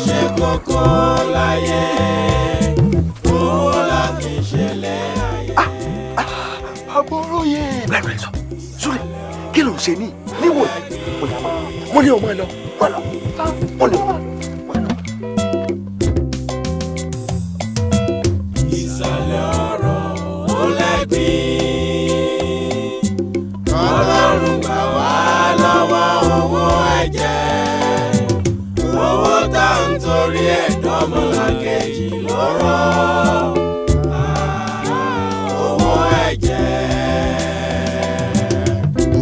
ṣe kókó láyé owó la fi ṣẹlẹ̀ ayé. Àbóróyè. Bẹ́ẹ̀ sọ Súlẹ̀ kí ló ń ṣe ní níwò mo ní ọmọ ẹ lọ mo ní ọmọ ẹ lọ. Ìsàlẹ̀ ọ̀rọ̀ ó lẹ́gbìn Ọlọ́run gbà wá lọ́wọ́ owó ẹ̀jẹ̀ owó tá ń torí ẹ̀dọ́mọlàkejì lọ́rọ̀ owó ẹ̀jẹ̀.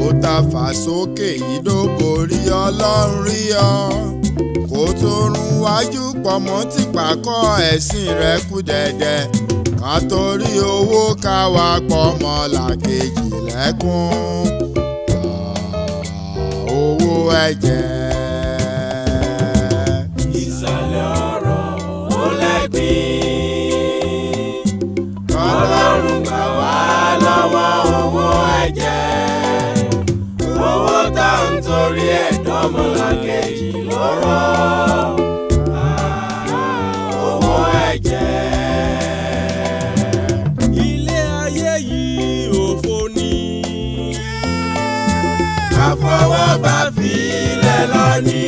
Ó ta fà sókè yìí ló borí Ọlọ́run rí ọ kó tó rún wájú pọ̀mọ́ tí pàkọ́ ẹ̀sìn rẹ̀ kú dẹ̀dẹ̀ ká torí owó ká wá pọ̀mọ́ làkejì lẹ́kún owó ẹ̀jẹ̀. Ìsàlẹ̀ ọ̀rọ̀ ó lẹ́gbìn Ọlọ́run gbà wá lọ́wọ́ owó ẹ̀jẹ̀ owó tá ń torí ẹ̀dọ́mọlàkejì lọ́rọ̀ owó ẹ̀jẹ̀. Ilé ayé yìí òfò ni àfọwọ́bá fi ilẹ̀ lọ ní.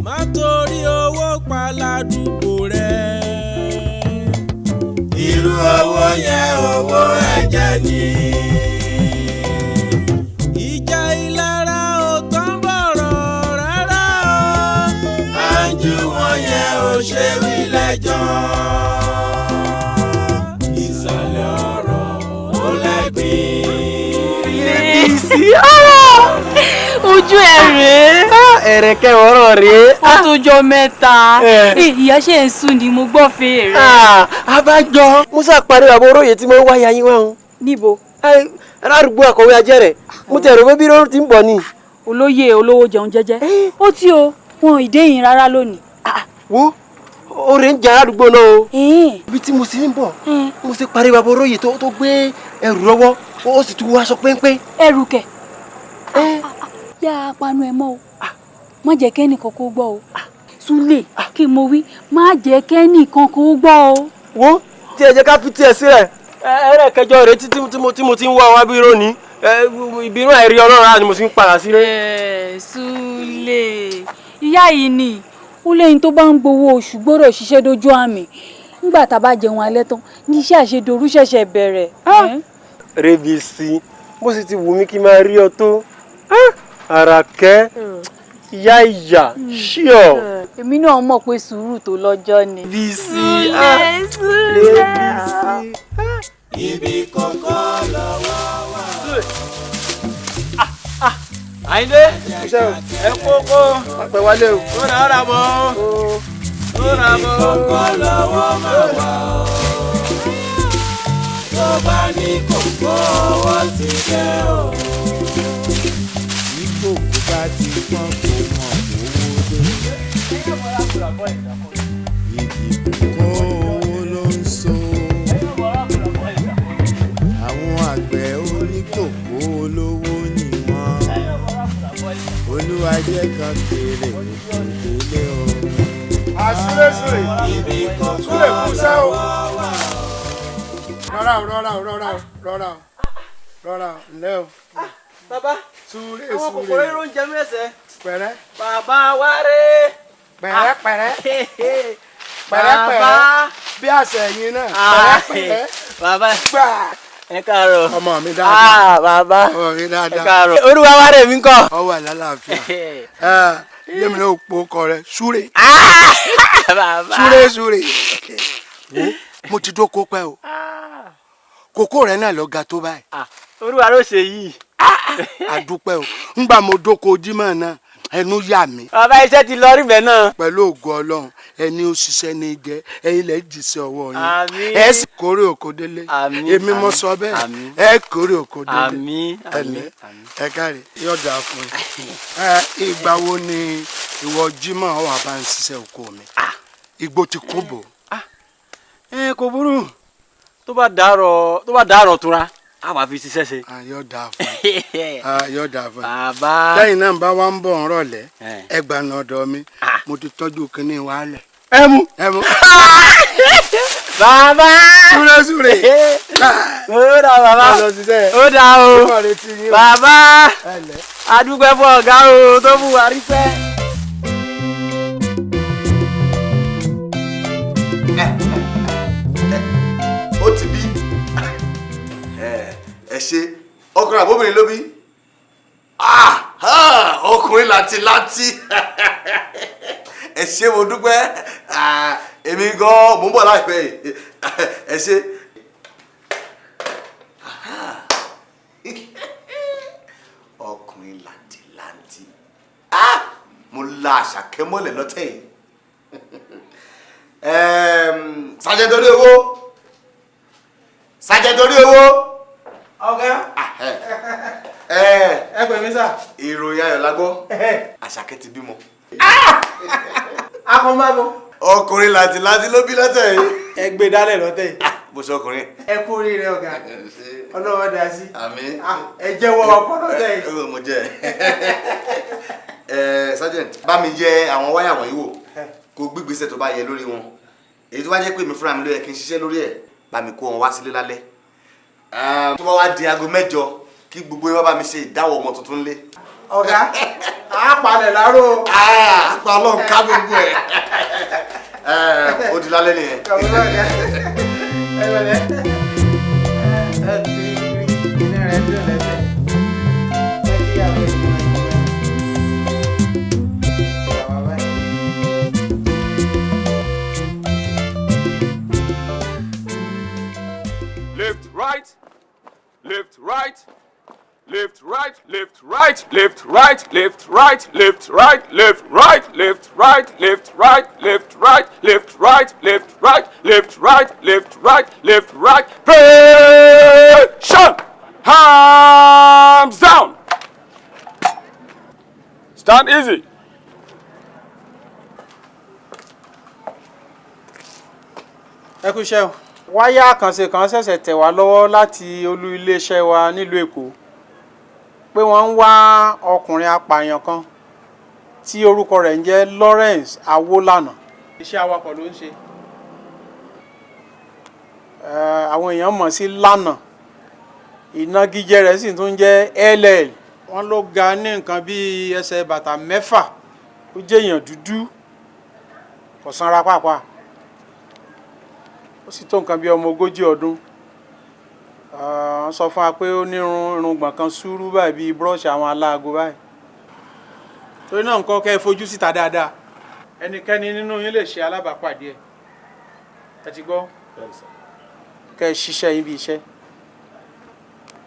Má torí owó pa ládùúgbò rẹ̀. Irú owó yẹn owó ẹ̀jẹ̀ ni. Ìjà ìlara ò tán bọ̀rọ̀ rárá o. Àǹjú wọn yẹn ò ṣe wí lẹ́jọ́. Ìsàlẹ̀ ọ̀rọ̀ ó lẹ́gbìn. Sí ojú ẹ rèé. Ẹ̀rẹ̀kẹ́ ọ̀rọ̀ rèé. Ó tó jọ mẹ́ta. Ìyá ṣe ń sùn ni mo gbọ́ fèrè. Abájọ Musa parí Àbóróyè tí mo ń wáyà yín wá o. Níbo? Alárùgbó akọ̀wé ajẹ́rẹ̀ mo tẹ̀rọ pé bí ló ti ń bọ̀ ni. Olóyè olówó jẹun jẹ́jẹ́. Ó tí o wọn ìdéyìn rárá lónìí. Wo oore ń jẹ aládùúgbò náà o. Ibi tí mo sì ń bọ̀ mo sì parí Àbóróyè tó gbé ẹrù lọ́wọ́ ó sì tún wá aṣọ péńpé. Ẹrù kẹ̀. Yá apanu ẹ mọ́ o. Má jẹ́ kẹ́nìkan kó gbọ́ o. Súlè kí mo wí má jẹ́ kẹ́nìkan kó gbọ́ o. Wo tí ẹ jẹ́ ká fi tiẹ̀ sílẹ̀ ẹ̀rẹ̀kẹjọ rẹ̀ tí mo ti ń wá wá bí rónìí ìbínú àìrí Ọlọ́run ni mo ti ń padà sílé. Súlè ìyá yìí ni ó lẹ́yìn tó bá ń gbowó oṣù gbọ́dọ̀ ṣiṣẹ́ dójú àmì nígbà tá a bá jẹun alẹ́ tán ní iṣẹ́ àṣedorú ṣẹ̀ṣẹ̀ bẹ̀rẹ̀. Rébísí bó sì ti wù mí kí n máa rí ọ tó Àràkẹ́ ìyá ìyá ṣíọ. Èmi náà mọ̀ pé sùúrù tó lọ́jọ́ ni. Bísí Súlè. Ibi kọ̀kọ́ lọ́wọ́ wà. Àyìndé ẹ kókó àpẹ wálé o. Ó rà mọ́ ó rà mọ́. Kọ̀kọ́ lọ́wọ́ máa wà ó. Tó bá ní kòkó owó ti dé o. Ipò kó bá ti pọ́n kó mọ̀ owó dé. Ìdìbò owó ló ń so. Àwọn àgbẹ̀ oníkòkó olówó ni wọ́n. Olúwa jẹ́ kan kéré òkèlè o. Àṣúlẹ̀ṣúlẹ̀ Ibi kọ̀kọ́ Súlẹ̀ kúṣẹ́ o. lọ́wọ́ wà ó. Rọra ǹlẹ́ o. Bàbá Súlẹ̀ àwọn kòkòrò irú ń jẹ mí ẹsẹ̀. pẹ̀rẹ́ Bàbá wáré. pẹ̀rẹ́ Bàbá. bí àṣẹ ẹ̀yin náà pẹ̀rẹ́ Bàbá gbà. ẹ káàárọ̀. Ọmọ mi dáadáa. Bàbá Ọmọ mi ẹ dáadáa. káàárọ̀. Olúwa wáré mi ńkọ́. Ọ wà lálàáfíà. Yémi náà po ọkọ rẹ Súlẹ̀. Bàbá. Súlẹ̀. Mo ti dóko pẹ́ o. Kòkó rẹ náà lọ ga tó báyìí. Olúwa ló ṣe yìí. Àdúpẹ́ o. Ńgbà mo dóko Jímọ̀ náà ẹnu yà mí. Bàbá iṣẹ́ ti lọ ríbẹ̀ náà. Pẹ̀lú ògo Ọlọ́run ẹni ó ṣiṣẹ́ ní jẹ́ ẹ̀yin lẹ́ jìṣẹ́ ọwọ́ yín. Àmín. Ẹ sì kórè oko délé. Àmín. Èmi mo sọ bẹ́ẹ̀. Àmín. Ẹ kórè oko délé. Àmín. Ẹ̀lẹ́ ẹ káre yóò dáa fún yín. Ìgbà wo ni ìwọ Jímọ̀ wà bá ń ṣiṣẹ́ oko mi? Igbó ti kún bò. Kò burú tó bá dàárọ̀ tura a wà fi ṣiṣẹ́ ṣe. ayọ̀ dà fún ayọ̀ dà fún. bàbá. lẹ́yìn náà bá wa ń bọ̀ ń rọ̀lẹ́ ẹgbàá náà ọ̀dọ̀ mi mo ti tọ́jú kínní wa lẹ̀. ẹ mú. bàbá. súrésúré. ó dà bàbá. ó dà o. bàbá. adúgbò fún ọ̀gá o tó fún wa rí pẹ́. ó ti bí ẹ ṣe ọkùnrin àbóbìnrin ló bí ọkùnrin láti ẹ ṣe mo dúpẹ́ èmi gan mo ń bọ̀ láìpẹ́ yìí ẹ ṣe ọkùnrin láti mo la Àṣàkẹ́ mọ́lẹ̀ lọ́tẹ̀ yìí sàjẹ̀dórí owó sàjẹ̀dórí owó. ọ̀gá ẹ pè mí sà. ìròyìn ayọ̀ la gbọ́ Àṣàkẹ́ ti bímọ. akọ̀nbábo. ọkùnrin láti ló bí lọ́tẹ̀ yìí. ẹ gbé dálẹ̀ lọ́tẹ̀ yìí. bó ṣe ọkùnrin. ẹ kú oríire ọ̀gá ọlọ́wọ́ dá sí. àmín. ẹ jẹ́wọ́ ọkọ lọ́tẹ̀ yìí. mo jẹ́ sergeant bá mi yẹ àwọn wáyà wọ̀nyí wò kó gbígbésẹ̀ tó bá yẹ lórí wọn èyí tó bá jẹ́ pé mi fúnra mi ló yẹ kí n ṣiṣẹ́ lórí ẹ̀ bá mi kó wọn wá sílé lálẹ́ tó bá wá di aago 8 kí gbogbo yín bá mi ṣe ìdáwọ̀ ọmọ tuntun lé. ọ̀gá a palẹ̀ láró. apá ọlọ́run ká gbogbo ẹ̀ ó di lálẹ́ nìyẹn. Left, right, left, right, left, right, left, right, left, right, left, right, left, right, left, right, left, right, left, right, left, right, left, right, left, right, left, right, left, right. Position. Hands down. Stand easy. ẹ kú iṣẹ́ o. wáyà àkànṣe kan ṣẹ̀ṣẹ̀ tẹ̀ wá lọ́wọ́ láti olú iléeṣẹ́ wa nílùú Èkó pé wọ́n ń wá ọkùnrin apààyàn kan tí orúkọ rẹ̀ ń jẹ́ Lawrence Awolana. iṣẹ́ awakọ̀ ló ń ṣe. àwọn èèyàn mọ̀ sí Lana ìnagijẹ rẹ̀ sì tún jẹ́ LL. wọ́n ló ga ní nǹkan bíi ẹsẹ̀ bàtà 6 ó jẹ́ èèyàn dúdú kò sanra pàápàá ó sì tó nǹkan bí ọmọ 40 ọdún. Wọ́n sọ fún wa pé ó ní irùngbọ̀n kan sùúrù báyìí bíi búrọ́ọ̀ṣì àwọn aláàgó báyìí. torí náà nǹkan kẹ́ ẹ fojú síta dáadáa ẹnikẹ́ni nínú yín lè ṣe alábàápàdé ẹ̀. ẹ ti gbọ́ kẹ́ ẹ ṣiṣẹ́ yín bí iṣẹ́.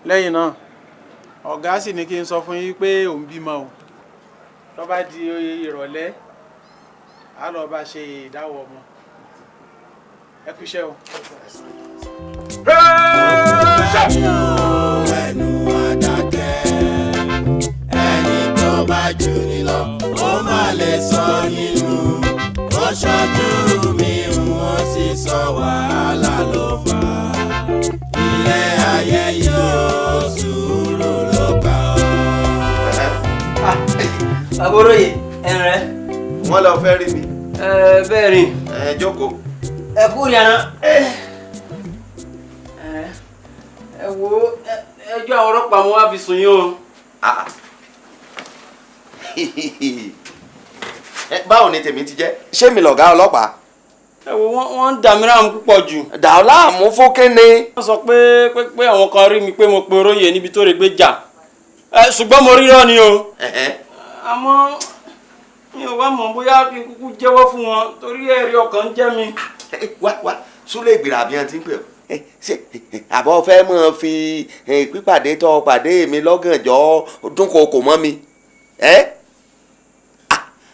lẹ́yìn náà ọ̀gá sì ní kí n sọ fún yín pé òun bímọ o tó bá di ìrọ̀lẹ́ á lọ bá ṣe ìdáwọ̀ ọmọ. ẹ kú iṣẹ́ o. ẹnu àdàkẹ́ ẹni tó bá jù ní lọ ó má lè sọ nínú ó ṣojú mi wọ́n sì sọ wàhálà ló fà á ilé ayé yóò sùúrù ló gbà ọ́. Àbóróyè ẹ̀rẹ̀. wọ́n lọ fẹ́ rí mi. bẹ́ẹ̀ ni. jókòó. ẹ kú ìyànà. ẹ wo ẹjọ́ àwọn ọlọ́pàá mo wá fi sùn yín o. báwo ni tèmi ti jẹ́ ṣé mi lọ̀gá ọlọ́pàá. ẹ wo wọ́n ń dà mí láàmú púpọ̀ jù. dà ọ́ láàmú fókè ni. wọ́n sọ pé àwọn kan rí mi pé mo pe Oróyè níbi tó rè gbé jà ṣùgbọ́n mo rírọ́ ni o. àmọ́ mi ò wá mọ̀ bóyá kí n kúkú jẹ́wọ́ fún wọn torí ẹ̀rí ọkàn jẹ́ mi. wá súlẹ̀ ìgbìrà àbí ẹni tí ń pè ọ́ ṣe àbọ̀ fẹ́ mọ̀ fi pípàdé tó pàdé mi lọ́gànjọ́ dúnkòokò mọ́ mi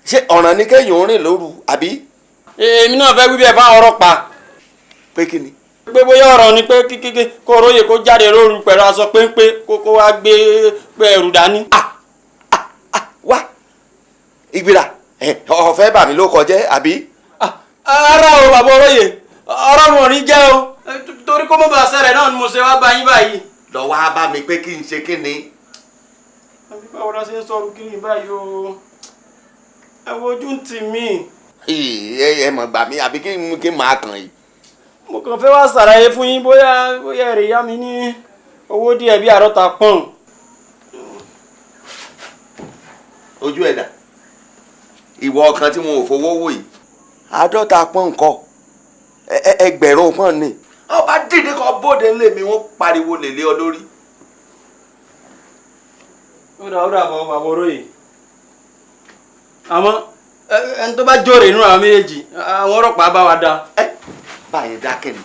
ṣé ọ̀ràn ni kéèyàn rìn lóru àbí. èmi náà fẹ́ wí bẹ́ẹ̀ fáwọn ọlọ́pàá. pé kí ni. pé bóyá ọ̀rọ̀ ni pé kíkíkí kó Oróyè kó jáde lóru pẹ̀lú aṣọ péńpé kó wá gbé ẹrù dání. wá ìgbìrà ọ̀fẹ́ bà mí ló kọjẹ́ àbí. ara o bàbá Oróyè ọ̀rọ̀ mọ̀ ní jẹ́ o torí kó mọ̀ bá sẹ́rẹ̀ náà ni mo ṣe wá bá yín báyìí. lọ wá bá mi pé kí n ṣe kí ni. àbí báwo la ṣe ń sọ̀rọ̀ kí ni báyìí o ẹ wo ojú ń tì mí. ẹ mọ̀ gbà mí àbí kí n máa kàn yìí. mo kàn fẹ́ wá ṣàlàyé fún yín bóyá èrè yá mi ní owó díẹ̀ bí àrọ́ta pọ́n. ojú ẹ̀dá ìwọ ọkàn tí wọn ò fowó wò yìí 50 pọ́n nǹkan ẹgbẹ̀rún pọ́n ni ọba dìde kan bóde ńlẹ̀ mi wọ́n pariwo lèlé ọ lórí. ó dà bọ̀ bàbá oróyè àmọ́ ẹni tó bá jòrè nínú àwọn méjèèjì àwọn ọlọ́pàá bá wa dá. báyìí dákẹ́ ni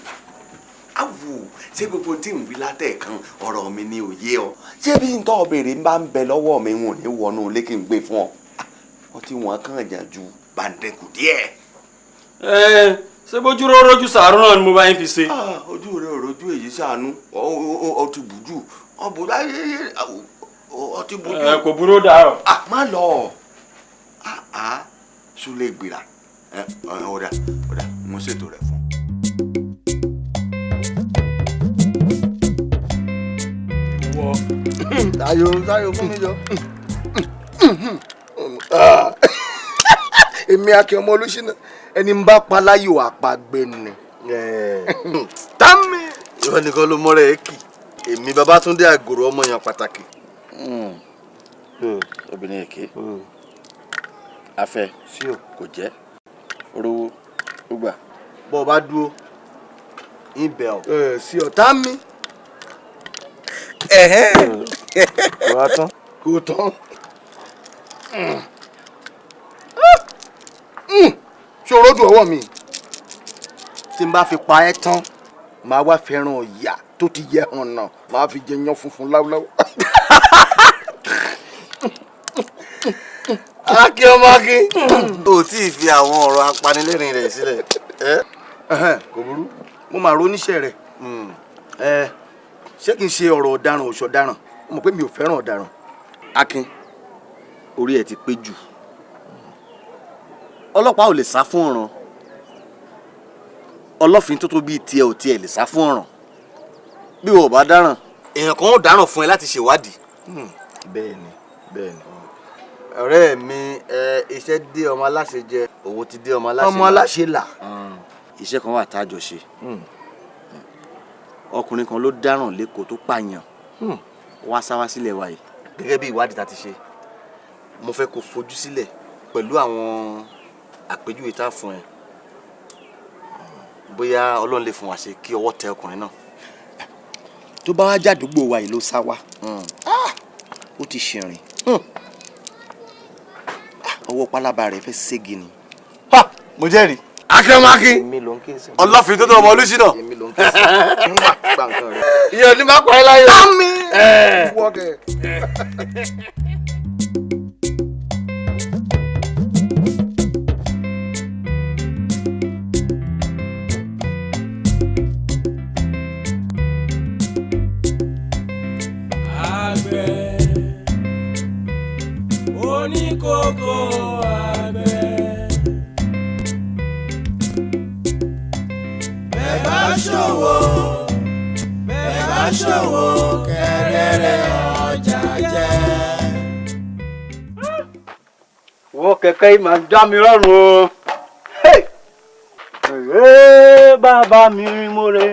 awo ṣé gbogbo tí n wí látẹ̀kan ọ̀rọ̀ mi ni òye ọ ṣé bí n tọ́ béèrè bá ń bẹ lọ́wọ́ mi wọn ò ní wọnú ilé kí n gbé fún ọ wọ́n ti wọ́n kàn jàn ju bàǹdẹ̀kù díẹ̀. ṣé bójú rójú sàárò náà ni mo bá yín fi ṣe. ojú rẹ ò rojú èyí ṣàánú ọ ti bùjú ọ bù láyé ọ ti bùjú. kò burú dàrọ. má lọ súlẹ̀ gbéra ọ̀dà mo ṣètò rẹ̀ fún. Táyọ̀ fún mi jọ. Èmi Akin ọmọ Olúṣínà ẹni ń bá paláyò àpagbé ni. Támi. Ìwọ nìkan ló mọ́rẹ̀ ẹ́ kì. Èmi Babátúndé Àgòrò ọmọ yẹn pàtàkì. Obìnrin èké afẹ́ sí o kò jẹ́ orówó ó gbà. Bọ́ ọ bá dúró ibẹ̀ ọ̀. Sí ọ Támi. Kò wá tán. Kò tán. Ṣé o rójú ọwọ́ mi? Tí n bá fi pa ẹ́ tán, màá wá fẹ́ràn ọ̀yà tó ti yẹ hàn náà, màá fi jẹ yán funfun láúláú. Akin ọmọ Akin. O tí ì fi àwọn ọ̀rọ̀ apanilẹ́rìn rẹ̀ sílẹ̀. Kò burú, mo máa roníṣẹ́ rẹ̀. Ṣé kìí ṣe ọ̀rọ̀ ọ̀daràn òṣọ̀daràn? Mo mọ̀ pé mi ò fẹ́ràn ọ̀daràn. Akin orí ẹ ti pé jù ọlọ́pàá ò lè sá fún ọ̀ràn ọlọ́fin tó tó bíi tiẹ̀ ò tiẹ̀ lè sá fún ọ̀ràn bí wọ́n bá dáràn èèyàn kan ó dáràn fún ẹ láti ṣèwádìí. Bẹ́ẹ̀ni ọ̀rẹ́ mi iṣẹ́ dé ọmọ aláṣẹ jẹ owó ti dé ọmọ aláṣẹ là. iṣẹ́ kan wà tá a jọ ṣe ọkùnrin kan ló dáràn lẹ́kọ̀ọ́ tó pààyàn wá sáwá sílẹ̀ wa yìí. Gẹ́gẹ́ bí ìwádìí ta ti ṣe mo fẹ́ kó fojú sílẹ̀ pẹ̀lú àwọn àpèjúwe tá a fún ẹ bóyá Ọlọ́run lè fún wa ṣe kí ọwọ́ tẹ ọkùnrin náà. tó bá wá jàdúgbò wa yìí ló sá wa ó ti ṣìrìn ọwọ́ pálábá rẹ̀ fẹ́ ségi ni. mo jẹ́rìí. Akin ọmọ Akin ọlọ́fin tó tó ọmọ Olúṣínà. iye òní máa pa ẹ́ láyé. Támi. Oníkókó àgbẹ̀. Bẹ́ẹ̀ bá ṣòwò kẹrẹrẹ ọjà jẹ. wọ́n kẹ̀kẹ́ yìí máa dá mi lọ́rùn o. bàbá mi mo rè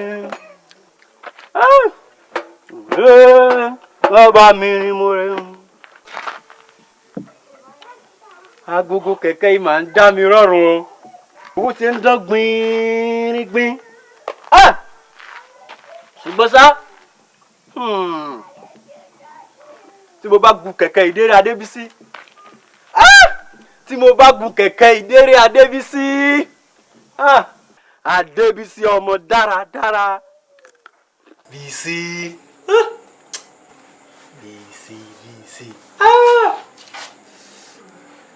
bàbá mi mo rè. agogo kẹ̀kẹ́ yìí máa ń dá mi lọ́rùn o. owó ti ń dán gbìnrín. ṣùgbọ́n sá tí mo bá gun kẹ̀kẹ́ ìdérè Adébísí Adébísí ọmọ dáradára. Bísí.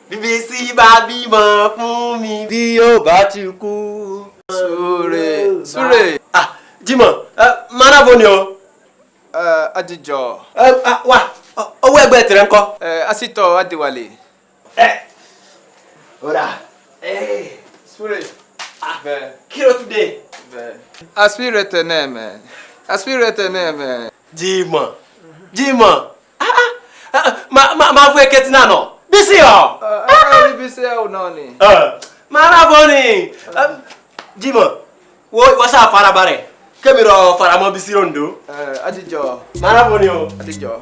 Bísí bá bímọ fún mi bí yóò bá ti kú. Súrè. Jímọ̀ mánàbó ni o. Adijọ́. Wá owó ẹgbẹ́ tẹ̀rẹ̀ ńkọ́. Asítọ̀ Adéwálé. Ọ̀rà Súrè. Kí ló tún dé? Aspirete neme. Jimoh. Ma fún eke tí náà nọ. Bísí ọ. Bísí ẹ ò náà ni. Máa rà bọ́ ni. Jimoh, wọ́n ṣáà farabalẹ̀. Kémi rọ faramọ́ Bísí Rondo. Adijọ́. Máa rà bọ́ ni o. Adijọ́.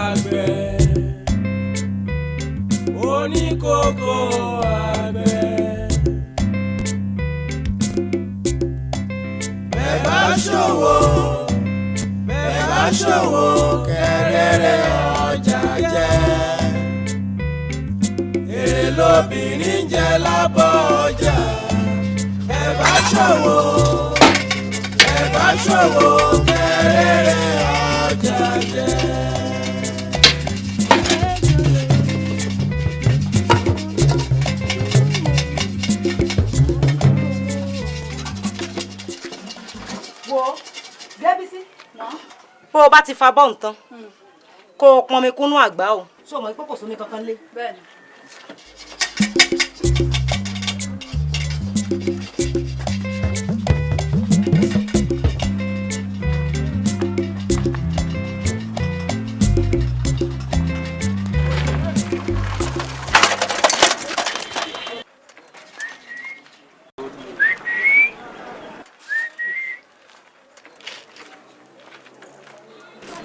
Àgbẹ̀ oníkókó àgbẹ̀. Bẹ́ẹ̀ bá ṣòwò kẹ́rẹ́rẹ́ ọjà jẹ́. Èrè lobìnrin jẹ lábọ̀ ọjà. Bẹ́ẹ̀ bá ṣòwò kẹ́rẹ́rẹ́ ọjà jẹ́. Débísí, bó o bá ti fa bọ́ọ̀n tán kó o pọnmi kúnnú àgbá o. Ṣé o mọ̀ pé kò sómi kankan lé? Bẹ́ẹ̀ni.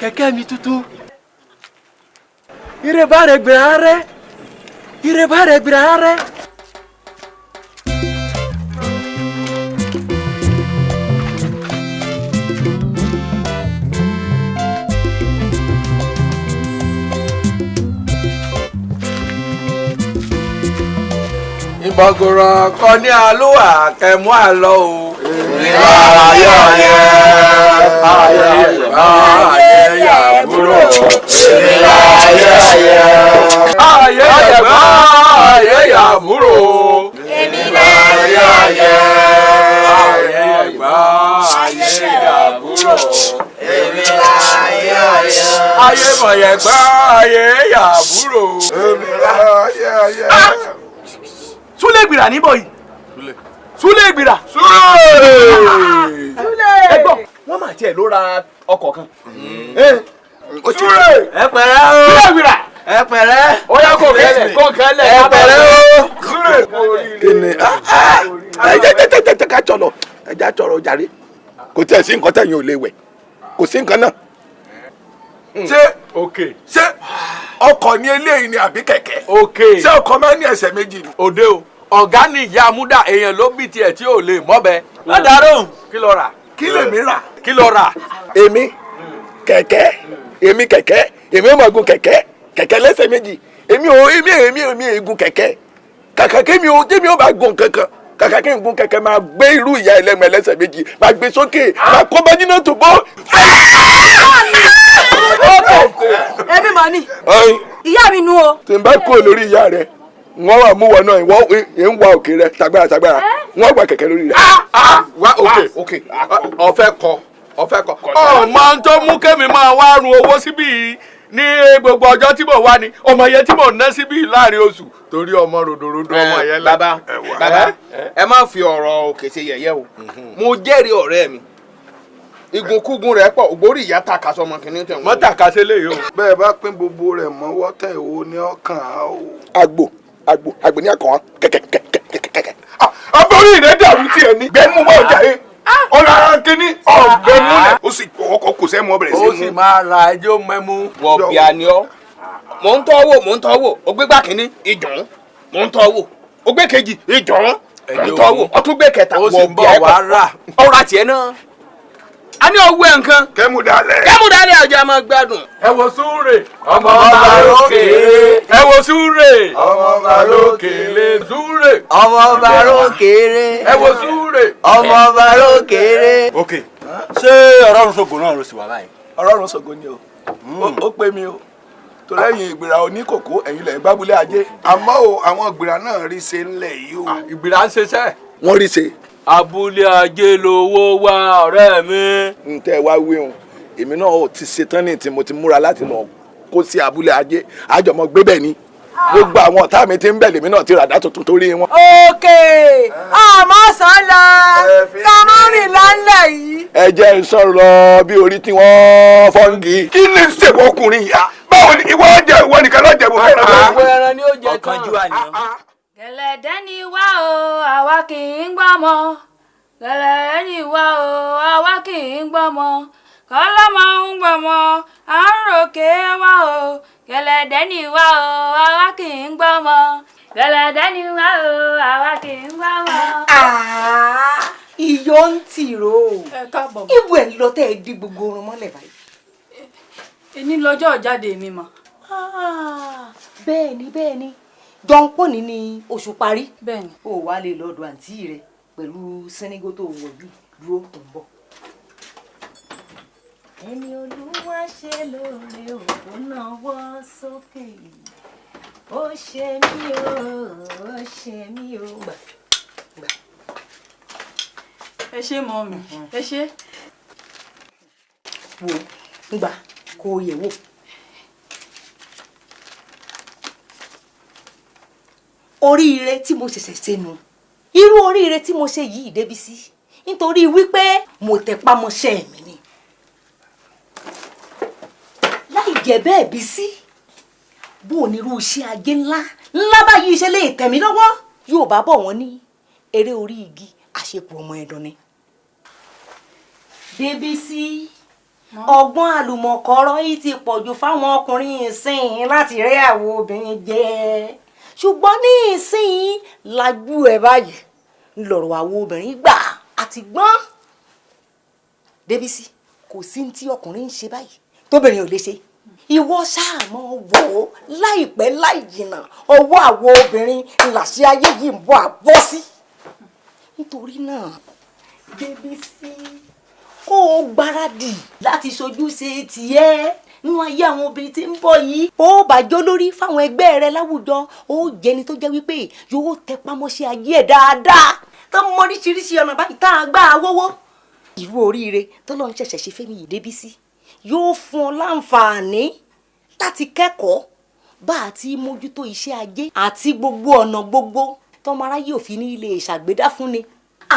Kẹ̀kẹ́ mi tuntun. Ìrèbá rẹ̀ gbìrà rẹ̀. Ìbọ̀gòrò kan ní àlùwà kẹmú àlọ́ o. Ayé àbúrò. Ayé àbúrò. Ayé mọ̀yẹ̀gbá ayé àbúrò. Súlẹ̀ gbìrà níbọ̀ yìí. Súlẹ̀ gbìrà. Ẹgbọ́n wọ́n máa tiẹ̀ ló ra ọkọ̀ kan. Súlẹ̀. Ẹ pẹ̀rẹ́ o. Súlẹ̀ gbìrà. Ẹ pẹ̀rẹ́. Ó yá kó kẹ́lẹ̀. Ẹ pẹ̀rẹ́ o. Súlẹ̀. Kíni ẹ ká tọ̀nà ẹ já tọrọ jàre kò tẹ̀ sí nǹkan tẹ̀yìn ò lè wẹ̀ kò sí nǹkan náà. Ṣé ọkọ̀ ní eléyìí ni àbí kẹ̀kẹ́? Ṣé ọkọ̀ máa ń ní ẹsẹ̀ méjì ni? Òde o ọ̀gá ni ìyá amúdà èèyàn ló bí tiẹ̀ tí ò lè mọ́bẹ. Ládàárọ̀ kí ló rà? Kí lèmi rà? Kí ló rà? Èmi kẹ̀kẹ́ èmi ò máa gun kẹ̀kẹ́ lẹ́sẹ̀ méjì èmi ègún kẹ̀kẹ́ kàkà kémi ò bá gun kankan kàkà kí n gun kẹ̀kẹ́ máa gbé irú ìyá ẹlẹ́mọ̀ ẹlẹ́sẹ̀ méjì máa gbé sókè máa kó bá nínú tó bọ́. Ẹbí mọ̀ ni ìyá mi nu o. tí n bá kúrò lórí ìyá rẹ wọ́n wà mú wọn náà ń wa òkè rẹ tagbára wọ́n gba kẹ̀kẹ́ lórí rẹ. Wá òkè ọ̀fẹ́ kọ ọmọ tó mú kémi máa wá run owó síbí yìí ní gbogbo ọjọ́ tí mo wá ní ọmọ yẹn tí mo ná síbí láàrin oṣù torí ọmọ ròdòròdò ọmọ yẹn lẹ. Bàbá ẹ má fi ọ̀rọ̀ òkè ṣe yẹ̀yẹ́ o mo jẹ́rìí ọ̀rẹ́ mi igunkugun rẹ̀ pọ̀ ògbórí ìyá taka sọmọ kìíní tẹ̀ wọ́n. mọ́ taka sí eléyìí o. bẹ́ẹ̀ bá pín gbogbo rẹ̀ mọ́wọ́ tẹ̀ owó ní ọkàn á o. àgbò ní àkàn kẹ̀kẹ́. aborí rẹ̀ dàrú tiẹ̀ ní. gbẹ́mú mọ́ ọjà yìí ọ̀la kínní ọ̀gbẹ́mú rẹ̀ ó sì ọkọ̀ kò sẹ́ mọ́ bẹ̀rẹ̀ sí mú. ó sì máa ra ẹjọ́ mẹ́mú. wọ̀ bíà ni ọ́ mò ń tọ́ wò ó gbé gbà kínní ìjọ̀n mò ń tọ́ wò ó gbé kejì ìjọ̀n mò ń tọ́ wò ó tún gbé kẹta wọ̀ bíà ẹ̀kọ́ ọ̀rọ̀ àtiẹ̀ náà a ní ọwọ́ ẹ̀ nǹkan. kẹ́múdálẹ̀ ọjà máa gbádùn. ẹ wo súnrè ọmọ ọba lókèèrè. ẹ wo súnrè ọmọ ọba lókèèrè. súnrè ọmọ ọba lókèèrè. ẹ wo súnrè ọmọ ọba lókèèrè. ok ṣé ọ̀rọ̀run ṣògo náà ló sì wà báyìí. ọ̀rọ̀run ṣògo ni o ó pè mí o tó lẹ́yìn ìgbìrà oníkòkó ẹ̀yìn lẹ̀ gbábúlé ajé àmọ́ o àwọn ìgbìrà náà rí ṣe ńlẹ̀ yìí o. ìgbìrà ń ṣiṣẹ́. wọ́n rí ṣe. abúlé ajé lówó wá ọ̀rẹ́ mi. n tẹ́ wá wí hùn èmi náà ò ti ṣetán ní tí mo ti múra láti lọ kó sí abúlé ajé àjọmọ gbé bẹ́ẹ̀ ni gbogbo àwọn ọ̀tá mi ti ń bẹ̀ lèmi náà ti ràdá tuntun torí wọn. òkè àmọ́ sàn lọ ká má rìn lálẹ́ yìí. ẹ jẹ́ ń sọ̀rọ̀ bí orí tí wọ́n fọ́ǹgì. kí ni ṣèwọ́ ọkùnrin yìí báwo ni ìwọ jẹ ìwọ nìkan lọ́jẹ̀ bó fẹ́ràn lọ́wọ́. ìwọ ẹran ni ó jẹ tán. gẹ̀lẹ̀dẹ́ ni wá o àwa kì í gbọ́mọ gẹ̀lẹ̀dẹ́ ni wá o àwa kì í gbọ́mọ kọ́lọ́mọ ń gbọ́mọ à ń ròkè wá o gẹ̀lẹ̀dẹ́ ni wá o àwa kì í gbọ́mọ gẹ̀lẹ̀dẹ́ ni wá o àwa kì í gbọ́mọ. iyọ̀ ń tìrò ìwọ ẹ̀ lọ tẹ́ ẹ di gbogbo orun mọ́lẹ̀ báyìí. èní lọ́jọ́ jáde mi mà. bẹ́ẹ̀ ni jọ̀ǹpọ̀nì ni oṣù parí. bẹ́ẹ̀ ni. ó wàá lè lọ́dọ̀ àǹtí rẹ pẹ̀lú sẹ́nígó tó wọ̀ bí dúró tó ń bọ̀. ẹni olúwa ṣe lóore òkú náà wọ́ sókè ó ṣe mí o gbà. ẹ ṣé mọ́ mi ẹ ṣé. wo ngbà kó o yẹ̀ wò. oríire tí mo ṣẹ̀ṣẹ̀ ṣe nu irú oríire tí mo ṣe yìí Débísí nítorí wípé mo tẹpá mọ́ṣẹ́ mi ni láì jẹ́ bẹ́ẹ̀ Bísí bó o nírú iṣẹ́ ajé ńlá báyìí ṣe lè tẹ̀ mí lọ́wọ́ yóò bá bọ̀ wọ́n ní eré orí igi àṣepọ̀ ọmọ ẹ̀dùn ni. Débísí ọgbọ́n àlùmọ̀kọ́rọ́ yìí ti pọ̀jù fáwọn ọkùnrin ìsìn láti rí àwọn obìnrin jẹ ṣùgbọ́n ní ìsìn lajú ẹ̀ báyìí lọ̀rọ̀ àwọn obìnrin gbà àti gbọ́n. Débísí kò sí ní tí ọkùnrin ń ṣe báyìí tóbìnrin ò lè ṣe ìwọ ṣáà mọ́ wò ó láìpẹ́ láì jìnnà ọwọ́ àwọn obìnrin làṣẹ ayé yìí ń bọ̀ àbọ̀ sí. nítorí náà Débísí kó o gbáradì láti ṣojú ṣe tiẹ̀ nínú ayé àwọn obìnrin tí ń bọ̀ yìí. ó bàjọ́ lórí fáwọn ẹgbẹ́ rẹ láwùjọ ó jẹni tó jẹ́ wípé yóò tẹpá mọ́ṣẹ́ ayé ẹ̀ dáadáa tó mọ oríṣiríṣi ọ̀nà báyìí tá a gbà wọ́wọ́. irú oríire tó lọ́n ṣẹ̀ṣẹ̀ ṣe fẹ́mi yìí Débísí yóò fún ọ láǹfààní láti kẹ́kọ̀ọ́ bá a ti mójútó iṣẹ́ ajé àti gbogbo ọ̀nà gbogbo tọmọ aráyé òfin ní ilé ìṣàgbédá fún ni.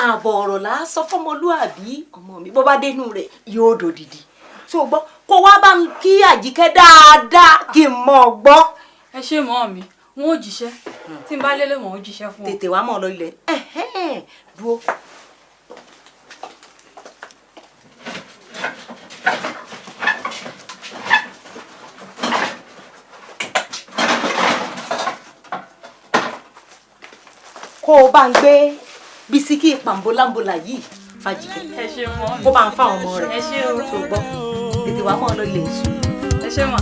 ààbọ̀ ọ̀rọ̀ là á sọ fọmọlúàbí ọmọ mi bó bá dénú rẹ̀ yóò dòdìdì ṣùgbọ́n kó wá bá ń kí Àjíkẹ́ dáadáa kí n mọ̀ ọ́ gbọ́. ẹ ṣé mọ́ mi wọn ò jíṣẹ́ tí n bá lélẹ̀ wọn ò jíṣẹ́ fún ọ. tètè wá mọ̀ ọ́ lọ ilẹ̀ dúró. kó o bá ń gbé bisikí pàmbólámbólà yìí fàjìkẹ́ ẹ ṣé mọ́ mi kó bá ń fa ọmọ rẹ̀ ẹ ṣé o tó gbọ́ tètè wá mọ́ ọ lọ ilẹ̀ èṣù. ẹ ṣé mọ́.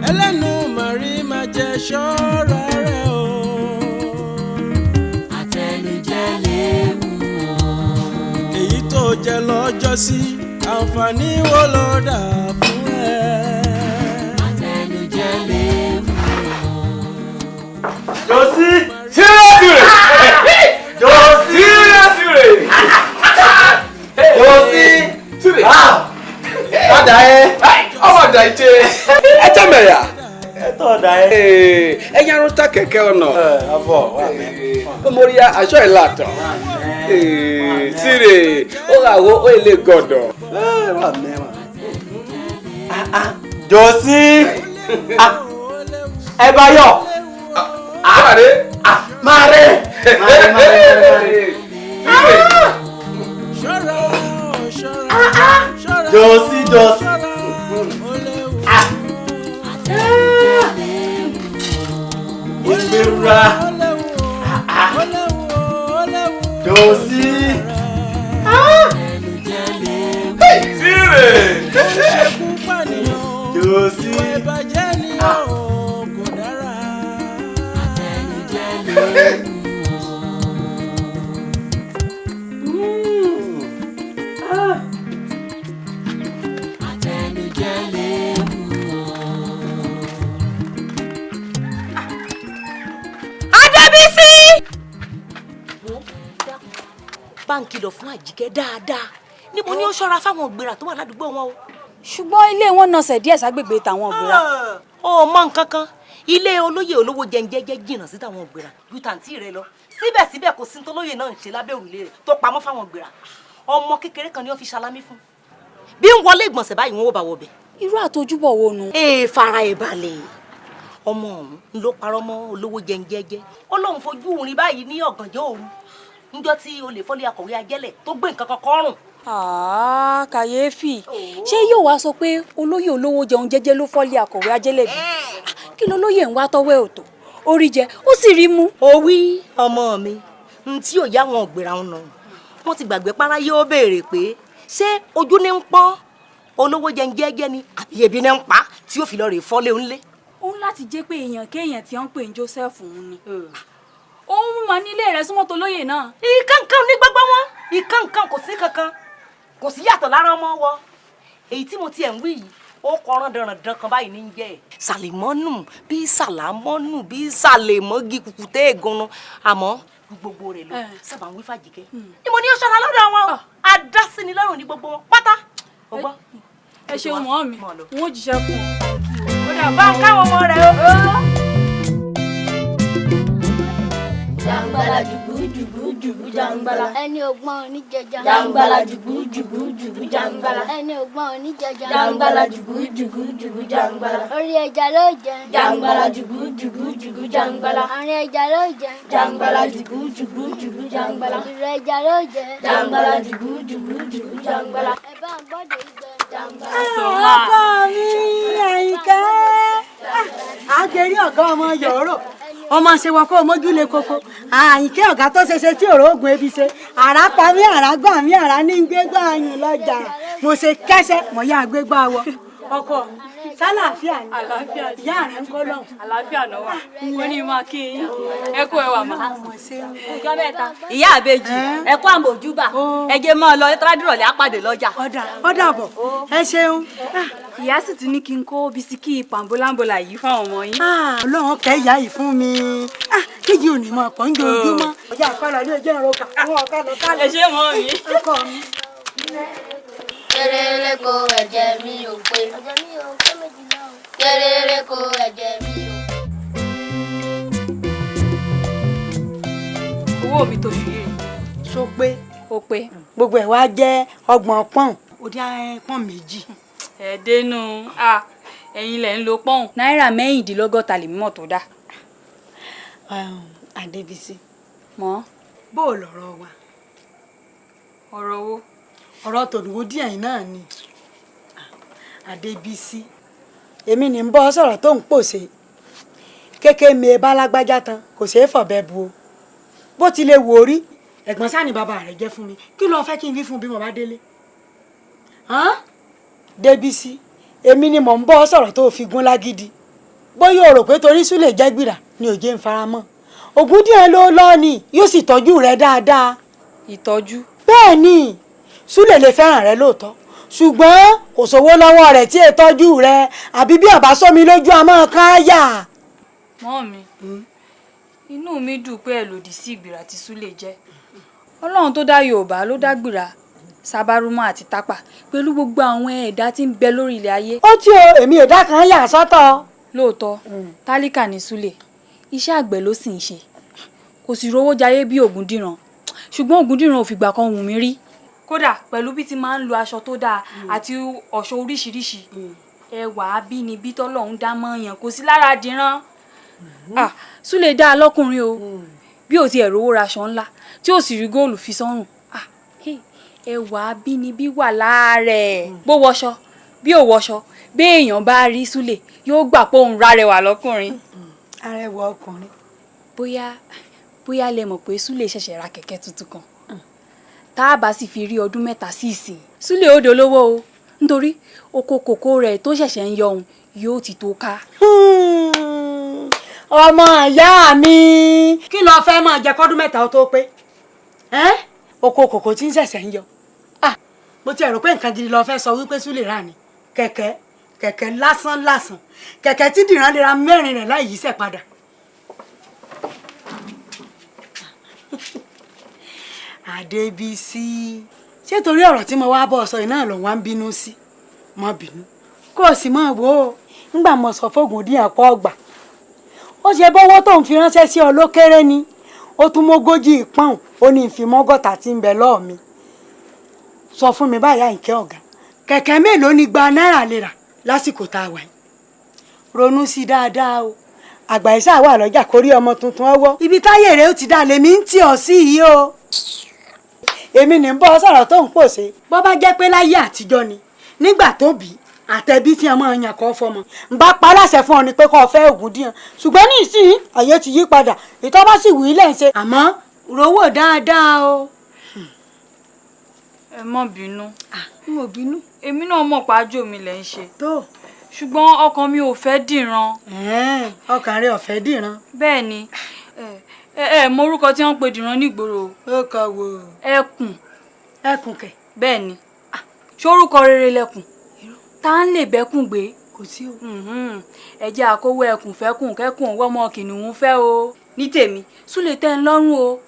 ẹlẹ́nu màrí máa jẹ ṣọ́ra rẹ̀ o. àtẹnujẹ léwu o. èyí tó jẹ lọ́jọ́sí àǹfààní wo ló dà fún ẹ. àtẹnujẹ léwu o. Josi sílẹ̀sìrè Josi sílẹ̀sìrè Josi sílẹ̀ ọ̀dà ẹ̀ ọ̀dà ìṣe ẹ tẹ́ mẹ̀yà. ẹ tọ́ ọ̀dà ẹ̀. ẹ yàrá ta kẹ̀kẹ́ ọ̀nà. abọ́ wà mí. mórí aṣọ ìlàtọ̀. síre ó rà wó ó lè gọ̀dọ̀. wà mí wà. Josi ẹ bá yọ. Mare. Mare. Josi. Ìgbérura. Josi. Sire. Josi. Adébísí. báńkì lọ fún Àjíkẹ́ dáadáa níbo ni ó ṣọ́ra fáwọn ògbéra tó wà ládùúgbò wọn o ṣùgbọ́n ilé wọn nọsẹ̀ díẹ̀ ságbègbè tàwọn ògbéra. ó mọ nǹkan kan ilé olóyè olówó jẹnjẹjẹ jìnnà sí tàwọn ògbéra ju tàǹtí rẹ lọ síbẹ̀síbẹ̀ kò sí tolóyè náà ń ṣe lábẹ́ òrùlé rẹ̀ tó pamọ́ fáwọn ògbéra ọmọ kékeré kan ni ó fi ṣalámí fún bí ń wọlé ìgbọ̀nsẹ̀ báyìí wọn ò bá wọbẹ̀. irú àtojúbọ̀ wo nu. fara ẹ̀ balẹ̀ ọmọ ọ̀hún ló parọ́ mọ́ olówó jẹnjẹjẹ ó lóun fojú rìn báyìí ní ọ̀gànjọ́ òru níjọ́ tí olè fọ́lé akọ̀wé ajẹ́lẹ̀ tó gbé nǹkan kan kọ́rùn. kàyéfì ṣé yóò wá sọ pé olóyè olówó jẹun jẹ́jẹ́ ló fọ́lé akọ̀wé ajẹ́lẹ̀ bí kí lolóyè ń wá tọ́wẹ́ òtò orí jẹ ó sì rí mú. ó wí ọmọ mi n tí ò yá wọn ògbéra wọn nà wọn ti gbàgbé para yóò béèrè pé ṣé ojú ní ń pọ́n olówó jẹnjẹjẹ ni àbí ebi ní ń pa tí ó fi lọ rè fọ́lé ńlé. òun láti jẹ́ pé èèyàn kéèyàn tí wọ́n ń pè ní Joseph òun ni òun mọ nílé rẹ̀ súnmọ́ tó lóye náà. ìkankan ní gbogbo wọn ìkankan kò sí kankan kò sí yàtọ̀ lára ọmọ wọ èyí tí mo tiẹ̀ ń wí yìí ó kọran dandan kan báyìí ní jẹ́ ẹ̀. sàlẹ̀mọ́nù bí sàlámọ́nù bí sàlẹ̀mọ́gì kùkùté ègúnnu àmọ́ gbogbo rẹ̀ ló sábà ń wí fàjìkẹ́. ni mo ní ó ṣọ́ra lọ́dọ̀ wọn adásíni lọ́rùn ní gbogbo wọn pátá. ẹ ṣeun mọ́ mi wọn ò jíṣẹ́ fún ọ. ó dà bá káwọn ọmọ rẹ o. jàǹgbàlà jùgbú jùgbú jùgbú jàǹgbàlà. ẹni ògbọ́n oníjẹjà. jàǹgbàlà jùgbú jùgbú jùgbú jàǹgbàlà. ẹni ògbọ́n oníjẹjà. jàǹgbàlà jùgbú jùgbú jùgbú jàǹgbàlà. orí ẹja ló jẹ. jàǹgbàlà jùgbú jùgbú jùgbú jàǹgbàlà. àárín ẹja ló jẹ. jàǹgbàlà jùgbú jùgbú jùgbú jàǹgbàlà. ìrù ẹja ló jẹ. jàǹgbàlà jùgbú jùgbú jùgbú jàǹgbàlà. ẹ bá ń gbọ́dọ̀ ìgbẹ́ jàǹgbàlà. ọkọ mi Àyìnkẹ́ àgẹ̀rí ọ̀gá ọmọ yòóró ọmọ ṣe wọ kó o mójúlé koko Àyìnkẹ́ ọ̀gá tó ṣe tí òró oògùn ebi ṣe àrá pa mí àrá gbà mí àrá ní gbégbá ayùn lọ́jà mo ṣe kẹ́sẹ́ mo yá gbégbá wọ ọkọ sálàáfíà ni ìyá rẹ ń kọ́ lọ́hùn. àlàáfíà náà wà mo ní máa kí yín ẹ kú ẹwà mà. ọjọ́ mẹ́ta ìyá àbèjì ẹ kú àmójúbà ẹ jẹ́ mọ́ ọ lọ tọ́ládìrọ̀lẹ́ àpàdé lọ́jà. ọ̀dà bọ̀ ẹ ṣeun. ìyá sì tún ní kí n kó bisikì pàmbólàmbólà yìí fáwọn ọmọ yín. ọlọ́run kẹ́ ìyá yìí fún mi kíjì ò ní mọ ọkọ̀ ń jojúmọ́. ọjà àkọlọ ní ojú ẹ̀rọ kà fún ọ̀ká lọ kálẹ̀. ẹ ṣe mọ́ mi. ọkọ mi. Kéréré kó ẹ̀jẹ̀ mi ò pé. ẹ̀jẹ̀ mi ò pé méjìlá o. Kéréré kó ẹ̀jẹ̀ mi ò. owó mi tó fi rí so pé ó pé gbogbo ẹ̀ wá jẹ́ 30 pọ́n ó dé pọ́n méjì. ẹ dénú ẹ̀yin lẹ ń lo pọ́n náírà 64 lèmi mọ̀ tó dá. Adébísí mọ́ bó o lọ̀rọ̀ wa. ọ̀rọ̀ wo. ọ̀rọ̀ tòdùwó díẹ̀ yìí náà ni Adébísí èmi ní ń bọ́ sọ̀rọ̀ tó ń pòṣe kékeré mi bá lágbájá tán kò ṣeé fọ̀bẹ bu o bó ti lè wò rí ẹ̀gbọ́n sáni bàbá rẹ̀ jẹ́ fún mi kí ló fẹ́ kí n fi fún bí mo bá délé. Débísí èmi ni mò ń bọ́ sọ̀rọ̀ tó fi gún lágídí bóyá o rò pé torí Súlè jẹ́ gbìrà ni ò jẹ́ ń fara mọ́ ògùn díẹ̀ ló lọ́ ni yóò sì tọ́jú rẹ̀ dáadáa. ìtọ́jú. bẹ́ẹ̀ ni Súlè lè fẹ́ràn rẹ lóòótọ́ ṣùgbọ́n kò sówó lọ́wọ́ rẹ̀ tí ètọ́jú rẹ àbí bí ọ̀bá sómi lójú àmọ́ kan yà. mọ́ mi inú mi dùn pé ẹ lòdì sí ìgbìrà tí Súlè jẹ́ Ọlọ́run tó dá Yorùbá ló dá gbìrà Sábárúmọ́ àti Tápà pẹ̀lú gbogbo àwọn ẹ̀dá tí ń bẹ lórí ilẹ̀ ayé. ó tí o èmi ẹ̀dá kan yà sọ́tọ̀. lóòótọ́ tálíkà ní Súlè iṣẹ́ àgbẹ̀ ló sì ń ṣe kò sì rówó jayé bí Ògúndìran ṣùgbọ́n Ògúndìran ò fìgbà kan wù mí rí kódà pẹ̀lú bí ti máa ń lo aṣọ tó dáa àti ọ̀ṣọ́ oríṣiríṣi ẹwà abínibí tọ́lọ́run dá mọ́yàn kò sí lára dìran. Súlè dá a lọ́kùnrin o bí ò ti ẹ̀ rówó raṣọ ńlá tí ò sì rí góòlù fi sọ́rùn ẹwà abínibí wà láàrẹ̀ bó wọṣọ bí ò wọṣọ bí èèyàn bá rí Súlè yóò gbà pé òun rárẹwà lọ́kùnrin. arẹwà ọkùnrin. bóyá lẹ mọ̀ pé Súlè ṣẹ̀ṣẹ̀ ra kẹ̀kẹ́ tuntun kan tá a bá sì fi rí ọdún mẹ́ta sí ìsìn Súlè ó dolówó o nítorí oko kòkó rẹ̀ tó ṣẹ̀ṣẹ̀ ń yọ òun yóò ti tó ká. ọmọ ìyá mi kí ló fẹ́ máa jẹ kọ́dún mẹ́ta ó tó pé oko kòkó tí ń ṣẹ̀ṣẹ̀ ń yọ mo ti rò pé nǹkan gidi ló fẹ́ sọ wípé Súlè rà ní kẹ̀kẹ́ lásán kẹ̀kẹ́ tí dìran lè ra 4 rẹ̀ láì yíṣẹ́ padà. Adébísí ṣé torí ọ̀rọ̀ tí mo wá bọ́ sọ iná ló wá ń bínú sí má bínú kó o sì máa wò ó nígbà mo sọ fóògùn dín àpọ̀ ọgbà ó ṣe bọ́wọ́ tó ń fi ránṣẹ́ sí ọ ló kéré ni ó tún mógójì ìpọ́n ó ní ìfimọ́gọ́ta tí ń bẹ lọ́ọ̀ mi sọ fún mi báyà ìkẹ́ ọ̀gá kẹ̀kẹ́ mélòó ni gba náírà lè rà lásìkò tá a wà yìí ronú sí dáadáa o àgbà ìṣá wà lọ́jà kórí ọmọ tuntun ọwọ́ ibi táyé rẹ̀ ó ti dá lèmi ń tì ọ́ sí yìí o èmi ní bọ́ sọ̀rọ̀ tó ń pòṣe bọ́ bá jẹ́ pé láyé àtijọ́ ni nígbà tó bí àtẹ̀bí tí ọmọ yẹn kọ́ fọmọ ń bá pa láṣẹ fún ọ ni pé kó o fẹ́ ògùn díẹ̀ ṣùgbọ́n ní ìsìn àyè ti yí padà ìtọ́ bá sì wù í lẹ́yìn ṣe àmọ́ rówó dáadáa o. ẹ má bínú. n ò bínú. èmi náà mọ̀ pájò mi lẹ́ ń ṣe. tó. ṣùgbọ́n ọkàn mi ò fẹ́ dìran. ọkàn rẹ ò fẹ́ dìran. bẹ́ẹ̀ ni ẹ mọ orúkọ tí wọ́n ń pe dìran nígboro. ó kọ wo. ẹkùn. ẹkùn kẹ. bẹ́ẹ̀ ni ṣórúkọ rere lẹkùn tá ń lè bẹ́kùn gbé. kò sí o. ẹ jẹ́ àkówó ẹkùn fẹ́kùn kẹ́kùn ọwọ́ ọmọ kìnìún fẹ́ o ní tèmi súlẹ̀ tẹ́ ń lọ́rùn o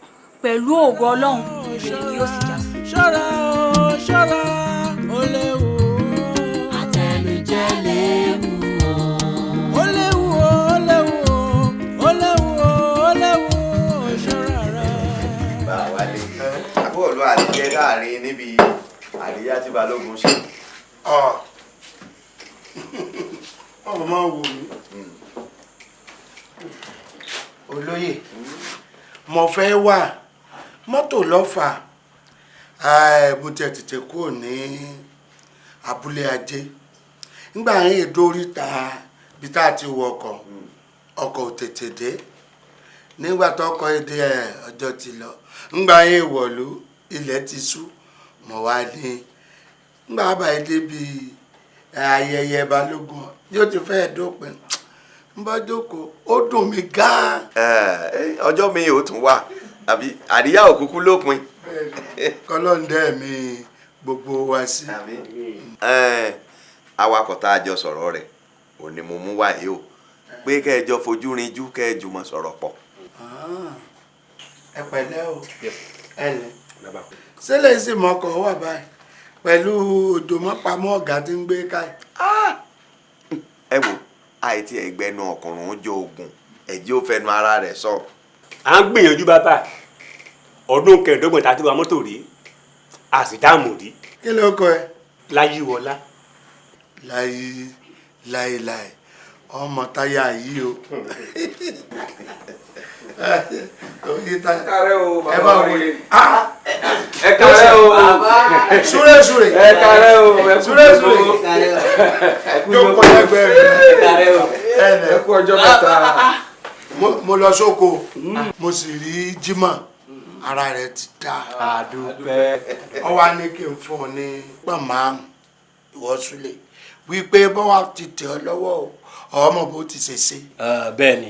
pẹ̀lú ògo ọlọ́run ire ni yóò sì já sí. ṣọ́ra o ṣọ́ra ó léwu. àtẹnujẹ léwu o. ó léwu o ó léwu o ó léwu o ó léwu o ṣọ́ra rẹ. bá a wá lè bọ́ọ̀lù àdìjẹ láàrin níbi àríyá tí balógun ṣe. ọmọ máa wò mí olóyè mo fẹ́ wà mọ́tò lọ́fà mo tẹ̀ tètè kúrò ní abúlé ajé nígbà yẹn ìdóríta bí tá a ti wọ ọkọ̀ ò tètè dé nígbà tọkọ èdè ọjọ́ ti lọ nígbà yẹn ìwọ̀lú ilẹ̀ ti ṣú mọ̀ wá ní nígbà báyìí débi ayẹyẹ balógun yóò ti fẹ́ dópin n bá jókòó ó dùn mí gan. ọjọ́ mi ò tún wà àbí àríyá òkúkú lópin. kọ́lọ́ndẹ́ mi gbogbo wa sí. awakọ̀ tá a jọ sọ̀rọ̀ rẹ̀ ò ní mo mú wáyé o pé kẹjọ fojú rinjú kẹjù mọ̀ sọ̀rọ̀ pọ̀. ẹ pẹ̀lẹ́ o ẹ lẹ sílẹ̀ sì mọ́kọ̀ wà báyìí pẹ̀lú òdòmọ́pamọ́ ọ̀gá tí ń gbé káyì. ẹ wo àìtí ẹgbẹ́nu ọkùnrin ó jó ogun ẹ̀jẹ̀ ó fẹnu ara rẹ̀ sọ. à ń gbìyànjú bàbá ọdún kẹẹ̀ẹ́dọ́gbọ̀n tá a ti wa mọ́tò rí a sì dáàmú rí. kí ló kọ ẹ. Láyíwọlá. láyé ọmọ táyà yìí o. kárẹ́ o bàbá orí ẹ kárẹ́ o súré ẹ kárẹ́ o ẹ súré jókòó ẹgbẹ́ rẹ ẹ kú ọjọ́ mẹ́ta. mo lọ sóko mo sì rí Jímọ̀ ara rẹ̀ ti dá. àdúpẹ́. ọ wá ní kí n fún ọ ní pàmò ìwọ súlẹ̀ wípé bọ́wá ti tẹ̀ ọ́ lọ́wọ́ ọmọ bó ti ṣe ṣe. bẹ́ẹ̀ni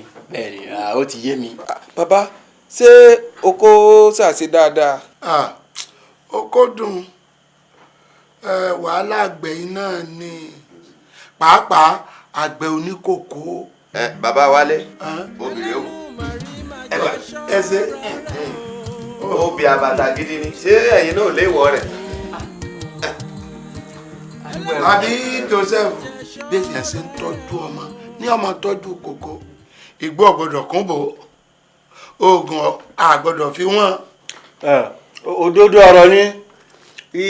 ó ti yé mi. bàbá ṣé oko ṣàṣe dáadáa. oko dùn wàhálà àgbẹ̀ yìí náà ni pàápàá àgbẹ̀ oníkòkó. bàbá Wálé obìnrin o ẹsẹ obì àbàtà gidi ni ṣé ẹ̀yin náà lè wọ rẹ̀. àbí Joseph bí èèyàn ṣe ń tọ́jú ọmọ ní ọmọ tọ́jú kòkó ìgbó ọ̀gbọ́dọ̀ kún bò oògùn àgbọ́dọ̀ fi wọ́n. òdodo ọ̀rọ̀ ni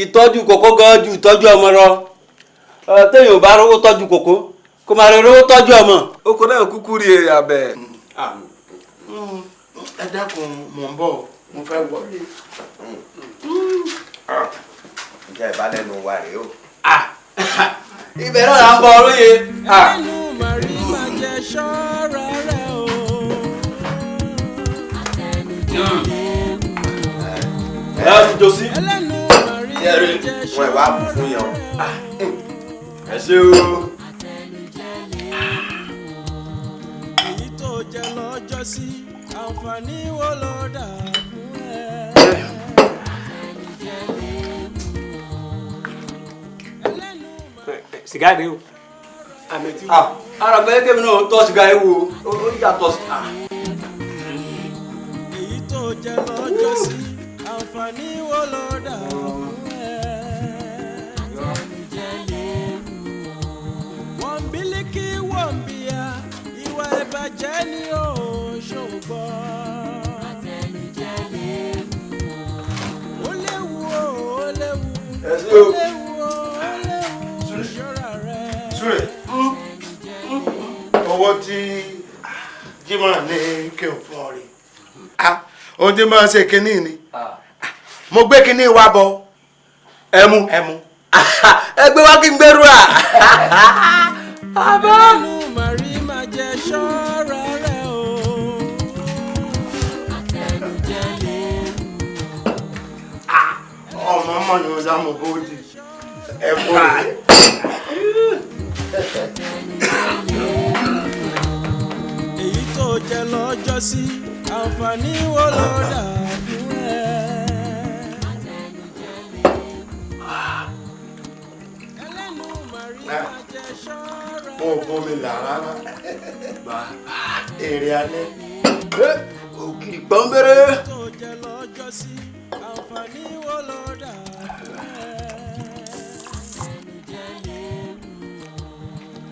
ìtọ́jú kòkó gan ju ìtọ́jú ọmọ lọ téèyàn ò bá rówó tọ́jú kòkó kó máa rí rówó tọ́jú ọmọ. oko náà kúkú rí abẹ. ẹ dákun mò ń bọ̀ mo fẹ́ wọlé. ǹjẹ́ ìbálẹ́nu wa rèé o. ibẹ̀ náà là ń bọ olóye. ẹnu màrí máa jẹ ṣọ́ra rẹ o. ẹ á ti josí. ẹlẹ́nu màrí máa jẹ wọn ìwà bù fún yẹn o. ẹ ṣe o. èyí tó jẹ lọ́jọ́ sí àǹfààní wo ló dà fún ẹ. sìgá rèé o àmì tí. ara bẹ́ẹ̀ kébì náà tọ́ sìgá ewu o ó yàtọ̀ sí. èyí tó jẹ lọ́jọ́ sí àǹfààní wo ló dà fún ẹ. bàjẹ́ ni ó ṣògbọ́. Àtẹnujẹ léwu ó léwu ó léwu ó léwu ó léwu ṣọ́ra rẹ̀. Súrè owó tí Jímọ̀ ní kí n fún ọ rí ohun tí máa ṣe kínní ni mo gbé kínní wa bọ ẹmu. ẹgbẹ́ wa kí n gbẹ́rù à. Abá. Inú màrí máa jẹ ṣọ́ra rẹ̀ o. Àtẹnujẹ léwu. Ọmọ ọmọ ni wọ́n dá mọ̀ bó di ẹ̀kọ́ rẹ̀. Èyí tó jẹ lọ́jọ́ sí àǹfààní wo ló dà fún ẹ. Ẹlẹ́nu màrí máa jẹ ṣọ́ra. Mo ò bomi là rárá. Èrè alẹ́. Ògiri gbọ́nbẹ́rẹ́. Èyí tó jẹ lọ́jọ́ sí àǹfààní wo ló dà fún ẹ.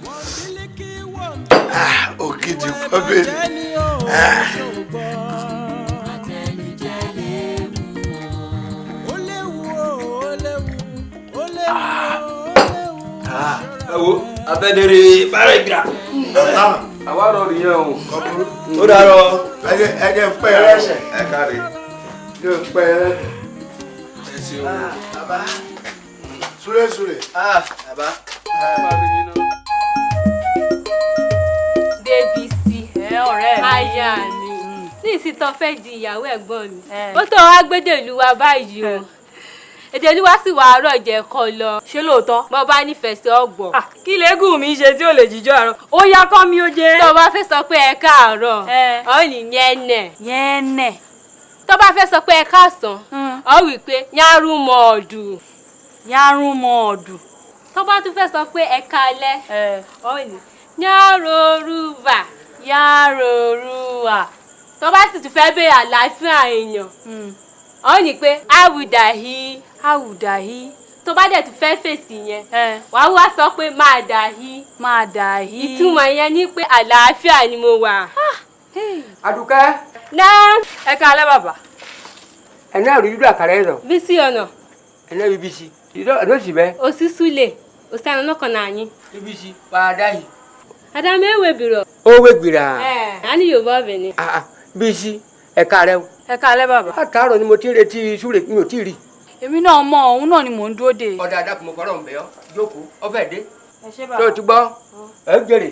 Wọ́n bílíkì wọ́n Ògidì gbọ́nbẹ́rẹ́. Àtẹnujẹ léwu ó léwu ó léwu ó léwu ẹ wo abẹ́dẹ̀rẹ̀ bára ìgbà. àwa rọ nìyẹn o. ó dàrọ. ẹ jẹ́ pẹ́ ẹ lẹ́sẹ̀. ẹ káre. yóò pẹ́ ẹ. ẹ ṣeun. Bàbá súré súré. Bàbá. Débísí ọ̀rẹ́ mi. aya mi ní ìsìtọ́ fẹ́ di ìyàwó ẹ̀gbọ́n mi ó tó wá gbédèlú wa báyìí o èdèlú wa sì wà àárọ̀ jẹ́ kọ́ lọ. ṣé lóòótọ́. mo bá nífẹ̀ẹ́ sí ọgbọ̀n. kí lẹ́gùn mi ṣe tí ò lè jíjọ́ àárọ̀ ó yá kọ́ mi ó jẹ́. tó bá fẹ́ sọ pé ẹ káàárọ̀ ọ ní yẹ́nẹ̀. yẹ́nẹ̀. tó bá fẹ́ sọ pé ẹ káàsán ọ wí pé yárùmọ̀ọ̀dù. yárùmọ̀ọ̀dù. tó bá tún fẹ́ sọ pé ẹ kálẹ́ ọ ní yáròrúwà. yáròrúwà. tó bá sì tún fẹ́ bèèrè àlàáfíà èèyàn ọ ní pé àwùdàhí. àwùdàhí. tó bá dẹ̀ tún fẹ́ fèsì yẹn wàá wá sọ pé máa dàhí. máa dàhí. ìtumọ̀ yẹn ní pé àlàáfíà ni mo wà. Àdùkẹ́. náà. ẹ káalẹ́ bàbá. ẹ̀nà àrùn yúdú àkàrà ẹ̀ lọ. Bísí ọ̀nà. ẹ̀nà bíbísí. ìdó sì bẹ́. òsì súlẹ̀ òsì àná náà kan náà yín. bíbísí pàdá yìí. Adamu ewe bìrọ̀. ó wé gbìrà. a ní Yorùbá ọbẹ̀ ni. Bísí ẹ̀ka rẹ o. ẹ káalẹ́ bàbá. àtàárọ̀ ni mo ti ń retí súrè mi ò tí ì rí. èmi náà mọ òun náà ni mò ń dúró dè. ọ̀dà àdàkùn mo fọ́rọ̀ ń bẹ̀ ọ́ jókòó ọ fẹ́ dé. ẹ ṣé bàbá. tó o ti gbọ́ ẹ jèrè.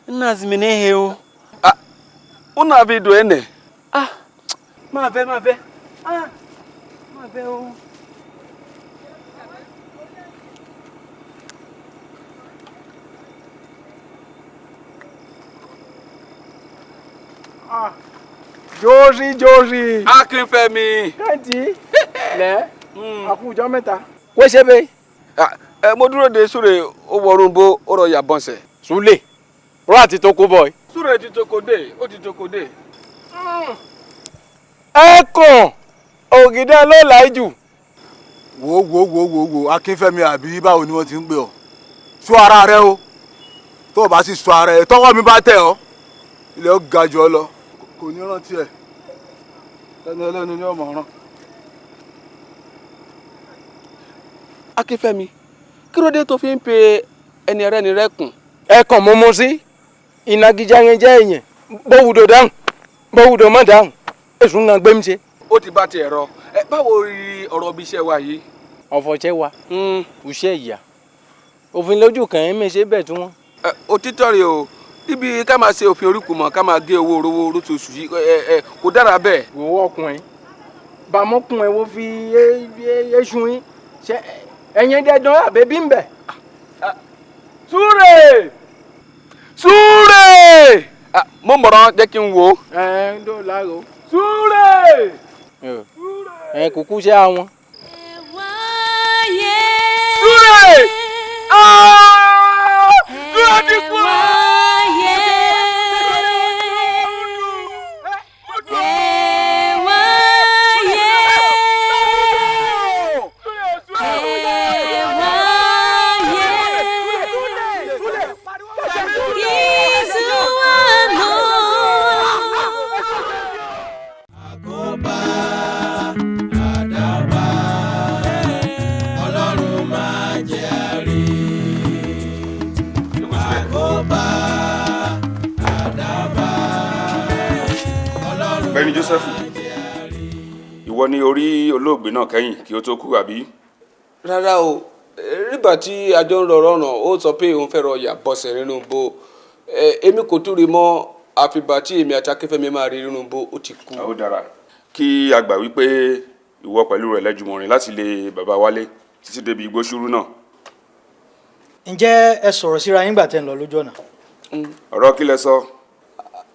Nna zimenehe o. Una vidu ene. Ma ve. Ma ve o. Joji. Akínfẹ́mi. Kẹ́ntì. Lẹ́. Àkùjọ mẹ́ta. Wéṣẹ́ bẹ́ẹ̀. Mo dúró de Súrè ó wọrùn bó ó rọ yàbọ̀nsẹ̀. Súlè. Rọ́ àti tó kó bọ̀. Súrè ti toko dé, ó ti toko dé. Ẹ kàn ògìdá ló láì jù. Wo Akínfẹ́mi àbí báwo ni wọ́n ti ń gbé ọ? Sọ ara rẹ o. Tó o bá sì sọ ara ẹ, tọ́wọ́ mi bá tẹ̀ ọ́. Ilé ó ga jù ọ lọ. Kò ní rántí ẹ̀. Ẹni ẹlẹ́ni ni ọmọ rán. Akínfẹ́mi, kí ló dé tó fi ń pe ẹni ẹrẹ́ni rẹ kùn? Ẹ kàn mọ́ mọ́ sí. Ìnagijẹ yẹn jẹ́ èèyàn. Bówùdó dáhùn. Bówùdó má dáhùn. Èsùn náà gbé mi ṣe. Ó ti bá tiẹ̀ rọ. Báwo rí ọ̀rọ̀ bí iṣẹ́ wa yìí? Ọ̀fọ̀ṣẹ́ wa. Òṣẹ́ ìyá. Òfin lójú kàn ń mèṣe bẹ́ẹ̀ tí wọ́n. Òtítọ́ rẹ̀ o. Níbi ká máa ṣe òfin oríkù mọ́ ká máa gé owó orówó lóṣooṣù yìí kò dára bẹ́ẹ̀. Wò ọkùnrin. Bàmọ́kùnrin wo fi eṣun yín. Ṣé ẹ̀yin dẹ́dán àbẹ́bí ń bẹ̀? Súrè! Mo mọ̀ràn jẹ́ kí n wò ó. Ń dò láàrò. Súrè! Kúkú ṣe àwọn. Súrè! Bẹ́ẹ̀ni Joseph, ìwọ ni orí olóògbé náà kẹ́yìn kí ó tó kú àbí? Rárá o, nígbà tí a jọ ń lọ rọ̀nà ó sọ pé òun fẹ́ rọ ìyà bọ́sẹ̀ nínú bó èmi kò tún rí mọ́ àfìgbà tí èmi àti Akínfẹ́mi máa rí nínú bó ó ti kú. Ó dára kí a gbà wípé ìwọ pẹ̀lú rẹ̀ lẹ́jùmọ̀ rìn láti lé bàbá Wálé títí débi igbó ṣúrú náà. Ǹjẹ́ ẹ sọ̀rọ̀ síra yín gbà tẹ́ ń lọ lójú ọ̀nà? Ọ̀rọ̀ kí lẹ sọ?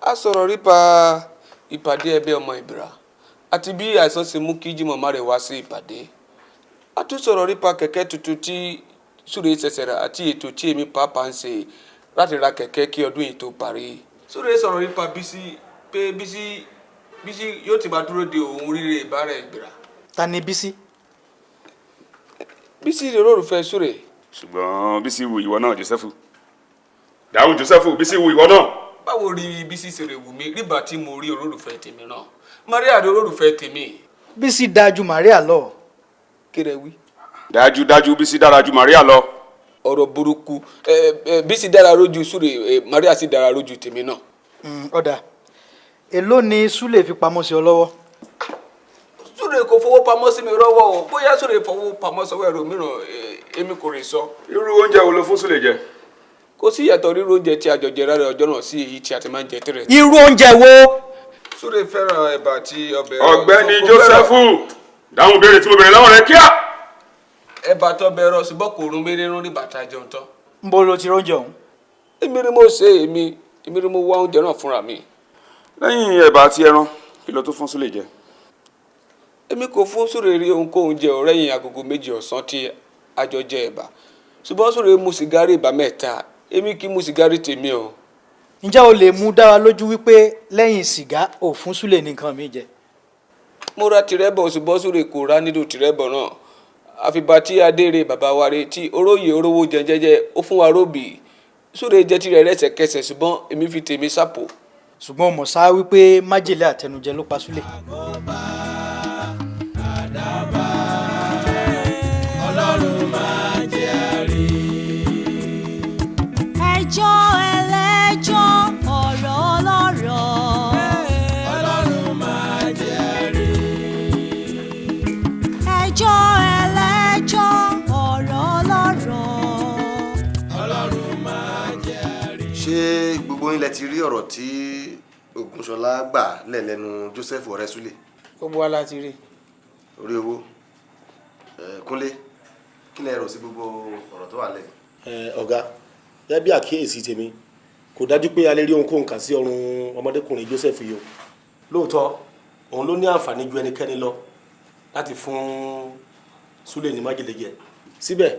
A sọ̀rọ̀ nípa ìpàdé ẹgbẹ́ ọmọ Ìbìrà àti bí àìsàn ṣe mú kí Jímọ̀ má rẹ̀ wá sí ìpàdé. A tún sọ̀rọ̀ nípa kẹ̀kẹ́ tuntun tí Súré ṣẹ̀ṣẹ̀ rà àti ètò tí èmi pàápàá ń ṣe láti ra kẹ̀kẹ́ kí ọdún yìí tó parí. Súré sọ̀rọ̀ nípa Bísí pé Bísí yóò ti máa dúró de òun rírè ìbára Ìbìrà. Ta ni Bísí? Bísí lè rọrùfẹ́ Súré. Ṣùgbọ́n Bísí wu ìwọ náà Joseph. Dáhùn Joseph, Bísí wu ìwọ náà. Báwo rí Bísí ṣe lè wù mí nígbà tí mo rí olólùfẹ́ tèmi náà? Maria rí olólùfẹ́ tèmi. Bísí dáa ju Maria lọ. Kéré wí. Dájúdájú Bísí dára ju Maria lọ. Ọ̀rọ̀ burúkú. Bísí dára lójú Súré, Maria sì dára lójú tèmi náà. Ọ̀dà èló ni Súlè fi pamọ́ sí ọ lọ́wọ́? Súré kò fowó pamọ́ sí mi lọ́wọ́ o, bóyá Súré fowó pamọ́ sọ́wọ́ ẹ̀rọ mìíràn èmi kò lè sọ. Irú oúnjẹ wo ló fún Súlè jẹ? Kò sí ìyàtọ̀ rírú oúnjẹ tí a jọ jẹ rárá ọjọ́ náà sí èyí tí a ti máa ń jẹ tẹ́lẹ̀. Irú oúnjẹ wo? Súré fẹ́ràn ẹ̀bà àti ọbẹ̀. Ọ̀gbẹ́ni Jósẹ́fù, dáhùn béèrè tí mo béèrè lọ́wọ́ rẹ kíá. Ẹ̀bà tó bẹ̀rọ ṣùgbọ́n kò rún mérérún ní bàtà jẹun tán. Ń bó lo ti róúnjẹ ọ̀hún? Èmi ni mo ṣe èmi ni mo wá oúnjẹ náà fúnra mi. Lẹ́yìn ẹ̀bà àti ẹran kí ló tún fún Súlè jẹ? Èmi kò fún Súré rí ohunkóhun jẹ ọ̀rẹ́yìn agogo 2 ọ̀sán tí a jọ jẹ ẹ̀bà. Ṣùgbọ́n Súré mu sìgárì ìbá mẹ́ta, èmi kì í mu sìgárì tèmi o. Ǹjẹ́ o lè mú dá wa lójú wípé lẹ́yìn sìgá ò fún Súlè nìkan mi jẹ? Mo ra tìrẹ́bọ̀ ṣùgbọ́n Súré kò rá nílò tìrẹ́bọ̀ náà. Àfìgbà tí adére bàbá wa re tí oróyè orówó jẹjẹjẹ ó fún wa róbì. Súré jẹ tirẹ̀ lẹ́sẹ̀kẹsẹ̀ ṣùgbọ́n èmi fi tèmi sápò. Ṣùgbọ́n mo sá wípé májèlé àtẹnujẹ ló pa Súlè. Ọlọ́run máa jẹ́ àrí. Ẹjọ́ ẹlẹ́jọ́ ọ̀rọ̀ ọlọ́rọ̀. Ọlọ́run máa jẹ́ àrí. Ẹjọ́ ẹlẹ́jọ́ ọ̀rọ̀ ọlọ́rọ̀. Ọlọ́run máa jẹ́ àrí. Ṣé gbogbo yín lẹ ti rí ọ̀rọ̀ tí Ògúnṣọlá gbà lẹ́nu Joseph ọ̀rẹ́ Súlè? Gbogbo wa la ti rí. Orí owó. Kúnlé, kí lẹ rò sí gbogbo ọ̀rọ̀ tó wà lẹ́yìn? Ọ̀gá, gẹ́gẹ́ bí àkíyèsí tèmi kò dájú pé a lè rí ohunkóhun kà sí ọrùn ọmọdékùnrin Joseph yìí o. Lóòótọ́ òun ló ní àǹfààní ju ẹnikẹ́ni lọ láti fún Súlè ní májèlé jẹ. Síbẹ̀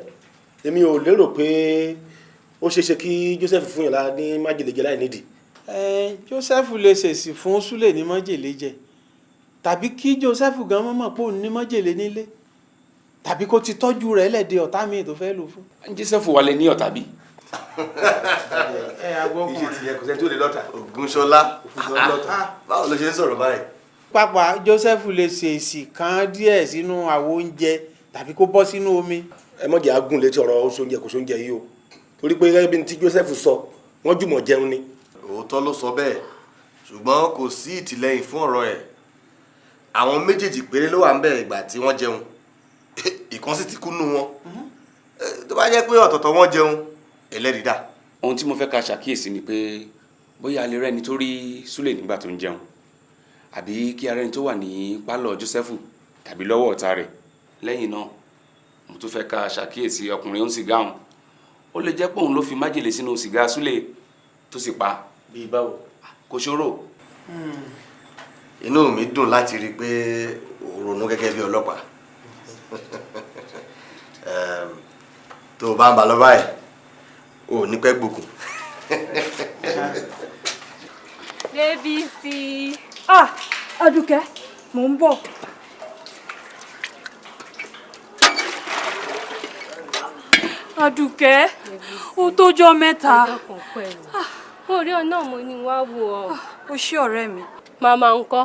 èmi ò lérò pé ó ṣeéṣe kí Joseph fún yàrá ní májèlé jẹ láì nídìí. Joseph lè ṣèṣì fún Súlè ní májèlé jẹ tàbí kí Joseph gan mọ̀ pé òun ní májèlé nílé tàbí kó ti tọ́jú rẹ̀ lẹ́dẹ̀ ọ̀tá mi tó fẹ́ lò fún. Joseph wà lè ní ọ̀tá bí. Iṣẹ́ ti yẹ kò sẹ́ni tó lè lọ́tà. Ògúnṣọlá báwo ló ṣe ń sọ̀rọ̀ báyìí? Pápá Joseph lè ṣèṣì kan díẹ̀ sínú àwo oúnjẹ tàbí kó bọ́ sínú omi. Ẹ mọ̀jẹ̀ agún létí ọ̀rọ̀ oúnjẹ kò sóúnjẹ yìí o torí pé gẹ́gẹ́ bí tí Joseph sọ wọ́n jùmọ̀ jẹun ni. Òótọ́ ló sọ bẹ́ẹ̀ ṣùgbọ́n kò sí ìtìlẹ́yìn fún ọ̀rọ̀ ẹ̀. Àwọn méjèèjì péré ló wà ń bẹ̀rẹ̀ ìgbà tí wọ́n jẹun. Ìkan sì ti kú nù wọn. Tó bá jẹ́ pé ọ̀tọ̀ọ̀tọ̀ wọn jẹun ẹlẹ́rìí dà. Ohun tí mo fẹ́ ká ṣàkíyèsí ni pé bóyá a lè rẹ́ni tó rí Súlè nígbà tó ń jẹun àbí kí a rẹ́ni tó wà ní pálọ̀ Joseph tàbí lọ́wọ́ ọ̀tá rẹ̀. Lẹ́yìn náà mo tún fẹ́ ká ṣàkíyèsí ọkùnrin ó ń sìgá òun. Ó lè jẹ́ pé òun ló fi májèlé sínú sìgá Súlè tó sì pa. Bí báwo? Kò ṣòro. Inú mi dùn láti rí i pé ó ronú gẹ́gẹ́ bí ọlọ́pàá. Tó o bá ń ba lọ báyìí o ò ní pẹ́ gbókùn. Débísí. Adùkẹ́ mò ń bọ̀. Adùkẹ́ ó tójọ́ mẹ́ta. Orí ọ̀nà mo ni wá wò ọ́. Ó ṣé ọ̀rẹ́ mi. Màmá ńkọ́?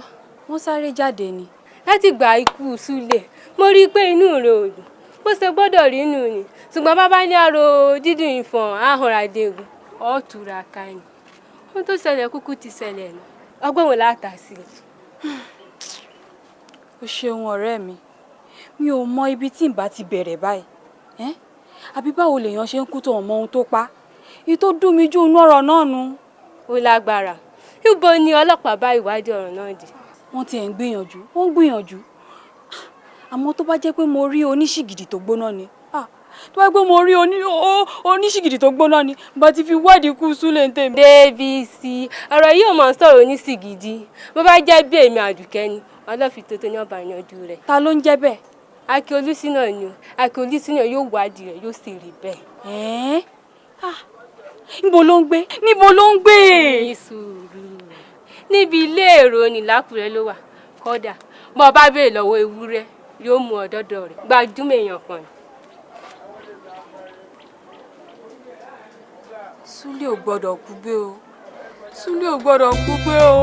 Wọ́n sáré jáde ni. Láti gba ikú Súlè mo rí i pé inú rẹ̀ ò dùn bó ṣe gbọ́dọ̀ rí inú ni ṣùgbọ́n bàbá ní àrò dídùn ìfọ̀n àhọ̀ràdégun ọ̀túnra ká ni ohun tó ṣẹlẹ̀ kúkú ti ṣẹlẹ̀ nù ọgbọ́n wò láta sí i. Ó ṣeun ọ̀rẹ́ mi ò mọ ibi tí n bá ti bẹ̀rẹ̀ báyìí àbí báwo lèèyàn ṣe ń kú tó ọmọ ohun tó pa èyí tó dùn mí jù inú ọ̀rọ̀ náà nu. Ó lágbára ibo ni ọlọ́pàá bá ìwádìí ọ̀rọ̀ náà dé. Wọ́n ti ẹ̀ ń gbìyànjú àmọ́ tó bá jẹ́ pé mo rí oníṣìgìdì tó gbóná ni tó bá jẹ́ pé mo rí oníṣìgìdì tó gbóná ni bá ti fi wádìí kú Súlè ń tèmi. Débísí ọ̀rọ̀ yìí ò mọ̀ sọ̀rọ̀ oníṣìgìdì bó bá jẹ́ bí èmi Àdùkẹ́ ni ọlọ́fin tó ní ọba yanjú rẹ̀. Ta ló ń jẹ́ bẹ́ẹ̀? Akin Olúṣínà ni o Akin Olúṣínà yóò wádìí rẹ̀ yóò sì rí bẹ́ẹ̀. Níbo ló ń gbé? Ní sùúrù níbi ilé èrò ní l'Ákúrẹ́ ló wà kódà bó bá béèrè lọ́wọ́ ewúrẹ́ yóò mú ọ dọ́dọ̀ rẹ̀ gbajúmọ̀ èèyàn kan ni. Súlè ò gbọ́dọ̀ kú gbé o. Súlè ò gbọ́dọ̀ kú gbé o.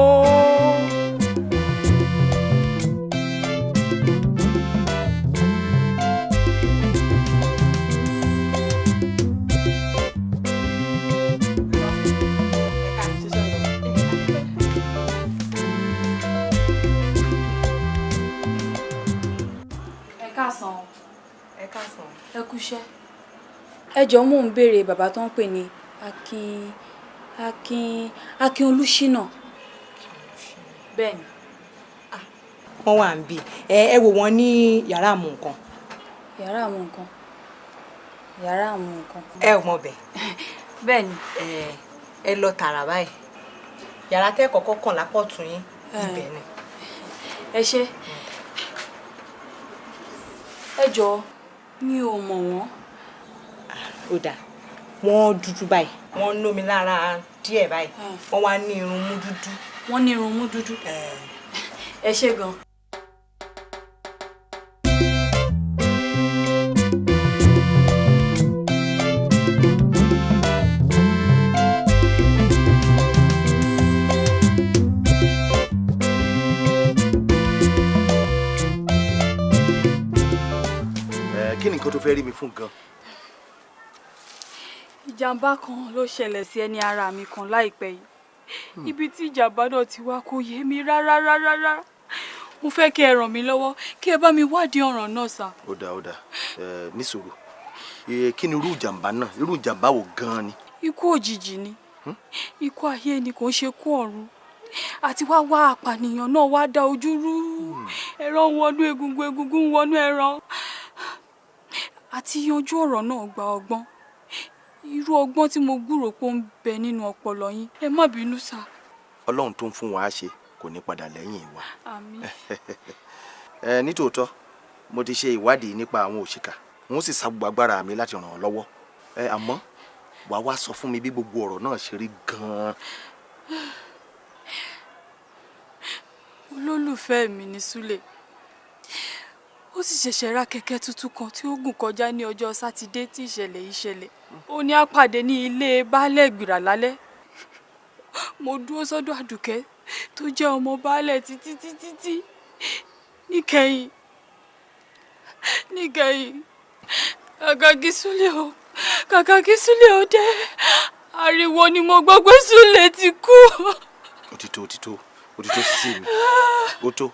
Ẹ kúṣẹ́. Ẹ jọ̀ọ́ mò ń béèrè bàbá tó ń pè ní Akin Olúṣínà. Bẹ́ẹ̀ni. Wọ́n wà ń bí ẹ wò wọ́n ní yàrá àmú nǹkan. Yàrá àmú nǹkan. Yàrá àmú nǹkan. Ẹ ò mọ bẹ̀. Bẹ́ẹ̀ni. Ẹ lọ tààrà báyìí. Yàrá tẹ́ kọ́kọ́ kàn lápọ̀ tún yín ibẹ̀ ni. Ẹ ṣé. Ẹ jọ̀ọ́ mi ò mọ̀ wọ́n. Ó dáa wọ́n dúdú báyìí wọ́n lómi lára díẹ̀ báyìí wọ́n wá ní irun mú dúdú. Wọ́n ní irun mú dúdú. Ẹ ṣé gan. Kí ni nǹkan tó fẹ́ rí mi fún gan? Ìjàmbá kan ló ṣẹlẹ̀ sí ẹni ara mi kan láìpẹ́ yìí. Ibi tí ìjàmbá náà ti wá kò yé mi rárá. Mo fẹ́ kí ẹ ràn mí lọ́wọ́ kí ẹ bá mi wádìí ọ̀ràn náà sà. Ó dáa ní sùúrù kí ni irú ìjàmbá náà irú ìjàmbá wo gan-an ni? Ikú òjijì ni ikú ayé ni kò ń ṣe kú ọ̀run àti wá àpànìyàn náà wá dá ojú rú ẹran wọnú egungun wọnú ẹran àti yanjú ọ̀rọ̀ náà gba ọgbọ́n irú ọgbọ́n tí mo gbúrò pé ó ń bẹ nínú ọpọlọ yín ẹ má bínú sà. Ọlọ́run tó ń fún wa ṣe kò ní padà lẹ́yìn wa. Àmín. Nítòótọ́ mo ti ṣe ìwádìí nípa àwọn òṣìkà wọ́n sì sa gbogbo agbára mi láti ràn án lọ́wọ́ àmọ́ wàá wá sọ fún mi bí gbogbo ọ̀rọ̀ náà ṣe rí gan-an. Olólùfẹ́ mi ní Súlè ó sì ṣẹ̀ṣẹ̀ ra kẹ̀kẹ́ tuntun kan tí ó gùn kọjá ní ọjọ́ sátidé tí ìṣẹ̀lẹ̀ yìí ṣẹlẹ̀. Ó ní a pàdé ní ilé baálẹ̀ Ìgbìrà lálẹ́. Mo dúró sọ́dọ̀ Àdùkẹ́ tó jẹ́ ọmọ baálẹ̀ títí níkẹyìn kàkà kí Súlè ó dé ariwo ni mo gbọ́ pé Súlè ti kú. Òtítọ́ sísè mi ó tó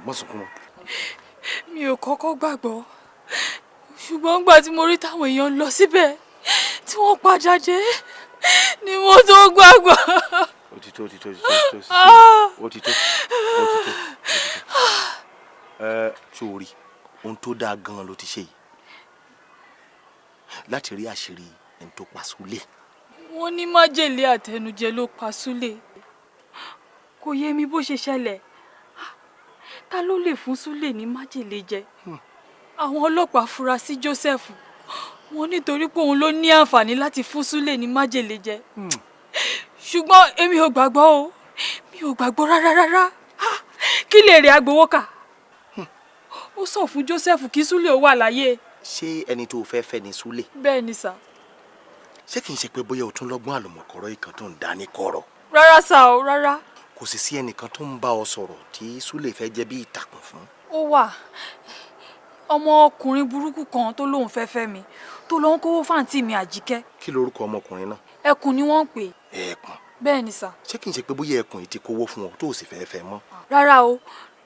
mọ́ sunkún mọ́. Mi ò kọ́kọ́ gbàgbọ́ ṣùgbọ́n nígbà tí mo rí táwọn èèyàn lọ síbẹ̀ tí wọ́n padà dé ni mo tó gbàgbọ́. Òtítọ́ sórí ohun tó dáa gan-an ló ti ṣe yìí láti rí àṣírí ẹni tó pa Súlè. Wọ́n ní májèlé àtẹnujẹ ló pa Súlè kò yé mi bó ṣe ṣẹlẹ̀ ta ló lè fún Súlè ní májèlé jẹ. Àwọn ọlọ́pàá fura sí Joseph wọ́n nítorí pé òun ló ní àǹfààní láti fún Súlè ní májèlé jẹ ṣùgbọ́n èmi ò gbàgbọ́ o mi ò gbàgbọ́ rárá kí lè rè agbowó kà ó sọ fún Joseph kí Súlè ó wà láyé. ṣé ẹni tó fẹ́ fẹ́ ni Súlè. bẹ́ẹ̀ ni sà. ṣé kì í ṣe pé bóyá o tún lọ́gbọ́n àlùmọ̀kọ́rọ́ ìkan tó ń dá ní kọ̀rọ̀. rárá sà o rárá. kò sì sí ẹnìkan tó ń bá ọ sọ̀rọ̀ tí Súlè fẹ́ jẹ́ bí ìtàkùn fún. ó wà ọmọkùnrin burúkú kan tó lóun fẹ́ fẹ́ mi tó lọ ń kówó fáǹtì mi Àjíkẹ́. kí lorúkọ ọmọkùnrin náà. Ẹkùn ni wọ́n ń pè. Ẹkùn. bẹ́ẹ̀ ni sà. ṣé kì í ṣe pé bóyá Ẹkùn yìí ti kówó fún ọ tó o sì fẹ́ fẹ́ mọ́. rárá o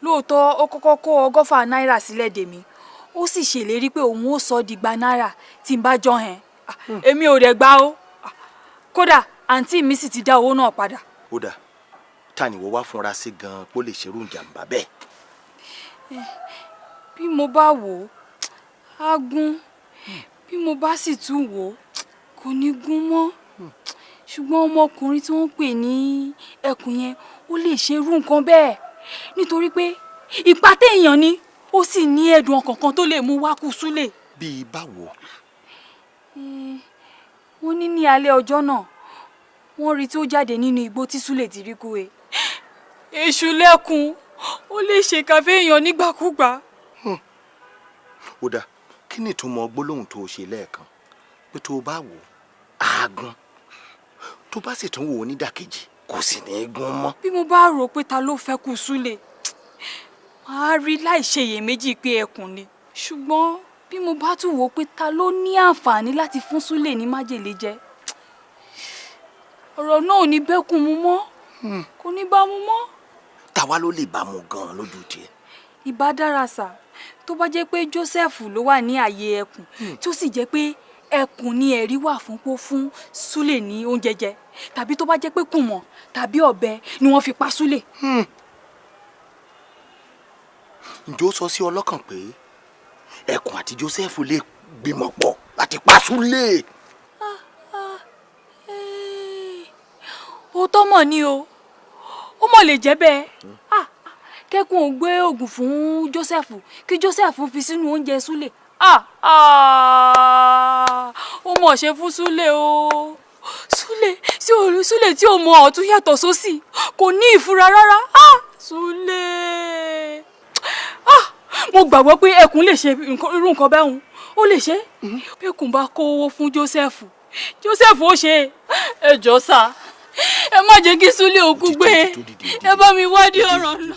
lóòótọ́ ó kọ́kọ́ kó ọgọ́fà náírà sílẹ̀ dè mí ó sì ṣèlérí pé òun ó sọ di igba náírà tí n bá jọ hẹn èmi ò dẹ̀ gbà ó kódà àǹtí mi sì ti dá owó náà padà. ó dà ta ni wọ́n wá fúnra sí gan-an pé ó lè ṣerú ìjàmbá bẹ́ẹ̀. bí mo bá wò ó á gún bí mo bá sì tún wò ó kò ní gún mọ́ ṣùgbọ́n ọmọkùnrin tí wọ́n pè ní Ẹkùn yẹn ó lè ṣerú nǹkan bẹ́ẹ̀ nítorí pé ipa téèyàn ni ó sì ní ẹ̀dùn ọkàn kan tó lè mú wá kú Súlè. bíi báwo. wọ́n ní alẹ́ ọjọ́ náà wọ́n rí tí ó jáde nínú igbó tí Súlè ti rí kú e. èṣù lẹ́kùn ó lè ṣèkà fẹ́yàn nígbàkúgbà. ó dáa kí ni ìtumọ̀ gbólóhùn tó o ṣe lẹ́ẹ̀kan pé tó o bá wò á gún tó bá sì tún wò ó nídàkejì kò sì ní í gún mọ́. bí mo bá rò pé ta ló fẹ́ kú Súlè màá rí láì ṣeyèméjì pé Ẹkùn ni ṣùgbọ́n bí mo bá tún wò pé ta ló ní àǹfààní láti fún Súlè ní májèlé jẹ ọ̀rọ̀ náà ò ní bẹ́kùn mu mọ́ kò ní bá mu mọ́. tàwa ló lè bá mu gan-an lójú tiẹ̀. ìbá dára sà tó bá jẹ́ pé Joseph ló wà ní ààyè Ẹkùn tó sì jẹ́ pé Ẹkùn ni ẹ̀rí wà fún pé fún Súlè ní oúnjẹ jẹ tàbí tó bá jẹ́ pé kùmọ̀ tàbí ọ̀bẹ ni wọ́n fi pa Súlè. ǹjọ́ sọ sí ọlọ́kàn pé Ẹkùn àti Joseph lè gbìmọ̀ pọ̀ láti pa Súlè. òótọ́ mọ̀ ni o ó mọ̀ lè jẹ́ bẹ́ẹ̀ kẹ́kùn ò gbé oògùn fún Joseph kí Joseph fi sínú oúnjẹ Súlè ó mọ̀ ṣe fún Súlè o Súlè tí ò mọ ọ̀tún yàtọ̀ sósì kò ní ìfura rárá Súlè mo gbàgbọ́ pé Ẹkùn lè ṣe irú nǹkan bẹ́ẹ̀ ó lè ṣe bí Ẹkùn bá kó owó fún Joseph ó ṣe ẹ jọ̀ọ́ sà ẹ má jẹ́ kí Súlè òkú gbé ẹ bá mi wádìí ọ̀rọ̀ náà.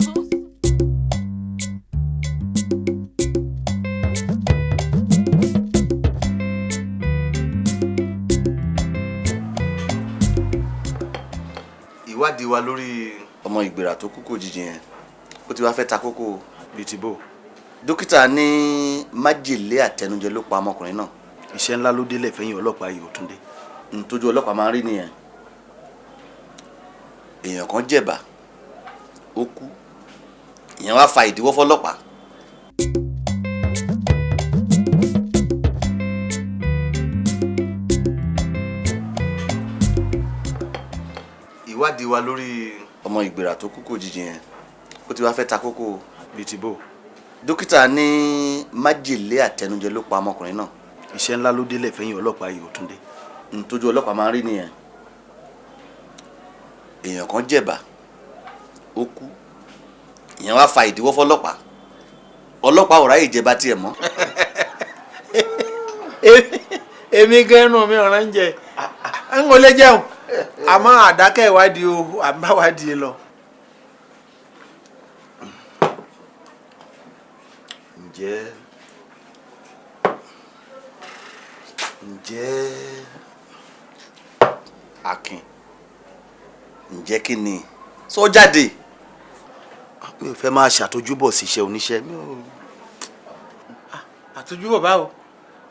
ìwádìí wa lórí ọmọ Ìgbèrà tó kú kò jíjìn yẹn ó ti wá fẹ́ ta kókó bíi ti bò. dókítà ní májèlé àtẹnujẹ ló pa ọmọkùnrin náà. iṣẹ́ ńlá ló délẹ̀ fẹ́yìn ọlọ́pàá yìí ó tún dé. ntójú ọlọ́pàá máa ń rí nìyẹn. èèyàn kan jẹ̀bà ó kú ìyẹn wá fa ìdíwọ́ fọlọ́pàá. ìwádìí wa lórí ọmọ Ìgbèrà tó kú kò jíjìn yẹn ó ti wá fẹ́ ta kókó bíi ti bò. dókítà ní májèlé àtẹnujẹ ló pa ọmọkùnrin náà. iṣẹ́ ńlá ló délẹ̀ fẹ́yìn ọlọ́pàá yìí ó tún dé. ntójú ọlọ́pàá máa ń rí nìyẹn. èèyàn kan jẹ̀bà ó kú ìyẹn wá fa ìdíwọ́ fọlọ́pàá ọlọ́pàá ò ráyè jẹba tiẹ̀ mọ́. èmi gẹ́nu mi ọ̀ràn ń jẹ ń wò lè jẹun àmọ́ àdákẹ́ ìwádìí o àbáwádìí lọ. ǹjẹ́ Akin ǹjẹ́ kí ni sọ jáde mi ò fẹ́ máa ṣàtójúbọ̀ síṣẹ́ oníṣẹ́ mi ò. àtójúbọ̀ báwo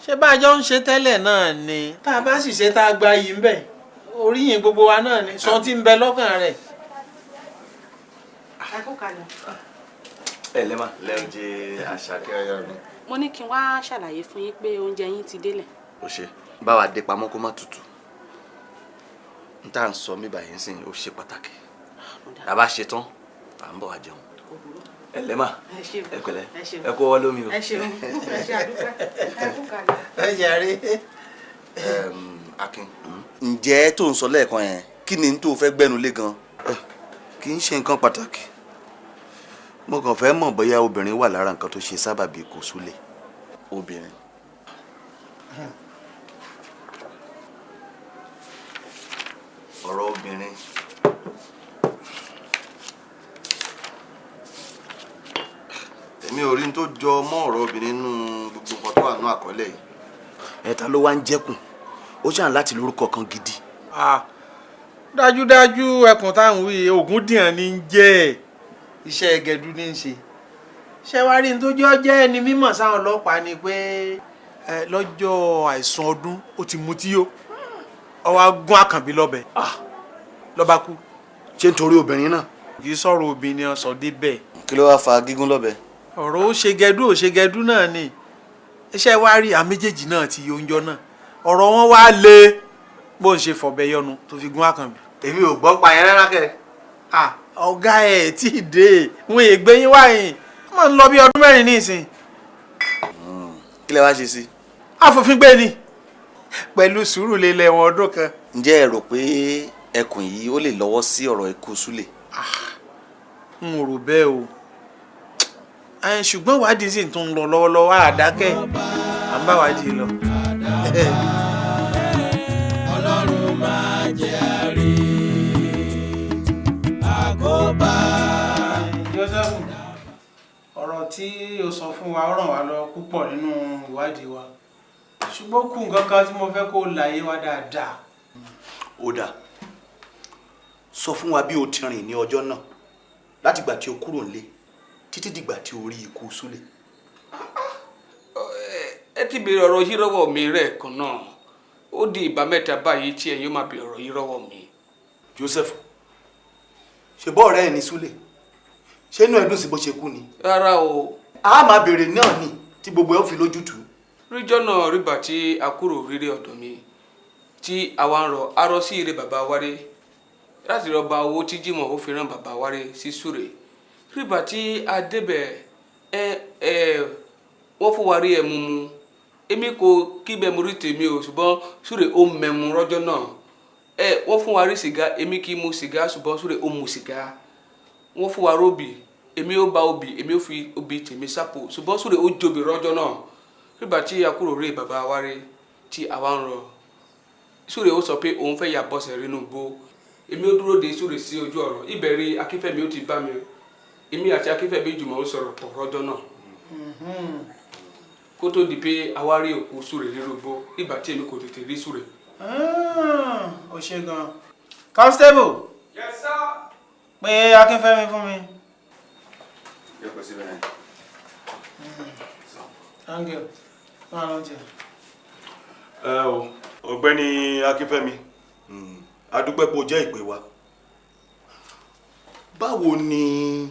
ṣé bá a jọ ń ṣe tẹ́lẹ̀ náà ni tá a bá sì ṣe tá a gba yìí ń bẹ̀ oríyìn gbogbo wa náà ni sọ tí ń bẹ lọ́kàn rẹ̀. ẹ kú kalẹ̀. ẹ lẹ́mà lẹ́ọ̀jẹ̀ Àṣàkẹ́ ọyọ mi. mo ní kí n wá ṣàlàyé fún yín pé oúnjẹ yín ti délẹ̀. ó ṣe báwa dé pamọ́ kó má tutù n tá à ń sọ mí báyìí sìn ó ṣe pàtàkì tá a bá ṣe tán à ń bọ̀ wá jẹun. ẹ lẹ́mà ẹ pẹ̀lẹ́ ẹ kó wọ́n lómi o. ẹ ṣeun ẹ ṣe àdúgbò ẹ kú kalẹ̀. ẹ jàre. Akin ǹjẹ́ tó ń sọ lẹ́ẹ̀kan yẹn kí ni tó fẹ́ gbẹ́nu lé gan. kì í ṣe nǹkan pàtàkì mo kàn fẹ́ mọ̀ bóyá obìnrin wà lára nǹkan tó ṣe sábàbí ikú Súlè. Obìnrin. ọ̀rọ̀ obìnrin. èmi ò rí n tó jọ mọ́ ọ̀rọ̀ obìnrin nínú gbogbo nǹkan tó wà nínú àkọọ́lẹ̀ yìí. ẹ̀ta ló wá ń jẹ́kùn ó ṣàn láti lórúkọ kan gidi. dájúdájú ẹkùn táwọn wí Ògúndìyàn ní í jẹ́ iṣẹ́ gẹ̀dú ní í ṣe. ṣé wàá rí ní tó jọ jẹ́ ẹni mímọ̀ sáwọn ọlọ́pàá ni pé lọ́jọ́ àìsùn ọdún ó ti mutí yó ó wá gún Àkànbí lọ́bẹ ló bá kú. ṣé nítorí obìnrin náà. kì í sọ̀rọ̀ obìnrin sọ débẹ̀. kí ló wáá fa gígún lọ́bẹ. ọ̀rọ̀ ó ṣe gẹdú náà ni iṣẹ́ wa rí àwọn méjèèjì náà ti yóúnjọ náà ọ̀rọ̀ wọn wá lé bó ń ṣe fọ̀bẹ yọnu tó fi gún Àkànbí. èmi ò gbọ́ pa yẹn rárá kẹ. ọ̀gá ẹ̀ tí ì dé wọn ègbé yín wáyìn wọ́n ń lọ bí ọdún 4 nísìn. kí lẹ wá ṣe sí. àfòfin gbé ni pẹ̀lú sùúrù lè lẹ́wọ̀n ọdún kan. ǹjẹ́ ẹ rò pé ẹkùn yìí ó lè lọ́wọ́ sí ọ̀rọ̀ ikú Súlè. n ò rò bẹ́ẹ̀ o ṣùgbọ́n wádìí sì tún ń lọ lọ́wọ́lọ́wọ́ àdákẹ́ à ń bá wádìí lọ. Ọlọ́run máa jẹ́ àrí àkóbá. Joseph, ọ̀rọ̀ tí o sọ fún wa ràn wá lọ púpọ̀ nínú ìwádìí wa ṣùgbọ́n kù nǹkan kan tí mo fẹ́ kó láyé wa dáadáa. ó dáa sọ fún wa bí o ti rìn ní ọjọ́ náà látìgbà tí o kúrò nílé títí dìgbà tí o rí ikú Súlè. ẹ ti béèrè ọ̀rọ̀ yìí lọ́wọ́ mi rẹ̀ kan náà ó di ìgbà mẹ́ta báyìí tí ẹ̀yin máa béèrè ọ̀rọ̀ yìí lọ́wọ́ mi. Joseph ṣe bọ́ ọ̀rẹ́ ẹ̀ ní Súlè ṣé inú ẹ̀ dùn sí bó ṣe kú ni. rárá o. a máa béèrè náà ni tí gbogbo ẹ̀ ó fi lójútùú. ríjọ́ náà rígbà tí a kúrò rírẹ̀ ọ̀dọ̀ mi tí àwa ń rọ arọ sí ire bàbá wáré láti rọ ba owó tí Jímọ̀ ó fi rán bàbá wáré sí Súrè rígbà tí a débẹ̀ wọ́n fún wa rí ẹmu mu èmi kò kí bẹ́ẹ̀ mo rí tèmi o ṣùgbọ́n Súrè ó mẹ́mu rọ́jọ́ náà wọ́n fún wa rí sìgá èmi kì í mu sìgá ṣùgbọ́n Súrè ó mu sìgá wọ́n fún wa róbì èmi ó ba obì èmi ó fi obì tèmi sápò ṣùgbọ́n Súrè ó jobi rọ́jọ́ náà rígbà tí a kúrò rí bàbá wáré tí àwa ń rọ Súrè ó sọ pé òun fẹ́ yà bọ́sẹ̀ rínú gbó èmi ó dúró de Súrè sí ojú ọ̀rọ̀ ìbẹ̀rẹ̀ Akínfẹ́mi ó ti bá mi èmi àti Akínfẹ́mi jùmọ̀ ó sọ̀rọ̀ pọ̀ rọ́jọ́ náà kó tó di pé àwa rí òkú Súrè nínú gbó ìgbà tí èmi kò tètè rí Súrè. ó ṣe gan. Constable. Yes sir. pé Akínfẹ́mi fún mi. yóò kọ síbẹ̀ náà. thank you. máa lọ jẹ. ọ̀gbẹ́ni Akínfẹ́mi adúpẹ́ pé o jẹ́ ìpè wa báwo ni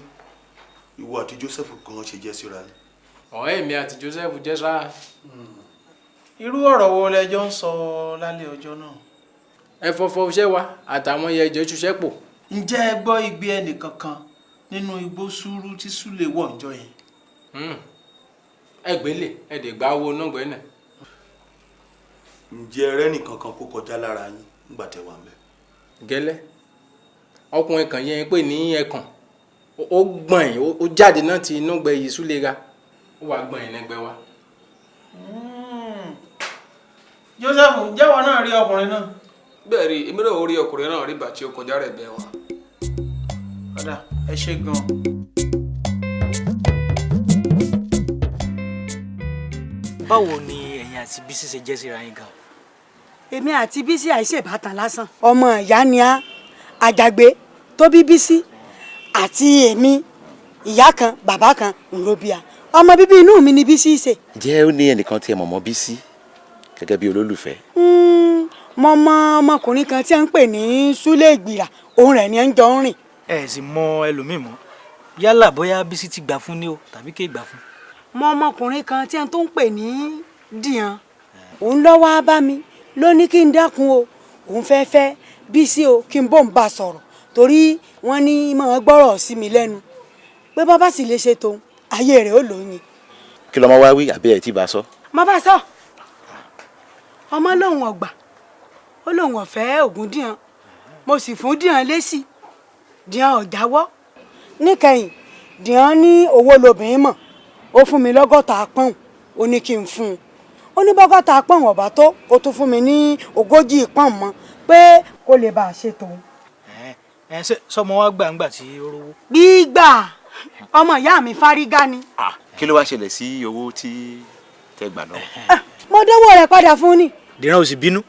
ìwọ àti Joseph gan ṣe jẹ́ síra ni. ọ̀rẹ́ mi àti Joseph jẹ́ sáà. irú ọ̀rọ̀ wo lẹjọ́ ń sọ lálẹ́ ọjọ́ náà. ẹ fọfọ iṣẹ́ wa àtàwọn ẹyẹ ìjọ ṣiṣẹ́ pọ̀. ǹjẹ́ ẹ gbọ́ igbe ẹnìkankan nínú igbó sùúrù tí Súlè wọ̀ ǹjọ́ yẹn. ẹ gbélé ẹ dè gbá owó náà gbẹ́nà. ǹjẹ́ ẹrẹ́ nìkan kan kó kọjá lára yín nígbà tẹ́ wà ń bẹ̀. gẹ́lẹ́ ọkùnrin kan yẹn pè ní ẹkàn ó gbọ̀n yìí ó jáde náà ti inú gbẹ yìí Súlè ga ó wàá gbọ̀n yìí lẹ́gbẹ̀ẹ́ wa. Joseph jẹ́wọ́ náà rí ọkùnrin náà. bẹ́ẹ̀ rí èmi náà rí ọkùnrin náà rí bá tí ó kọjá rẹ̀ bẹ́ẹ̀ wá. padà ẹ ṣe gan. báwo ni ẹ̀yin àti Bísí ṣe jẹ́ síra yín gan. èmi àti Bísí àìṣe ìbátan lásán ọmọ ìyá ni á àjàgbé tó bí Bísí àti èmi ìyá kan bàbá kan ń ló bí a ọmọ bíbí inú mi ni Bísí ṣe. jẹ́ ó ní ẹnìkan tí ẹ mọ̀ mọ́ Bísí gẹ́gẹ́ bí olólùfẹ́. mo mọ ọmọkùnrin kan tí a ń pè ní Súlè Ìgbìrà òun rẹ̀ ni ẹ ń jọ ń rìn. ẹ sì mọ ẹlòmíì mọ́ yálà bóyá Bísí ti gbà fún ni o tàbí kì í gbà fún. mọ ọmọkùnrin kan tí a tó ń pè ní Dìyàn òun lọ wá bá mi ló ní kí n dákun o òun fẹ́ fẹ́ Bísí o kí n bò ń bá sọ̀rọ̀ torí wọ́n ní máa gbọ́rọ̀ sí mi lẹ́nu pé bàbá sì lè ṣe tòun ayé rẹ̀ ó lóyún. kí lọ́mọ wá wí àbí ẹ̀ tí bá sọ. mo bá sọ ọmọ lòun ọgbà ó lòun ọ̀fẹ́ Ògúndíran mo sì fún Díran lésì Díran ọ̀jáwọ́ níkẹyìn Díran ní owó lobìnrin mọ̀ ó fún mi lọ́gọ́ta pọ́ùn ó ní kí n fún un ó ní bọ́gọ́ta pọ́ùn ọ̀bá tó ó tún fún mi ní 40 pọ́ùn mọ́ pé kó lè bá a ṣe tòun. sọmọ wa gbàǹgbà tí ó rówó. gbígbà ọmọ ìyá mi fárígá ni. kí ló wá ṣẹlẹ̀ sí owó tí tẹ gbà náà. mo dánwò rẹ̀ padà fún ni. Díran ò sì bínú.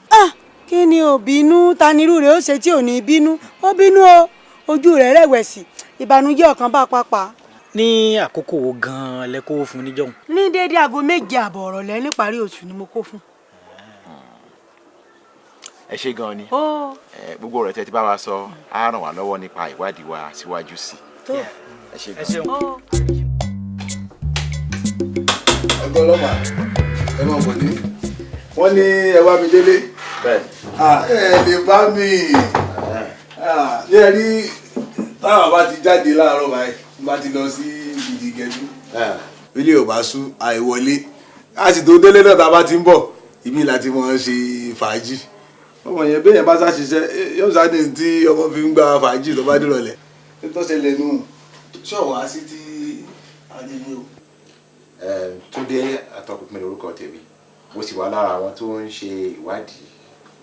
kí ni ò bínú tanirú rẹ̀ ó ṣe tí ò ní bínú ó bínú o ojú rẹ̀ rẹ̀wẹ̀sì ìbànújẹ́ ọkàn bá pápá. ní àkókò wo gan-an lẹ kó fún níjọ́hun. ní déédéé aago 7 àbọ̀ ọ̀rọ̀lẹ́ níparí oṣù ni mo kó fún. ẹ ṣe gan ni gbogbo ọ̀rọ̀ tẹ́ ti bá wa sọ á ràn wá lọ́wọ́ nípa ìwádìí wa síwájú sí i. ẹ ṣe gan. ọgọ́ ọlọ́pàá ẹ máa bọ̀ ní wọ́n ní ẹ wá mi délé ẹ lè bá mi ṣé ẹ rí táwọn bá ti jáde láàárọ̀ báyìí bá ti lọ sí Ìdìgẹ̀dú ilé ò bá sú àìwọlé a sì tó délé náà tá a bá ti ń bọ̀ ibi láti mọ̀ ṣe fàájì ọmọ yẹn bẹ́ẹ̀ yẹn bá sá ṣiṣẹ́ yóò sáré tí ọmọ fi ń gba fàájì tó bá dìrọ̀lẹ́ tó ṣẹlẹ̀ nù ṣọ̀wọ́ á sí ti àdéhùn o. Túndé Atọ́kùnpin lórúkọ tèmi mo sì wà lára àwọn tó ń ṣe ìwádìí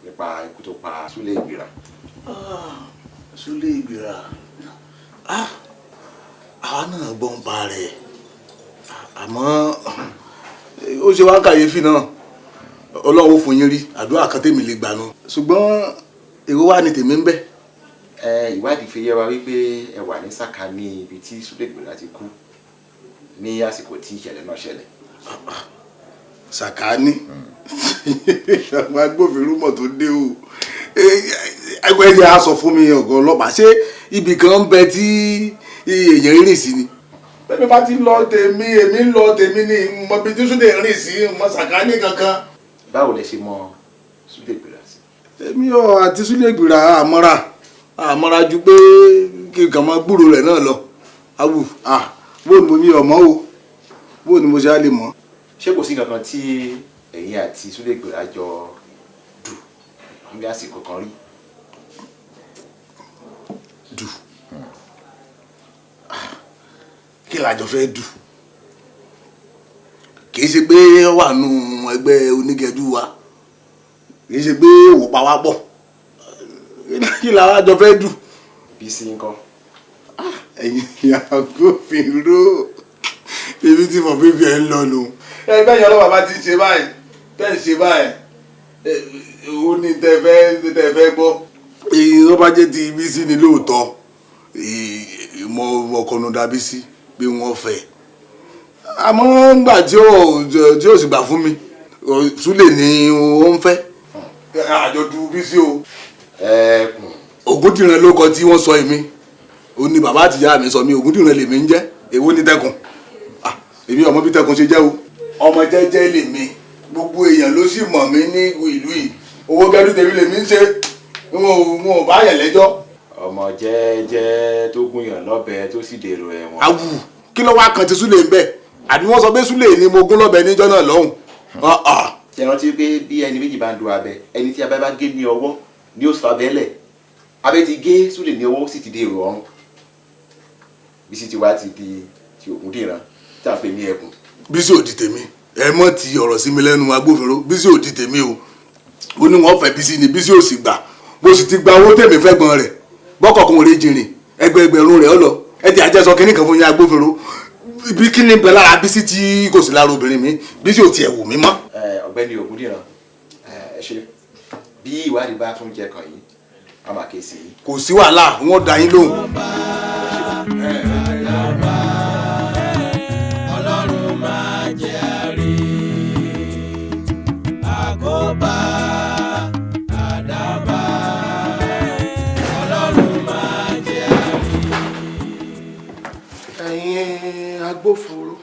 nípa ikú tó pa Súlé Ìgbìrà. Súlé Ìgbìrà àwa náà gbọ́ ń pa rẹ̀ àmọ́ ó ṣe wá kàyéfì náà Ọlọ́run fún yín rí àdúrà kan tèmi lè gbà nù ṣùgbọ́n èrò wa ni tèmi ń bẹ. ìwádìí fi yé wa wípé ẹ wà ní sàkání ibi tí Súlé Ìgbìrà ti kú ní àsìkò tí ìṣẹ̀lẹ̀ náà ṣẹlẹ̀. sàkání àwọn agbófinró mọ̀ tó dé o ẹgbẹ́ yẹn á sọ fún mi ọ̀gá ọlọ́pàá ṣé ibì kan ń bẹ tí èèyàn rìn sí ni. bẹ́ẹ̀ bá ti lọ tèmi èmi ń lọ tèmi ní mọ ibi tí Súlé rìn sí mọ sàkání kankan. báwo lẹ ṣe mọ Súlé Ìgbìrà sí. èmi ò àti Súlé Ìgbìrà àmọ́ra ju pé kí n kàn máa gbúrò rẹ̀ náà lọ awù bó ni mo ní ọmọ o bó ni mo ṣe á lè mọ̀. ṣé kò sí kankan tí ẹ̀yin àti Súlé Ìgbìrà jọ dù ní àsìkò kan rí. dù kí làjọ fẹ́ dù kì í ṣe pé wà nù ẹgbẹ́ onígẹ̀dú wa kì í ṣe pé òwò pa wá pọ̀ kí làjọ fẹ́ dù. Bísí ńkọ́. ẹ̀yin agbófinró ibi tí mo bíbí ẹ̀ ń lọ nù. ẹgbẹ́ yẹn ọlọ́pàá bá ti ṣe báyìí tẹ́ ń ṣe báyìí ó ní tẹ́ fẹ́ gbọ́. ìyẹn bá jẹ́ ti Bísí ni lóòótọ́ mo kọnu da Bísí bí wọ́n fẹ́ àmọ́ ńgbà tí ó sì gbà fún mi Súlé ni ó ń fẹ́. àjọ̀dún Bísí o. Ògúndìran ló kọ tí wọ́n sọ èmi ó ní bàbá àtìyá mi sọ mi Ògúndìran lèmi ń jẹ́ èwo ní Tẹkùn èmi ọmọ bí Tẹkùn ṣe jẹ́ o ọmọ jẹ́jẹ́ lèmi gbogbo èèyàn ló sì mọ̀ mí ní ìlú yìí owó gẹ́dú tèmi lèmi ń ṣe wọn ò bá yàn lẹ́jọ́. ọmọ jẹ́jẹ́ tó gúnyàn lọ́bẹ tó sì dèrò ẹ̀wọ̀n. awù kí ló wá kan ti Súlé ń bẹ àbí wọ́n sọ pé Súlé ni mo gún lọ́bẹ níjọ́ náà lọ́hùn. ṣe rántí pé bí ẹni méjì bá ń du abẹ ẹni tí abẹ bá gé ní ọwọ́ ni ó sọ abẹ lẹ̀ abẹ ti gé Súlé ní ọwọ́ sì ti dèrò ọrùn Bísí ti wá ti di ti Ògúndìran tí a pè ní ẹkùn. Bísí ò di tèmi ẹ mọ̀ ti ọ̀rọ̀ sí mi lẹ́nu agbófinró Bísí ò di tèmi o ó ní wọ́n fẹ́ Bísí ni Bísí ò sì gbà bó sì ti gba owó tèmi fẹ́ gbọ́n rẹ̀ bọ́kọ̀kùn rẹ̀ jìnrìn ẹgbẹ̀rún rẹ̀ ọ lọ ẹ ti àjẹsọ kínní kan fún yín agbófinró bí kí ni bẹ lára Bísí tí kò sí lára obìnrin mi Bísí ò tiẹ̀ wù mí mọ́. ọ̀gbẹ́ni Ògúndìran ẹ ṣe bí ìwádìí bá tún jẹ kàn yín a máa ké sí i. kò sí wàhálà wọn dá yín lóhùn. Ọlọ́run máa jẹ́ àrí àkóbá àdábá Ọlọ́run máa jẹ́ àrí. ẹ̀yin agbófinró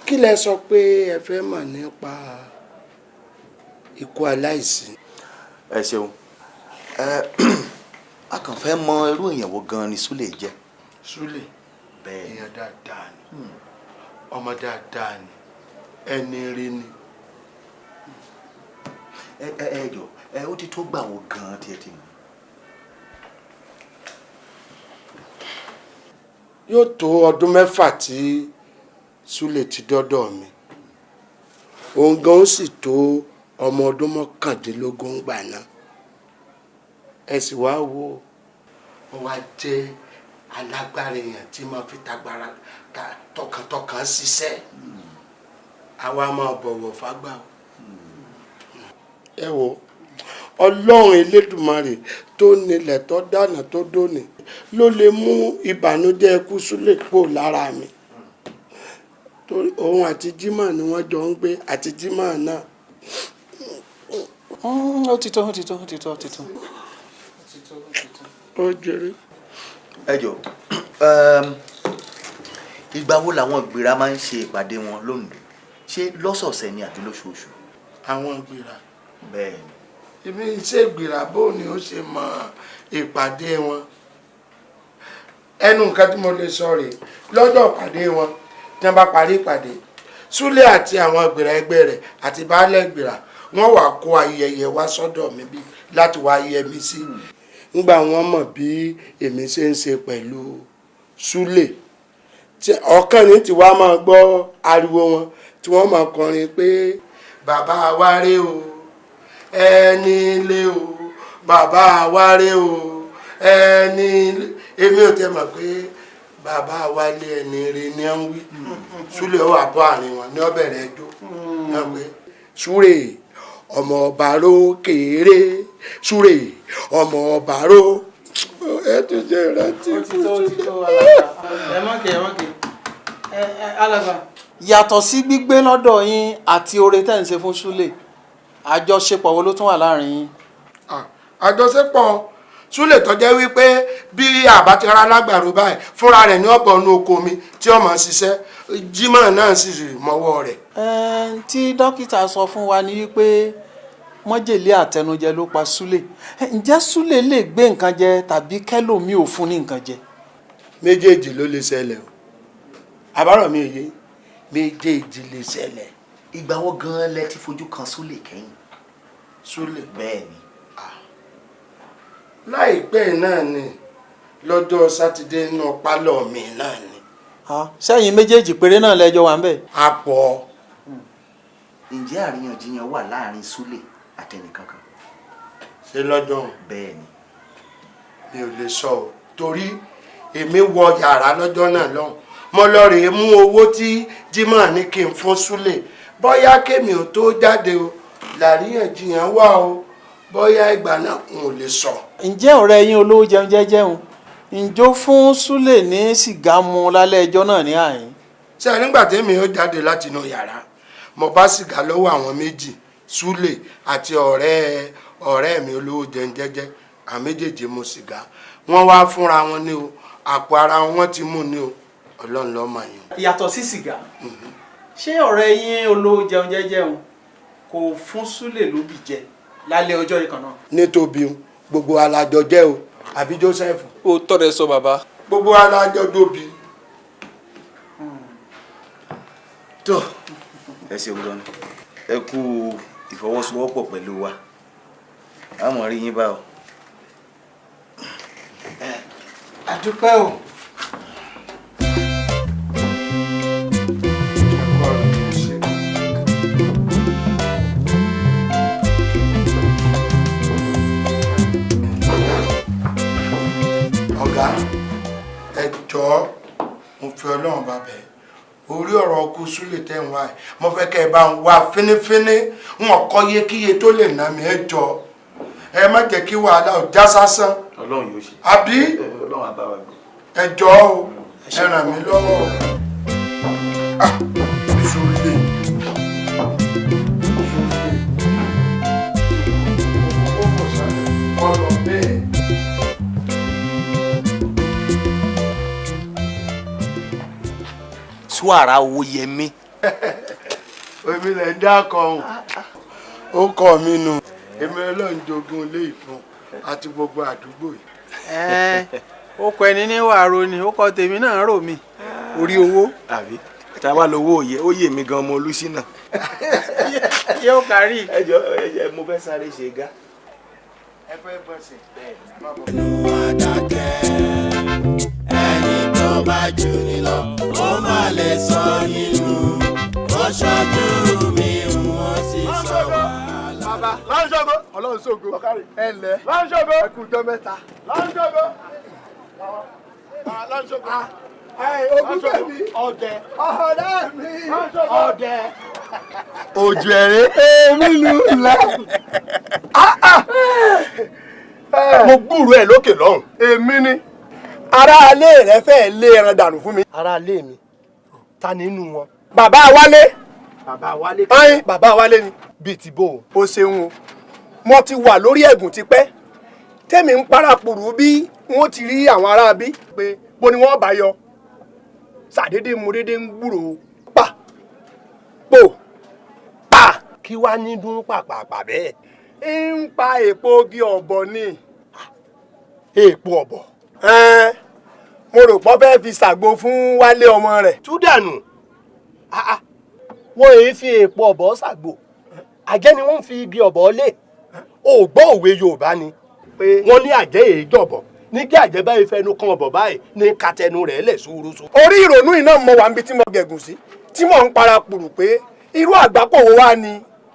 kí lẹ sọ pé ẹ fẹ́ mọ̀ nípa ikú aláìsí. ẹ ṣeun a kàn fẹ́ mọ irú èèyàn wo gan ni Súlé jẹ́. Súlé èèyàn dáadáa ni ọmọ dáadáa ni ẹni rí ni. ẹ jọ ó ti tó gbà wo gan-an tí ẹ ti mọ̀. yóò tó ọdún 6 tí Súlè ti dọ́dọ̀ mi òun gan ó sì tó ọmọ ọdún 19 gbà náà ẹ sì wá wo ó wá jẹ́ alágbára èèyàn tí máa fi tagbára tọkàntọkàn ṣiṣẹ́ àwa máa bọ̀wọ̀ fágbà ẹ wo Ọlọ́run Elédùmarè tó nílẹ̀ tó dáná tó dóni ló lè mú ìbànújẹ́ ikú Súlè kúrò lára mi torí òun àti Jímọ̀ ni wọ́n jọ ń gbé àti Jímọ̀ náà. ó ti tó. ó jèrè. ẹ jọ ìgbà wo làwọn ìgbéra máa ń ṣe ìpàdé wọn lónìí ṣé lọ́sọ̀ọ̀sẹ̀ ni àbí lóṣooṣù. àwọn ìgbéra. bẹ́ẹ̀ ni. èmi ṣe ìgbéra bó ni ó ṣe mọ ìpàdé wọn ẹnu nǹkan tí mo lè sọ rèé lọ́jọ́ ìpàdé wọn tí wọ́n bá parí ìpàdé Súlè àti àwọn ìgbéra ẹgbẹ́ rẹ̀ àti baálé ìgbéra wọ́n wá kó ayẹyẹ wá sọ́dọ̀ mi bí láti wá yẹ mi sí nígbà wọ́n mọ̀ bí èmi ṣe ń ṣe pẹ̀lú Súlè ọ̀kan ní tí wàá máa gbọ́ ariwo wọn tí wọ́n máa kọrin pé bàbá wa rè o ẹni lé o bàbá wa rè o ẹni èmi ò tẹ́ mọ̀ pé bàbá wa lé ẹni rè ní ń wí Súlè ó wà bọ́ àárín wọn ní ọbẹ̀rẹ̀ ẹjọ́ náà pé Súrè ọmọ ọba ró kéré Súrè ọmọ ọba ró ẹ tún jẹ ìrántí. ó ti tó alàgbà ẹ má kè alàgbà. yàtọ̀ sí gbígbé lọ́dọ̀ yín àti oore tẹ́ ń ṣe fún Súlè àjọṣepọ̀ wo ló tún wà láàrin yín. àjọṣepọ̀ Súlè tó jẹ́ wípé bí àbátira lágbàro báyìí fúnra rẹ̀ ní ọ̀bọ̀ ọ̀nù oko mi tí ọmọ ṣiṣẹ́ Jímọ̀ náà sì mọ́wọ́ rẹ̀. tí dókítà sọ fún wa ní wípé mọ́jèlé àtẹnujẹ ló pa Súlè ǹjẹ́ Súlè lè gbé nǹkan jẹ tàbí kẹ́lòmíì ò fún ní nǹkan jẹ. méjèèjì ló lè ṣẹlẹ̀ o àbárò mi yé méjèèjì lè ṣẹlẹ̀. ìgbà wo gan-an lẹ ti fojú kan Súlè kẹ́yìn. Súlè. bẹ́ẹ̀ ni. láìpẹ́ náà ni lọ́jọ́ sátidé náà pálọ̀ mi náà ni. sẹ́yìn méjèèjì péré náà lẹ́jọ́ wà ń bẹ̀. a pọ̀. ǹjẹ́ àríyànjiyàn wà láàrin Súlè àtẹnìkankan. ṣé lọ́jọ́. bẹ́ẹ̀ ni. mi ò lè sọ o torí èmi wọ yàrá lọ́jọ́ náà lọ́hùn mo lọ rèé mú owó tí Jímọ̀ ní kí n fún Súlè bóyá kémi ò tó jáde o làríyànjiyàn wà o bóyá ìgbà náà n ò lè sọ. ǹjẹ́ ọ̀rẹ́ yín olówó jẹun jẹ́jẹun ǹjọ́ fún Súlè ní sìgá mu lálẹ́ ẹjọ́ náà ní àyín. ṣé nígbà tèmi ó jáde láti inú yàrá mo bá sìgá lọ́wọ́ àwọn méjì Súlè àti ọ̀rẹ́ mi olówó jẹun jẹ́jẹ́ àwọn méjèèjì mu sìgá wọ́n wá fúnra wọn ní o àpò ara wọn ti mú ní o Ọlọ́run ló mọ̀ yín. yàtọ̀ sí sìgá ṣé ọ̀rẹ́ yín olówó jẹun jẹ́jẹun kò fún Súlè lóbì jẹ lálẹ́ ọjọ́ yìí kan náà. nítorí gbogbo alájọ jẹ́ o àbí Joseph. ó tọ́rẹ sọ bàbá. gbogbo alájọ dóbi. tó ẹ ṣeun gan ẹ kú ìfọwọ́sowọ́pọ̀ pẹ̀lú wa àmọ́ rí yín bá o. àdúpẹ́ o. ọ̀gá ẹ jọ̀ọ́ mo fi Ọlọ́run bá bẹ̀ orí ọ̀rọ̀ ọkú Súlè tẹ̀ ń wá ẹ̀ mo fẹ́ kẹ́ ẹ bá ń wá fínífíní wọn kọ́ yékíye tó lè nà mí ẹ jọ̀ọ́ ẹ má jẹ́ kí wàhálà ò já sásán. Ọlọ́run yóò ṣe. àbí Ọlọ́run á bá wa gbé. ẹ jọ̀ọ́ o ẹ ràn mí lọ́wọ́ o. Súlè. ọ̀rọ̀ bẹ́ẹ̀. Suara Owóyẹmí. omi lè dá kọhún ó kọ mí nù èmi Ọlọ́run jogún ilé ìfún àti gbogbo àdúgbò yìí. ó kọ ẹni ní wàá ro ni ó kọ tèmi náà rò mí. orí owó. àbí tá a wá lówó òye ó yè mí gan ọmọ olùsínà. yóò kárí. ẹ mo fẹ́ sáré ṣe gá. ẹ fẹ́ bọ́ sí ẹnu àdàkẹ́ ẹni tó bá jù ní lọ ó má lè sọ nínú ó ṣojú mi wọ́n sì sọ wàhálà. bàbá lọ́nṣọ́gbó ọlọ́run ṣògo ẹ ǹlẹ́ lọ́nṣọ́gbó ẹ kú ọjọ́ mẹ́ta lọ́nṣọ́gbó lọ́nṣọ́gbó. Ogún bẹ̀mí ọ̀dẹ̀ ọ̀dẹ̀ mi ọ̀dẹ̀. Ojú ẹ̀rẹ́ èmi lù lẹ̀. Mo gbúrò ẹ̀ lókè lọ́hùn. Èmi ni. Aráalé rẹ fẹ́ lé ẹran dànù fún mi. Aráalé mi ta nínú wọn. Bàbá Wálé. Bàbá Wálé. Ayin bàbá Wálé ni. Bíi ti bò ó. O ṣeun o. Mo ti wà lórí ẹ̀gùn tipẹ́. Tẹ́mi ń parapòrò bí wọ́n ti rí àwọn aráabí pé bó ni wọ́n bá yọ. Sàdédé mo dédé ń gbúrò pa pò pa kí wá ní dún pàpàpà bẹ́ẹ̀. Ń pa èpo ogi ọ̀bọ ni. Èpo ọ̀bọ. Mo rò pọ́ fẹ́ fi ṣàgbo fún Wálé ọmọ rẹ̀. Túdànù wọ́n èé fi èpo ọ̀bọ ṣàgbo. Àjẹ́ ni wọ́n fi igi ọ̀bọ lé. O gbọ́ òwe Yorùbá ni wọ́n ní àjẹ́ èé jọ̀bọ̀ ní kí àjẹ́ báyìí fẹnu kan ọ̀bọ̀ báyìí ní katẹnu rẹ̀ lẹ̀ sóoróso. Orí ìrònú iná mọ wà níbi tí mo gẹ̀gùn sí tí mò ń para pùrù pé irú àgbákò wo wá ni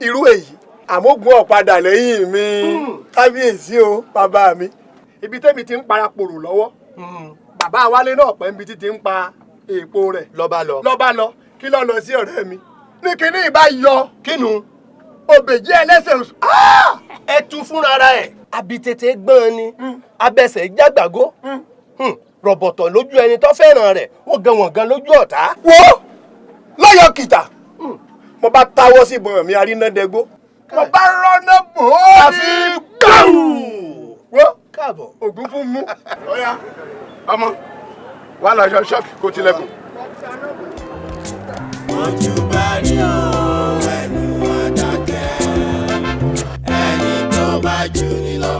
irú èyí àmógun ọ̀padà lẹ́yìn mi kábíyèsí o bàbá mi. Ibi tẹ́mi ti ń para pùrù lọ́wọ́ bàbá Wálé náà pẹ́ níbi tí ti ń pa èèpo rẹ̀ lọ́ba lọ kí lọ́ lọ sí ọ̀rẹ́ mi ní kíní ìbá yọ kínu òbèjì ẹlẹ́sẹ̀ oṣù ẹ tú fúnra ẹ̀ abitete gbọ́n ni abẹsẹ̀ jágbàgó rọ̀bọ̀tọ̀ lójú ẹni tó fẹ́ràn rẹ̀ wọ́n gan lójú ọ̀tá. wo lọ́yọ̀ kìtà mo bá táwọ́ sí ìbọn mi arínádẹ́gbó mo bá rọ́nà bò ó àfi gbàù. wo káàbọ̀ ògún fún mú. ọ̀ya ọmọ wà lọ yọ ṣọ́ọ̀kì kó tilẹ̀kùn. ojú bá rí o ẹnu àdàkẹ́ ẹni tó bá jù ní lọ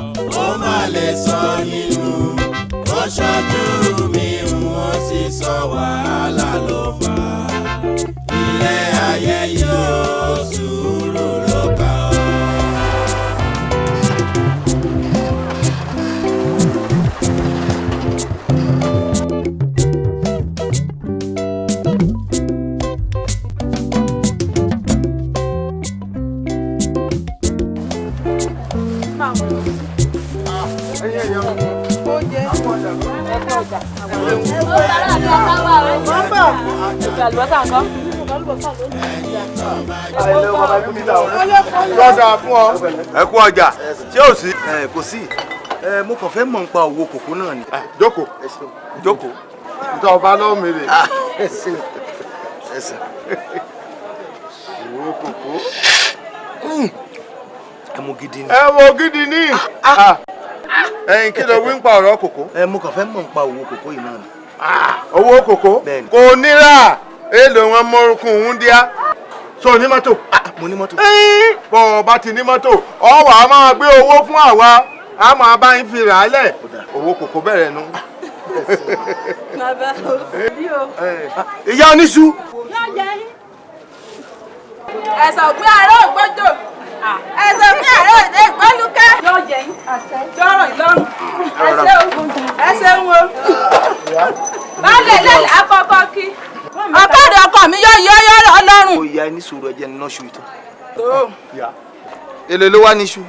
ó má lè sọ nínú ó ṣojú mi wọ́n sì sọ wàhálà ló fà á ilé ayé yìí ó sùúrù ló kà ó. lọ́dà fún ọ. ẹ kú ọjà ṣé ò sí. kò sí mo kàn fẹ́ mọ̀ nípa owó kòkó náà ni. jókòó jókòó nítorí ọba náà mèrè. owó kòkó. ẹmu gidi ni. ẹmu gidi ni. ẹyin kí ló wí ń pa ọ̀rọ̀ kòkó. mo kàn fẹ́ mọ̀ nípa owó kòkó yìí náà ni. owó kòkó kò níra èèlò wọn mọ̀rùkùn òun díá. so ní mọ́tò. mo ní mọ́tò. bọ́ ọ bá ti ní mọ́tò ọ wà á máa gbé owó fún àwa a máa bá yín fi rà á lẹ̀ owó kòkó bẹ̀rẹ̀ nu. bàbá òbí o. ìyá oníṣu. ẹ̀sọ̀ ògbé àárọ̀ ògbójò ẹ̀sọ̀ ògbé àárọ̀ òde ìgbọ́lùkẹ́. yóò jẹ yín jọrọ ìlọrun ẹsẹ̀ ń wo. báńlẹ̀ lẹ́lẹ̀ akọ́kọ́ kí ọ̀kadà ọkọ mi yóò yọ yọ̀rọ̀ ọlọ́run. ó ya ní sùúrù ẹjẹ nínú ṣu ìtàn. èlé ló wá ní iṣu.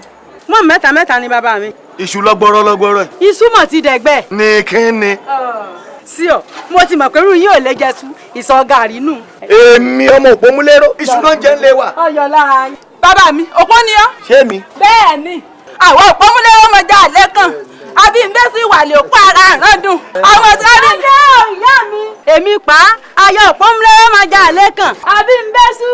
mọ́ mẹ́ta mẹ́ta ni bàbá mi. iṣu lọ́gbọ́rọ́ lọ́gbọ́rọ́. iṣu mọ̀ ti dẹ̀gbẹ́. ní kíni. sí ọ mo ti mọ̀ pé irú yín ò lè jẹ tú ìsọ gàrí nù. èmi ọmọ òpómúlérò iṣu náà jẹ́ ńlẹ̀ wa. ọyọ lára yín. bàbá mi òpó ni ọ́. ṣé mi. bẹ́ẹ̀ ni àwọn òpómúlérò ọmọ jà lẹ́kàn àbí mbẹ́ sí ìwàlẹ̀ òpó ara àràndùn. àwọn tí wọ́n ní. ayọ̀ ìyá mi. èmi pa ayọ̀ òpómúlérò ọmọ jà lẹ́kàn àbí mbẹ́ sí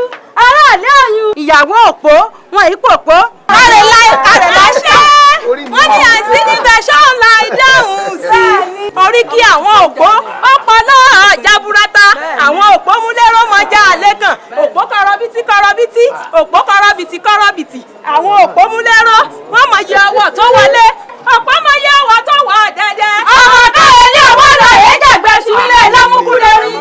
aráàlú ọ̀yun. ìyàwó òpó wọn ìpòpó. kárẹ̀ láì ṣẹ́ wọ́n ní àìsí níbẹ̀ ṣọ́ọ̀n la ìdáhùn sí i. orí kí àwọn òpó ọ̀pọ̀ náà jaburata àwọn òpó múlẹ́rọ̀ mọ́jà lẹ́kàn òpó kọrọbìtì kọrọbìtì òpó kọrọbìtì kọrọbìtì àwọn òpó múlẹ́rọ̀ wọ́n mọ̀ yẹ ọwọ́ tó wọlé ọ̀pọ̀ mọ̀ yẹ ọwọ́ tó wọ̀ dẹ́dẹ́. ọmọ káyọ̀ ní ọwọ́ rẹ̀ yé jẹ̀gbẹ́ sílẹ̀ lámúkúrẹ́rì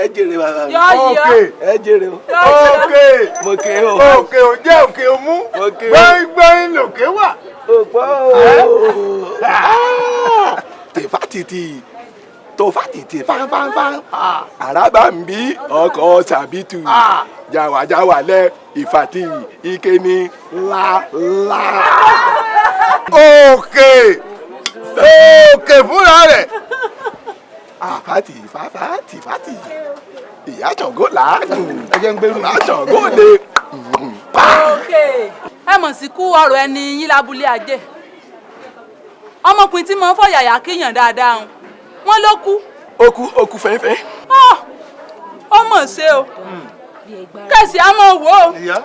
ẹ jèrè bàbá mi. òkè ẹ jèrè o. òkè mo ké o. òkè ò jẹ́ òkè òmú gbẹ́ngbẹ́ng lòkè wà. òpó tèfátìtì tòfátìtì fánfánfán àràbà ń bí ọkọ̀ sàbítù jàwàjàwà lẹ ìfàtì ìkéni ńlá. òkè òkè fúnra rẹ̀. àfàtì fàtì ìyá Ṣàngó làágùn ẹjẹ ń gbẹrù ìyá Ṣàngó lè. ẹ mọ̀ sí kú ọ̀rọ̀ ẹni yín lábúlé ajé ọmọkùnrin tí mo ń fọ yàyà kíyàn dáadáa wọn ló kú. ó kú fẹ́ẹ́fẹ́. ó mọ̀ ṣe o kẹ̀sì á mọ̀ wò ó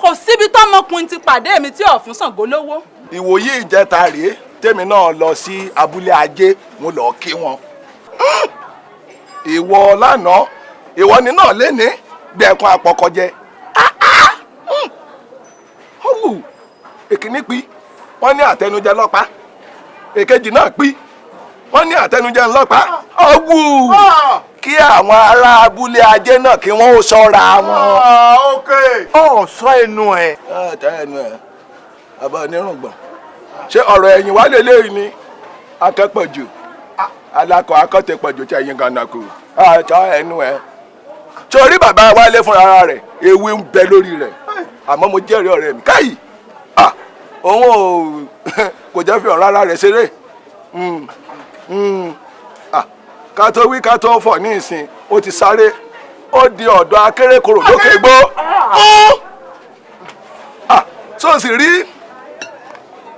kò síbi tọ́mọkùnrin ti pàdé mi tí ò fún Ṣàngó lówó. ìwòyí ìjẹta rèé tèmi náà lọ sí abúlé ajé mo lọ kí wọn. ìwọ lánàá ìwọ ni náà léni bí ẹkún àpọkọjẹ. èkíní pí wọ́n ní àtẹnujẹ lọ́pàá èkejì náà pí wọ́n ní àtẹnujẹ ńlọ́pàá. kí àwọn ará abúlé ajé náà kí wọ́n ó ṣọ́ra wọn. ọ̀sọ́ ẹnu ẹ̀. ọ̀tá ẹnu ẹ̀ bàbá onírùngbọ̀n ṣé ọ̀rọ̀ ẹ̀yìn wá lè léyìí ni akẹ́pọ̀jù alákọ̀ akọ́tẹ̀pọ̀jù tí ẹ̀yìn gànà kù ọ̀tá ẹnu ẹ̀. torí bàbá wálé fúnra rẹ̀ ewé ń bẹ lórí rẹ̀ àmọ́ mo jẹ́rìí ọ̀rẹ́ mi káyì òun ò kò jẹ́ fi ọ̀rọ̀ ara rẹ̀ ṣeré. ká tó wí ká tó fọ̀ ní ìsìn ó ti sáré ó di ọ̀dọ̀ akérèkọrò lókè gbó. tó sì rí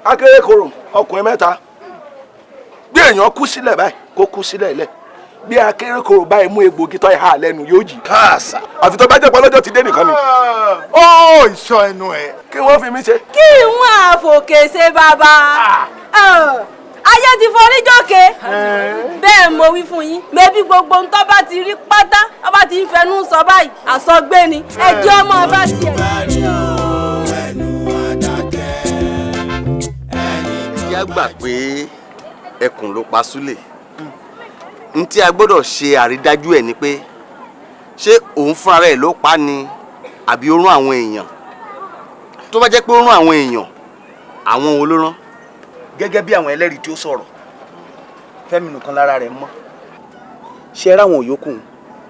akérèkọrò ọkùnrin mẹ́ta bí èèyàn kú sílẹ̀ báyìí kó kú sílẹ̀ lẹ̀ bí akérèkọrò báyìí mú egbògi tó ìhà lẹ́nu yóò jì káàsà àfi tó bá jẹ́ pọ́lọ́jọ́ ti dé nìkan ni. ó ìsọ ẹnu ẹ̀. kí wọ́n fi mí ṣe. kí wọ́n àfòkè ṣe bàbá ayé ti forí jókè bẹ́ẹ̀ mo wí fún yín mẹ́bí gbogbo ń tọ́ bá ti rí pátá ọba ti ń fẹnu sọ báyìí àsọgbé ni ẹjọ́ ọmọ ọba tiẹ̀. kí a gbà pé ẹkùn ló pa Súlè n tí a gbọ́dọ̀ ṣe àrídájú ẹ̀ ni pé ṣé òun fúnra rẹ̀ ló pa ni àbí ó rán àwọn èèyàn tó bá jẹ́ pé ó rán àwọn èèyàn àwọn wo ló rán. gẹ́gẹ́ bí àwọn ẹlẹ́rìí tí ó sọ̀rọ̀ Fẹ́mi nìkan lára rẹ̀ mọ́ ṣe ráwọn yòókù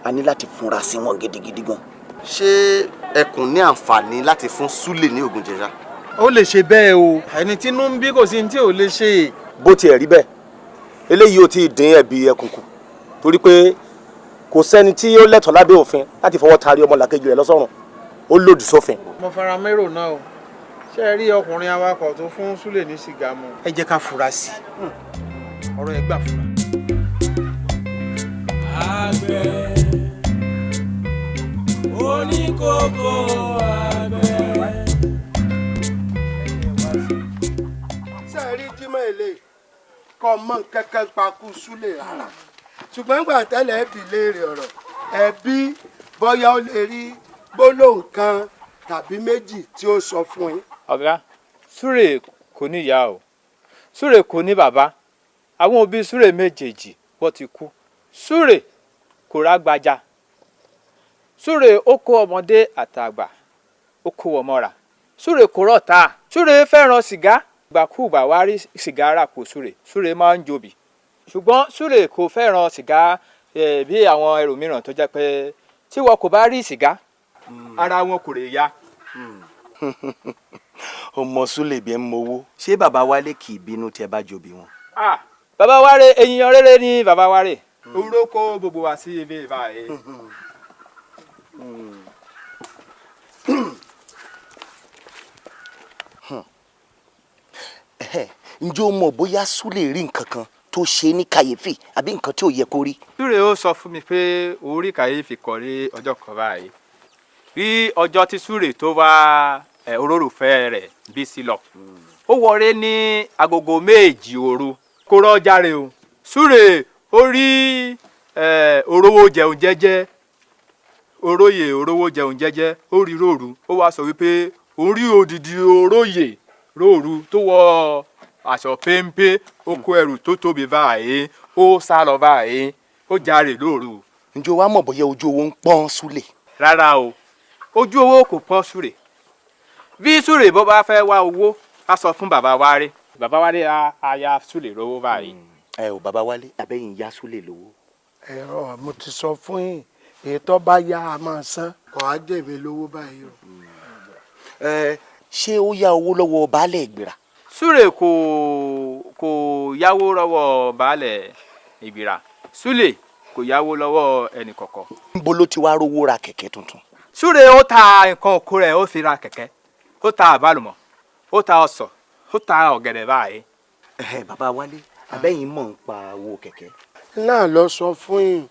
a ní láti fúnra sí wọn gidigidi gan. ṣé ẹkùn ní àǹfààní láti fún Súlè ní ògùn jẹ̀ṣà. ó lè ṣe bẹ́ẹ̀ o ẹni tí inú ń bí kò sí ní tí ò lè ṣe. bó tiẹ̀ rí bẹ́ẹ̀ eléyìí ò tí ì dín ẹ̀bi ẹkùn kù torí pé kò sẹ́ni tí ó lẹ́tọ̀ọ́ lábẹ́ òfin láti fọwọ́ taari ọmọlàkejì rẹ̀ lọ́sọ̀rùn ó lòdì sófin. mo fara mérò náà o ṣé ẹ rí ọkùnrin awakọ̀ tó fún Súlè ní sìgá mu. ẹ jẹ́ ká fura sí i ọ̀rọ̀ ẹ gbà fura. àgbẹ̀ oníkókó àgbẹ̀. ṣé ẹ rí Jímọ̀ èlé kọ́ mọ́ kẹ́kẹ́ pakú Súlè rárá ṣùgbọ́n gbà tẹ́lẹ̀ ẹ̀bí léèrè ọ̀rọ̀ ẹ̀bí bóyá ó lè rí gbólóhùn kan tàbí méjì tí ó sọ fún yín. ọ̀gá Súlè kò ní ìyá o Súlè kò ní bàbá àwọn òbí Súlè méjèèjì wọ́n ti kú Súlè kò rágbájá Súlè ó kó ọmọdé àtàgbà ó kó wọn mọ́ra Súlè kò rọ̀tá Súlè fẹ́ràn sìgá gbàkúgbà wá rí sìgá rà kó Súlè máa ń jòbì ṣùgbọ́n Súlè kò fẹ́ràn sìgá bí àwọn ẹlòmíràn tó jẹ́ pé tí wọn kò bá rí sìgá ara wọn kò lè yá. ọmọ Súlè bí ẹ ń mowó ṣé bàbá Wálé kì í bínú tí ẹ bá jòbí wọn. bàbá Wálé èèyàn rere ni bàbá Wálé oró kó gbogbo wa sí ibi ìbáyé. ǹjẹ́ o mọ̀ bóyá Súlè rí nǹkan kan tó ṣe ní kàyéfì àbí nǹkan tí ò yẹ kó rí. Súlè ó sọ fún mi pé orí kàyéfì kọ rí ọjọ́ kan báyìí bí ọjọ́ tí Súlè tó wá olólùfẹ́ rẹ̀ Bísí lọ ó wọlé ní agogo 2 òru kó rọ́jà rẹ̀ o Súlè ó rí orówó jẹun jẹ́jẹ́ oróyè orówó jẹun jẹ́jẹ́ ó rí róòrù ó wá sọ wípé òun rí odidi oróyè róòrù tó wọ aṣọ péńpé ó kó ẹrù tó tóbi báyìí ó sá lọ báyìí ó járe lóru ǹjẹ́ o wá mọ̀ bóyá ojú owó ń pọ́n Súlè. rárá o ojú owó kò pọ́n Súlè bí Súlè bó bá fẹ́ wá owó á sọ fún bàbá Wálé á yá Súlè lówó báyìí. ẹ ò bàbá Wálé abẹ́yìn yá Súlè lówó. ẹ̀rọ mo ti sọ fún yín èyí tó bá yá a máa san kò á jèmi lówó báyìí o. ṣé ó yá owó lọ́wọ́ baálẹ̀ Ìgbìrà. Súlè kò yáwó lọ́wọ́ baálẹ̀ Ìgbìrà Súlè kò yáwó lọ́wọ́ ẹnì kọ̀ọ̀kan. níbo ló ti wá rówó ra kẹ̀kẹ́ tuntun. Súlè ó ta nǹkan oko rẹ̀ ó fi ra kẹ̀kẹ́ ó ta àbálùmọ̀ ó ta ọsàn ó ta ọ̀gẹ̀dẹ̀ báyìí. bàbá Wálé abẹ́yìn mọ̀ ń pa owó kẹ̀kẹ́. náà lọ sọ fún yín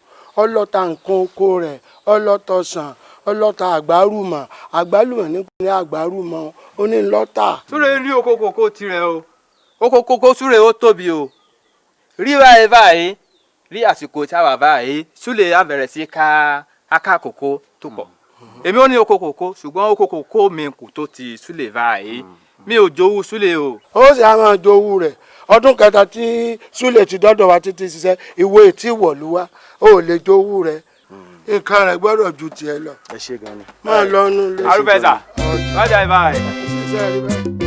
ọlọ́ta nǹkan oko rẹ̀ ọlọ́tọ̀sán ọlọ́ta àgbálùmọ̀ nípínlẹ̀ àgbálùmọ̀ ó ní lọ́tà. Súlè ní oko kòkó tirẹ̀ o oko kòkó Súlè ó tóbi o rí báyìí rí àsìkò tí a wà báyìí Súlè á bẹ̀rẹ̀ sí ká kòkó tó pọ̀ èmi ò ní oko kòkó ṣùgbọ́n oko kòkó mi kò tó ti Súlè báyìí mi ò jowú Súlè o. ó sì á máa jowú rẹ̀ ọdún kẹta tí Súlè ti dọ́dọ̀ wa títí ṣiṣẹ́ ìwé tí wọ̀lú wa ó lè jowú rẹ̀ nǹkan rẹ̀ gbọ́dọ̀ ju tiẹ̀ lọ. ẹ ṣe gan ni. máa lọ nú lé. arúgbẹ́sà lọ́jà ìbáyìí. ṣiṣẹ́ rí báyìí.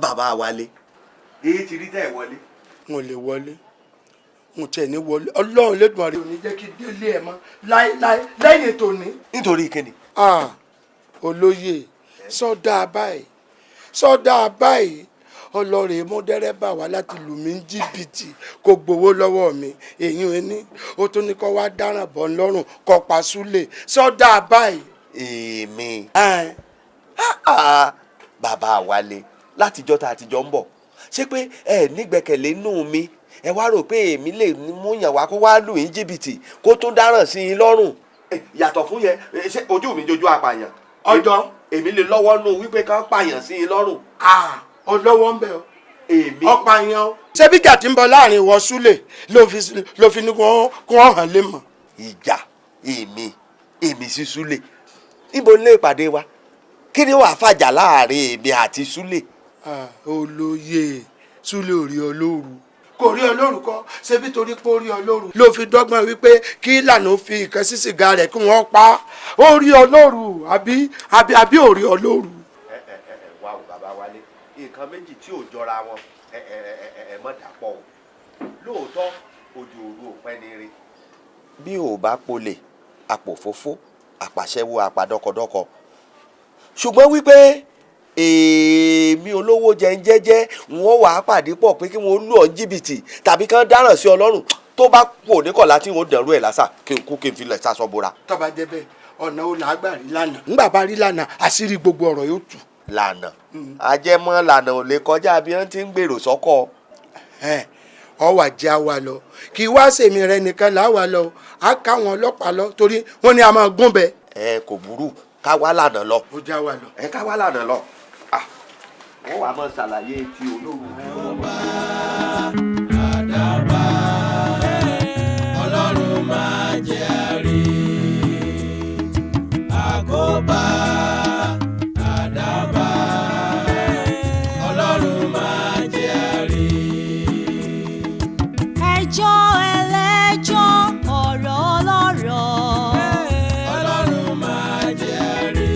bàbá Wálé èyí ti rí tẹ́ ẹ̀ wọlé. n ò lè wọlé n ò tiẹ̀ ní wọlé Ọlọ́run lẹ́dùnmarè ò ní jẹ́ kí délé ẹ̀ mọ́ láéláé lẹ́yìn tòní. nítorí kíni. olóyè sọdá báyìí ọlọ́rẹ̀ mú dẹ́rẹ́bà wá láti lù mí jìbìtì kó gbowó lọ́wọ́ mi èyí ò ní ó tún ní kó wá dáràn bọ́ lọ́rùn kó pa Súlè sọdá báyìí. èmi bàbá Wálé látijọ́ tá a ti jọ ń bọ̀ ṣé pé ẹ nígbẹ́kẹ̀lé nù mí ẹ wá rò pé èmi lè mú yàn wá kó wá lù yín jìbìtì kó tún dáràn sí yín lọ́rùn. yàtọ̀ fún yẹn ṣé ojú mi jojú apààyàn ọjọ́ èmi lè lọ́wọ́ nù wípé ká pààyàn sí yín lọ́rùn. ọlọ́wọ́ ń bẹ̀ ọ́ èmi ọ̀pààyàn ọ́. ṣé bí ìjà tí ń bọ̀ láàrin ìwọ Súlè ló fi ní kó hàn lé mọ̀. ìjà èmi sí Súlè ibo lè pàdé wa kí ni wàá fàjà láàrin èmi àti Súlè. olóyè Súlè ò rí ọ lóru kò rí ọ lóru kọ́ ṣebí torí pé ó rí ọ lóru ló fi dọ́gbọ́n wípé kí ìlànà fi ìkan sí sìgá rẹ̀ kí wọ́n pa á ó rí ọ lóru àbí ò rí ọ lóru. wà ó bàbá Wálé nǹkan méjì tí ò jọra wọn ẹ mọ̀ dàpọ̀ o lóòótọ́ ojú òru ò pẹ́ ní rí. bí ò bá polè àpòfófó àpàṣẹwó àpàdọkọdọkọ ṣùgbọ́n wípé èmi olówó jẹ́ńjẹ́jẹ́ wọ́n wàá pàdé pọ̀ pé kí wọ́n lù ọ́ jìbìtì tàbí kán dáràn sí ọlọ́run tó bá pò níkọ̀lá tí wọ́n dẹ̀rú ẹ̀ lásà kí n kú kí n fi lẹ̀ sásọ bora. tó bá jẹ́ bẹ́ẹ̀ ọ̀nà ò làágbà rí lánàá ńgbà bá rí lánàá àṣírí gbogbo ọ̀rọ̀ yóò tú. lànà ajẹmọ́ lànà ò lè kọjá bí wọ́n ti ń gbèrò sọ́kọ̀. ọwà jẹ́ àwa lọ kí wá sèmi rẹ nìkan làwa lọ á káwọn ọlọ́pàá lọ torí wọ́n ní a máa gún bẹ. kò burú ká wá lànà lọ. ó já wa lọ. ká wá lànà lọ. wọ́n wàá mọ̀ ṣàlàyé ti olóru. àdàbà ọlọ́run máa jẹ́ àrí àkóbá àdàbà ọlọ́run máa jẹ́ àrí. ẹjọ́ ẹlẹ́jọ́ ọ̀rọ̀ ọlọ́rọ̀. ọlọ́run máa jẹ́ àrí.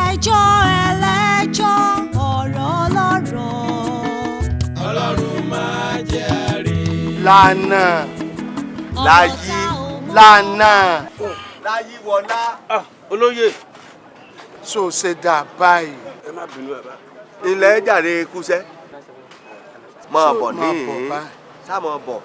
ẹjọ́ ẹlẹ́jọ́ ọ̀rọ̀ ọlọ́rọ̀. ọlọ́run máa jẹ́ àrí. lànà láyé wọlá. olóyè so ṣe dà báyìí. ẹ má bínú ẹ bá. ilẹ̀ jàre kúṣẹ́ máa bọ̀ níhìn-ín sá máa bọ̀.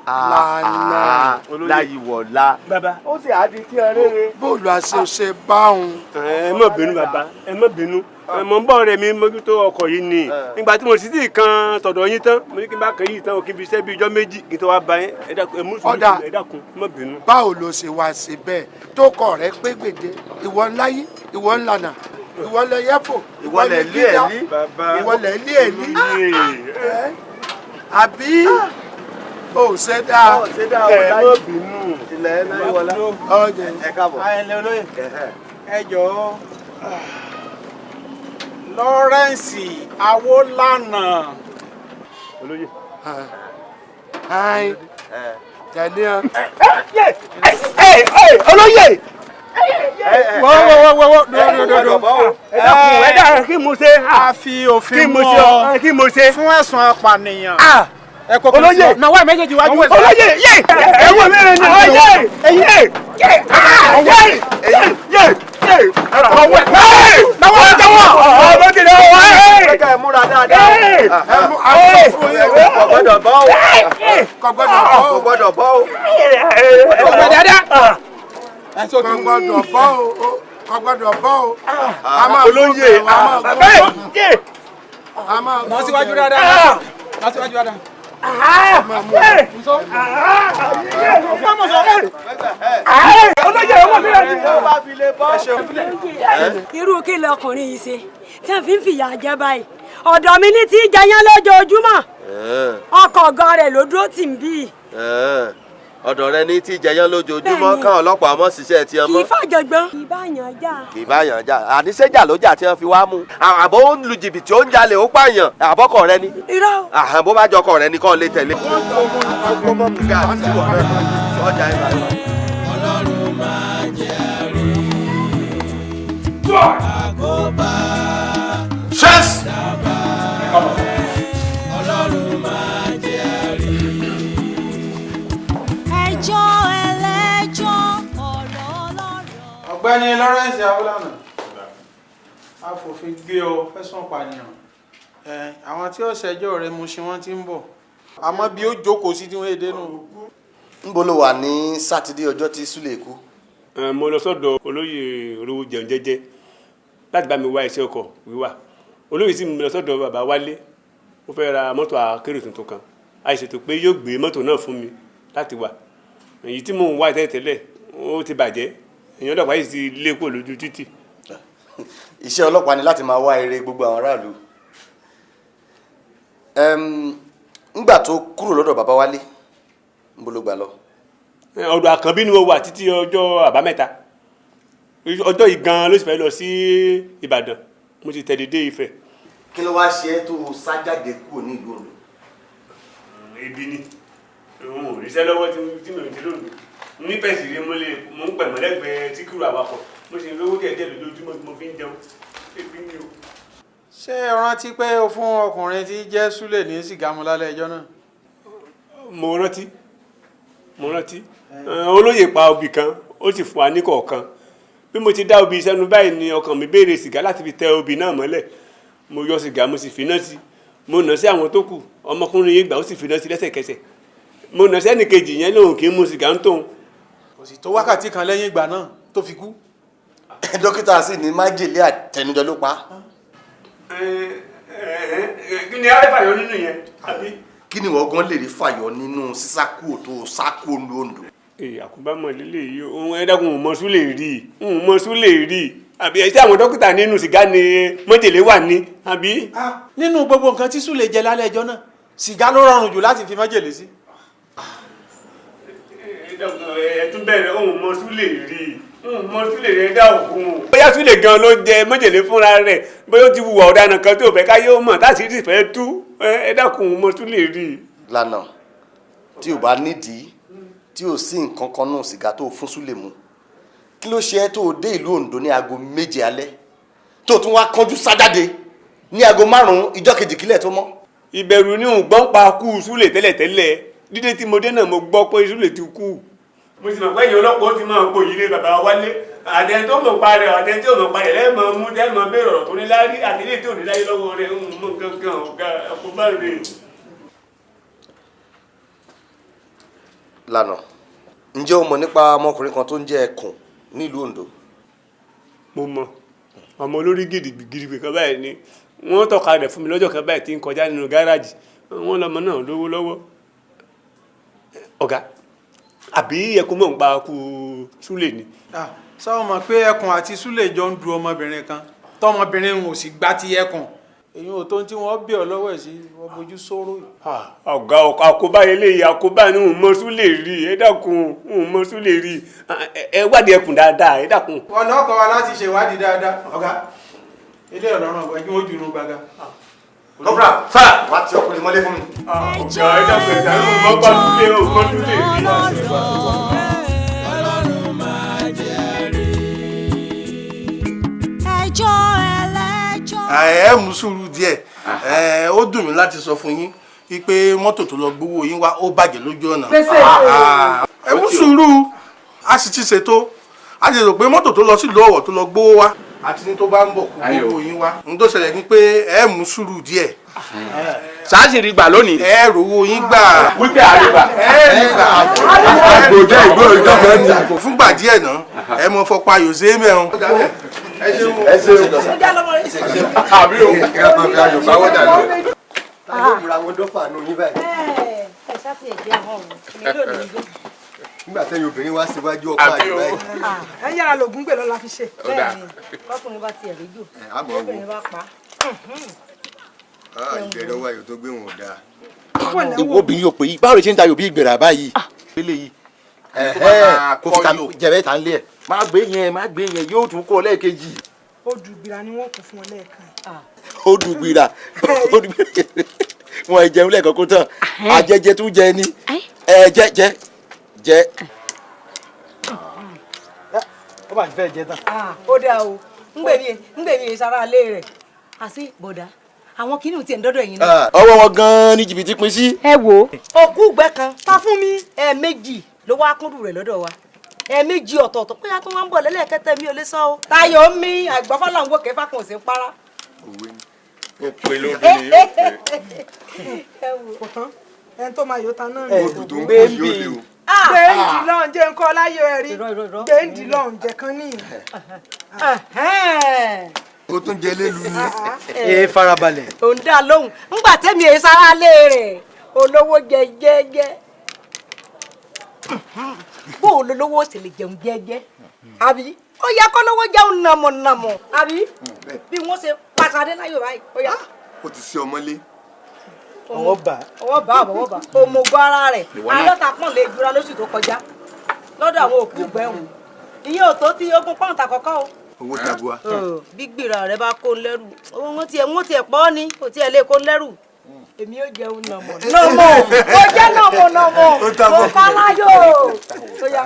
Lànà. Láyìwọ̀lá. Bàbá. Ó sì á di kí ẹ rere. Bóòlù àṣeṣe báhùn. Ẹ má bínú bàbá, ẹ má bínú. Mo ń bọ̀ rẹ̀ mi mójútó ọkọ̀ yìí ni. Nígbà tí mo sì ti kan tọ̀dọ̀ yín tán, mo ní kí n bá kan yìí tán, kí n fi iṣẹ́ bí ijọ́ méjì kí n tó wá bá yín. Ẹ dákun, ẹ mú sùúrù, ẹ dákun, ẹ má bínú. Báwo ló ṣe wá sí bẹ́ẹ̀ tó kọ̀ rẹ pé gbèdé ìwọ ńláyé ìwọ ńlànà ìwọ lẹ yẹfò ìwọ lẹ lé ẹ̀lí ìwọ lẹ lé ẹ̀lí àbí ó ṣe dáa ẹ má bínú. Ilẹ̀ Láyìwọlá. Ẹ káàbọ̀. Ayẹlẹ olóyè. Ẹ jọ̀ọ́. Lawrence Awolana. Olóyè. Hi. Tẹ̀lé ọ. Olóyè. Wọ́wọ́wọ́wọ́ ẹ dákun kí mo ṣe. A fi òfin mú ọ kí mo ṣe. fún ẹ̀sùn apànìyàn. Ẹ kò Olóyè. náwó ẹ̀ méjèèjì wájú. Olóyè yé ẹ̀wọ̀n mẹ́rin ni ọ̀yẹ́ ẹ̀yẹ́ ọwọ́ náwó jẹ́wọ́ ọ̀bọ̀ ti lọ wá. Ẹ múra dáadáa. Kò gbọ́dọ̀ bọ́ o. Kò gbọ́dọ̀ bọ́ o. Kò gbọ́dọ̀ bọ́ o. Ọgbẹ́ dáadáa. Kò gbọ́dọ̀ bọ́ o. Kò gbọ́dọ̀ bọ́ o. Olóyè. Lọ síwájú dáadáa. Lọ síwájú dáadáa. Irú kí lọkùnrin yìí ṣe tí wọ́n fi ń fìyà jẹ báyìí ọ̀dọ̀ mi ní tí jẹyán lójoojúmọ́ ọkọ̀ gan rẹ̀ ló dúró tì ń bí. Ọ̀dọ̀ rẹ ní tí jẹyán lójoojúmọ́ káwọn ọlọ́pàá mọ́ ṣiṣẹ́ tí kì ọmọ. í fàjọgbọ́n kì í bá yàn já. Kì í bá yàn já àníṣẹ́jà ló jà tí wọ́n fi wá mú. Àbọ̀ ó ń lu jìbìtì ó ń jalè ó pààyàn àbọ̀kọ̀ rẹ ni. Irọ́. Bó bá jọkọ̀ rẹ ni kọ́ lè tẹ̀lé. Ọlọ́run máa jẹ́ rí àkóbá. Chance. Ọlọ́run máa jẹ́ rí. ẹjọ́ ẹlẹ́jọ́ ọ̀rọ̀ ọlọ́rọ̀. Ọ̀gbẹ́ni Lawrence Awolana, afòfin gbé ọ fẹ̀sùn pànìyàn. Àwọn tí ó ṣẹjọ́ rẹ̀ mú sí wọn ti ń bọ̀ àmọ́ bí ó jókòó sí tí wọ́n èdè nù. Níbo ló wà ní Sátidé ọjọ́ tí Súlè kú? Mo lọ sọ́dọ̀ olóyè olówó jẹun jẹ́jẹ́ láti bá mi wá iṣẹ́ ọkọ̀ wíwà. Olóyè sì mi lọ sọ́dọ̀ bàbá Wálé ó fẹ́ ra mọ́tò akérò tuntun kan àìṣètò pé yóò gbé mọ́tò náà fún mi láti wà. Èyí tí mò ń wá tẹ́lẹ̀ ó ti bàjẹ́ èèyàn ọlọ́pàá yìí ti lé kúrò lójú títì. Iṣẹ́ ọlọ́pàá ni láti máa wá ire gbogbo àwọn aráàlú. Ńgbà tó kúrò lọ́dọ̀ bàbá Wálé níbo ló gbà lọ? Ọ̀dọ̀ Àkànbí ni mo wà títí ọjọ́ àbámẹ́ta. Ọjọ́ yìí gan ló sì fẹ́ lọ sí Ìbàdàn mo ti tẹ̀lé dé Ifẹ̀. Kí ló wá ṣe é tó sá jáde kúrò ní ìlú Oǹdó? Ebi ni òun ò ríṣẹ́ lọ́wọ́ tí mi ò ti lónìí. Ní pẹ̀sìrì mo ń pẹ̀mọ́ lẹ́gbẹ̀ẹ́ tíkìrù àwakọ̀ mo sì ń lówó díẹ̀ lójoojúmọ́ tí mo fi ń jẹun. Ebi ni o. Ṣé o rántí pé o fún ọkùnrin tí jẹ́ Súlè ní sìgá mu lálẹ́ ẹjọ́ náà? Mo rántí olóyè pa obì kan ó sì fún wa ní kọ̀ọ̀kan bí mo ti dá obì sẹ́nu báyìí ni ọkàn mi béèrè sìgá láti fi tẹ obì náà mọ́lẹ̀ mo yọ sìgá mo sì finá sí mo nà sí àwọn tó kù ọmọkùnrin yìí gbà ó sì finá sí lẹ́sẹ̀kẹsẹ̀ mo nà sẹ́ni kejì yẹn lóhùn kí n mu sìgá ń tóun. Kò sì tó wákàtí kan lẹ́yìn ìgbà náà tó fi kú. Dókítà sì ní májèlé àtẹnujẹ ló pa. Kí ni a rí fàyọ nínú yẹn àbí. Kí ni wọ́n gan lè rí fàyọ nínú sísákúò tó sákúò ní Oǹdó? Àkúbámọ̀ lílé yìí ohun ẹ̀dàkùn mọ̀ Súlè rí àbí ẹ̀sẹ̀ àwọn dókítà nínú sìgá ni májèlé wà ní àbí. Nínú gbogbo nǹkan tí Súlè jẹ lálẹ́ ẹjọ́ náà sìgá ló rọrùn jù láti fi májèlé sí. Ẹ̀tún bẹ̀rẹ̀ ohun mọ̀ Súlè rí ẹ̀dá òkun. Bóyá Súlè gan ló jẹ májèlé fúnra rẹ̀ bóyá ó ti wùwà ọ̀daràn kan tí ò fẹ́ káyé ó mọ̀ táàsì sì fẹ́ tú ẹ̀dàkùn mọ̀ Súlè rí. Lánàá tí ò bá nídìí tí ò sí nǹkan kan náà sìgá tó fún Súlè mu kí ló ṣe é tó dé ìlú Oǹdó ní aago 7 alẹ́ tó tún wá kánjú sájáde ní aago 5 ìjọ́ kejì kílẹ̀ tó mọ́. Ìbẹ̀rù ni òun gbọ́n pa kú Súlè tẹ́lẹ̀tẹ́lẹ̀ dídé tí mo dé náà mo gbọ́ pé Súlè ti kú. Mo sì mọ̀ pé ìyẹn ọlọ́pàá ó ti máa pò yìí lé bàbá Wálé àtẹni tó mọ̀ pa rẹ̀ àtẹni tó mọ̀ pa rẹ̀ lẹ́ẹ̀mọ̀ mú tẹ́ẹ̀mọ̀ bẹ́ẹ̀ ọ̀rọ̀ tó ní lárí àti ilé tó ní láyé lọ́wọ́ rẹ̀ ń mú gangan ọ̀gá ẹ̀kọ́ bá rè. lànà ǹjẹ́ o mọ̀ nípa ọmọkùnrin kan tó ń jẹ́ Ẹkùn nílùú Oǹdó? mo mọ̀ ọmọ olórí gidigidi kan báyìí ni wọ́n tọ́ka rẹ̀ fún mi lọ́jọ́ kan báyìí tí ń kọjá nínú gáràjì wọ́n lọ́mọ náà lówó lọ́wọ́. ọ̀gá àbí Ẹkùn mọ̀ ń pa kú Súlè ni. sọ ma pé Ẹkùn àti Súlè jọ ń du ọmọbìnrin kan tọmọbìnrin ò sì gbá ti Ẹkùn èyí ò tó tí wọ́n bẹ̀ ọ́ lọ́wọ́ ẹ̀ sí wọ́n bójú sóró. ọ̀gá àkóbá eléyìí àkóbá ni òun mọ Súlè rí ẹ dákun òun mọ Súlè rí ẹ wádìí Ẹkùn dáadáa ẹ dákun. ọ̀nà ọkọ̀ wa láti ṣèwádìí dáadáa ọ̀gá ilé ọ̀lọ́run ọ̀gbọ́n kí wọ́n jù ú gbàgà. kọ́bùrà sáà wá tí ọkùnrin mọ́lé fún mi. ọ̀gá ẹ dákun ẹ dákun mọ́ bá Súlè ò mọ́ Súlè rí. Ọlọ́run máa jẹ́ rí. ẹjọ́ ẹlẹ́jọ́. ẹ mú sùúrù díẹ̀ ó dùn mí láti sọ fún yín wípé mọ́tò tó lọ gbowó yín wá ó bàjẹ́ lójú ọ̀nà. ẹ mú sùúrù a sì ti ṣètò a ti rò pé mọ́tò tó lọ sílùú Ọ̀wọ̀ tó lọ gbowó wá àti ní tó bá ń bọ̀ kó gbowó yín wá n tó ṣẹlẹ̀ ni pé ẹ mú sùúrù díẹ̀. sáàsì rí gbà lónìí. ẹ rówó yín gbà. wípé àrígbà. ẹ rí gbà. àgbòjẹ́ ìgbó ìjọba ẹ̀ kò fúngbà díẹ̀ náà ẹ mọ fọpa yòóṣe mẹ́rin. ẹ ṣeun. àbí o. ta ló múra wọn dọ́fà nù yín báyìí. ẹ ṣáàtì ẹ̀jẹ̀ hàn mí lónìí gbé. nígbà tẹ́yìn obìnrin wá síwájú ọkọ àyè báyìí. ẹ yára lògùn gbè lọ́la fi ṣe. bẹ́ẹ̀ni ọkùnrin bá tiẹ̀ rédíò obìnrin bá pa. ìbẹ̀rẹ̀ ọwọ́ ayò tó gbé wọn ò dáa. obìnrin yóò pè yí báwo lè ṣe ń tayò bí ìgbéra báyìí. eléyìí kò fi jẹ̀bẹ́ ta ń lé ẹ̀ má gbé yẹn yóò tún kọ́ lẹ́ẹ̀kejì. ó dùn gbìrà ni wọ́n kò fún ọ lẹ́ẹ̀kan. ó dùn gbìrà wọn ìjẹun lẹ́ẹ̀kan kó tán àjẹjẹ tún jẹ ni jẹ. ó bá ti fẹ́ jẹ tán. ó dáa o ngbèmí sara alẹ́ rẹ̀ àti bọ̀dá àwọn kìnìún tiẹ̀ ń dọ́dọ̀ ẹ̀yin náà. ọwọ́ wọn gan-an ní jìbìtì pín sí. ẹ wo òkú ìgbẹ́ kan ta fún mi ẹ̀ẹ̀mejì ló wá kúndùn rẹ̀ lọ́dọ̀ wa ẹ̀ẹ̀mejì ọ̀tọ̀ọ̀tọ̀ pé a tún wá ń bọ̀ lẹ́lẹ́kẹ́tẹ́ mi ò lè sọ o. Táyọ̀ mi àgbọ̀fọ́lá ń wò kẹfà kan ò sí para. ó pe lóbìnrin yóò pe. kò tán ẹni tó máa yóò ta náà odò tó ń kú yóò lé o. gbèǹdì lọ́hùn jẹ́ nǹkan láyé ẹ rí gbèǹdì lọ́hùn jẹ́ kan ní. ó tún jẹ lélu ni. ẹ farabalẹ̀. ò ń dá lóhùn ńgbà tẹ́mi èyí sára lé rẹ̀ olówó jẹ jẹ́jẹ́ bó olówó sì lè jẹun jẹ́jẹ́ àbí ó yẹ kó lówó jẹun nàmọ̀nàmọ̀ àbí bí wọ́n ṣe pàṣẹ láyò báyìí ó yá. ó ti ṣe ọmọlé. ọwọ́ bá òmùgọ̀ ara rẹ̀ àádọ́ta pọ́n lè gbúra lóṣù tó kọjá lọ́dọ̀ àwọn òkú gbẹ̀hùn ìyẹn ò tó ti ogún pọ́ǹtà kọ́kọ́ o. owó tabua. bí gbìrà rẹ bá kó lẹ́rù owó wọn tiẹ̀ pọ́ ni kò tiẹ̀ lè kó lẹ́rù èmi ò jẹun nàmọ̀ ó jẹ́ nàmọ̀ mo kọ́ láyò tó yá.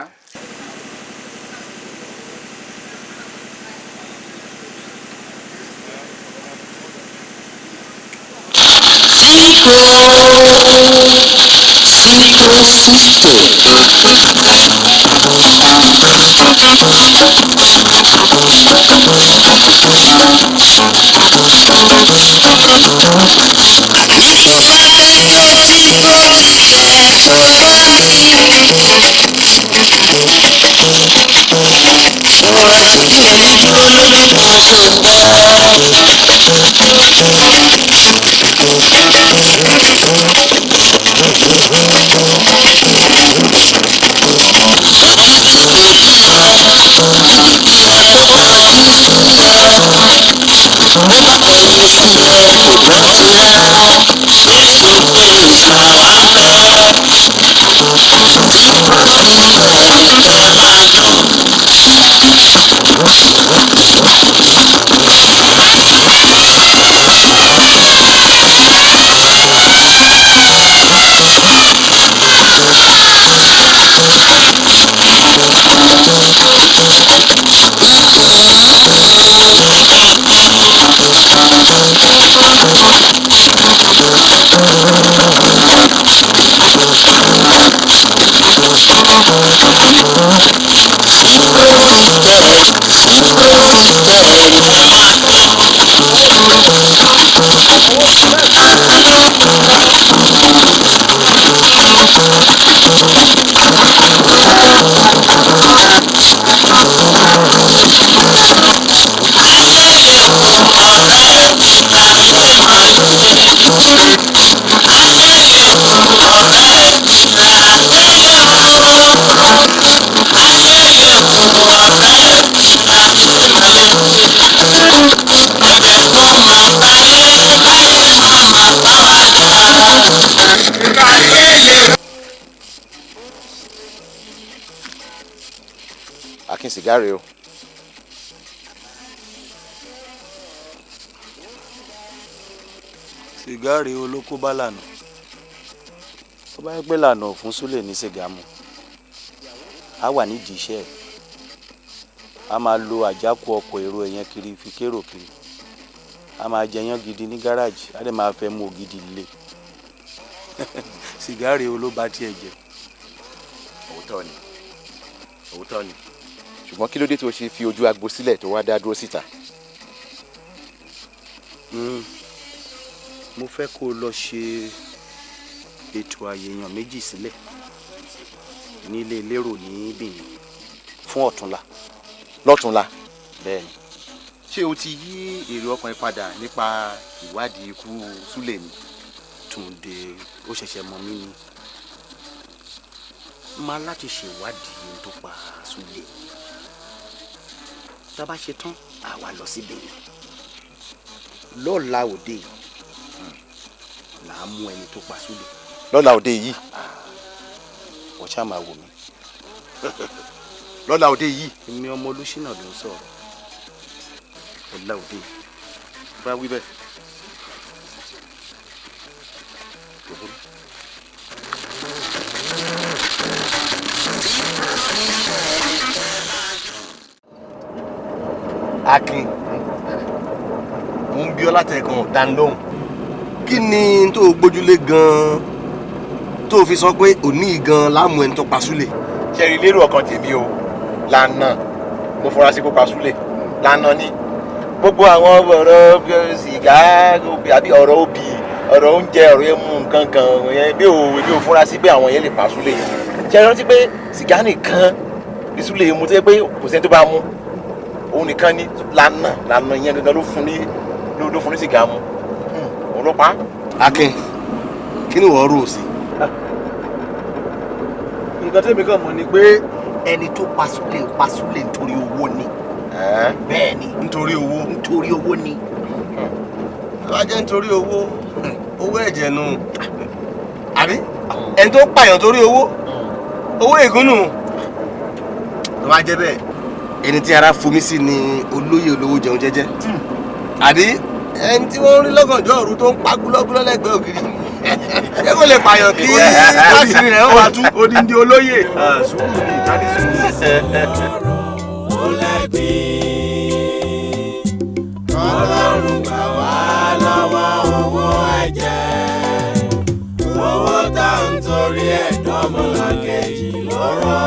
Akin sìgá rèé o. sìgá rèé olóko bá lànà. tó bá yẹ pé lànà fún Súlè ní sìgá mu á wà nídìí iṣẹ́ ẹ̀ a máa lo àjákù ọkọ̀ èrò ẹ̀yẹn kiri fi kérò kiri a máa jẹyán gidi ní gáràjì a dẹ̀ máa fẹ́ mú ògidì lé. sìgá rèé olóba tiẹ̀ jẹ. òótọ́ ni ṣùgbọ́n kí ló dé tó ṣe fi ojú agbo sílẹ̀ tó wá dá dúró síta. mo fẹ́ kó o lọ ṣe ètò àyèyàn méjì sílẹ̀ nílé lérò ní Benin fún ọ̀túnla. lọ́túnla. bẹ́ẹ̀ni. ṣé o ti yí èrò ọkàn ẹ padà nípa ìwádìí ikú Súlè ni. Túndé ó ṣẹ̀ṣẹ̀ mọ̀ mí ni máa láti ṣèwádìí ohun tó pa Súlè tá a bá ṣe tán àwa lọ sí Benin lọ́la òde yìí là á mú ẹni tó pa Súlè. lọ́la òde yìí. wọ́n ṣáà máa wò mí. lọ́la òde yìí. èmi ọmọ Olúṣínà ló ń sọ̀rọ̀ lọ́la òde yìí. bá wí bẹ́ẹ̀. Akin mo ń bí ọ látẹ̀kàn dánilóhùn kí ni tó gbójúlé gan-an tó fi sọ pé òní gan láàmú ẹni tó pa Súlè. ṣẹ́rí lérò ọkàn tèmi o lànà mo fura sí kó pa Súlè lànà ni gbogbo àwọn ọ̀rọ̀ sìgá àbí ọ̀rọ̀ obì ọ̀rọ̀ oúnjẹ ọ̀rọ̀ emu nǹkan kan yẹn bí ò fura sí pé àwọn yẹn lè pa Súlè yẹn ṣe rántí pé sìgá nìkan bí Súlè mu tó yẹ pé kò sẹ́ni tó bá mú òun nìkan ni lànà yẹn gangan ló fún ní sìgá mu òun ló pa. Akin kí ni wọ́n rò sí. nǹkan tẹ́mi kàn mọ̀ ni pé ẹni tó pa Súlè nítorí owó ni. bẹ́ẹ̀ ni nítorí owó ni. tó bá jẹ́ nítorí owó ẹ̀jẹ̀ nù àbí ẹni tó pààyàn torí owó ègúnnù. tó bá jẹ́ bẹ́ẹ̀ ẹni tí ara fomi sí ni olóyè olówó jẹun jẹ́jẹ́ àbí ẹni tí wọ́n rí lọ́gànjọ́ òru tó ń pa gúlọ́gúlọ́ lẹ́gbẹ̀ẹ́ ògiri ṣé kò lè pààyàn kí káàsìrì rẹ̀ wà tú odindi olóyè. sùúrù ni ìtàdí sùúrù. Ọlọ́run gbà wá lọ́wọ́ owó ẹ̀jẹ̀ owó tá à ń torí ẹ̀dọ́mọlàkejì lọ́rọ̀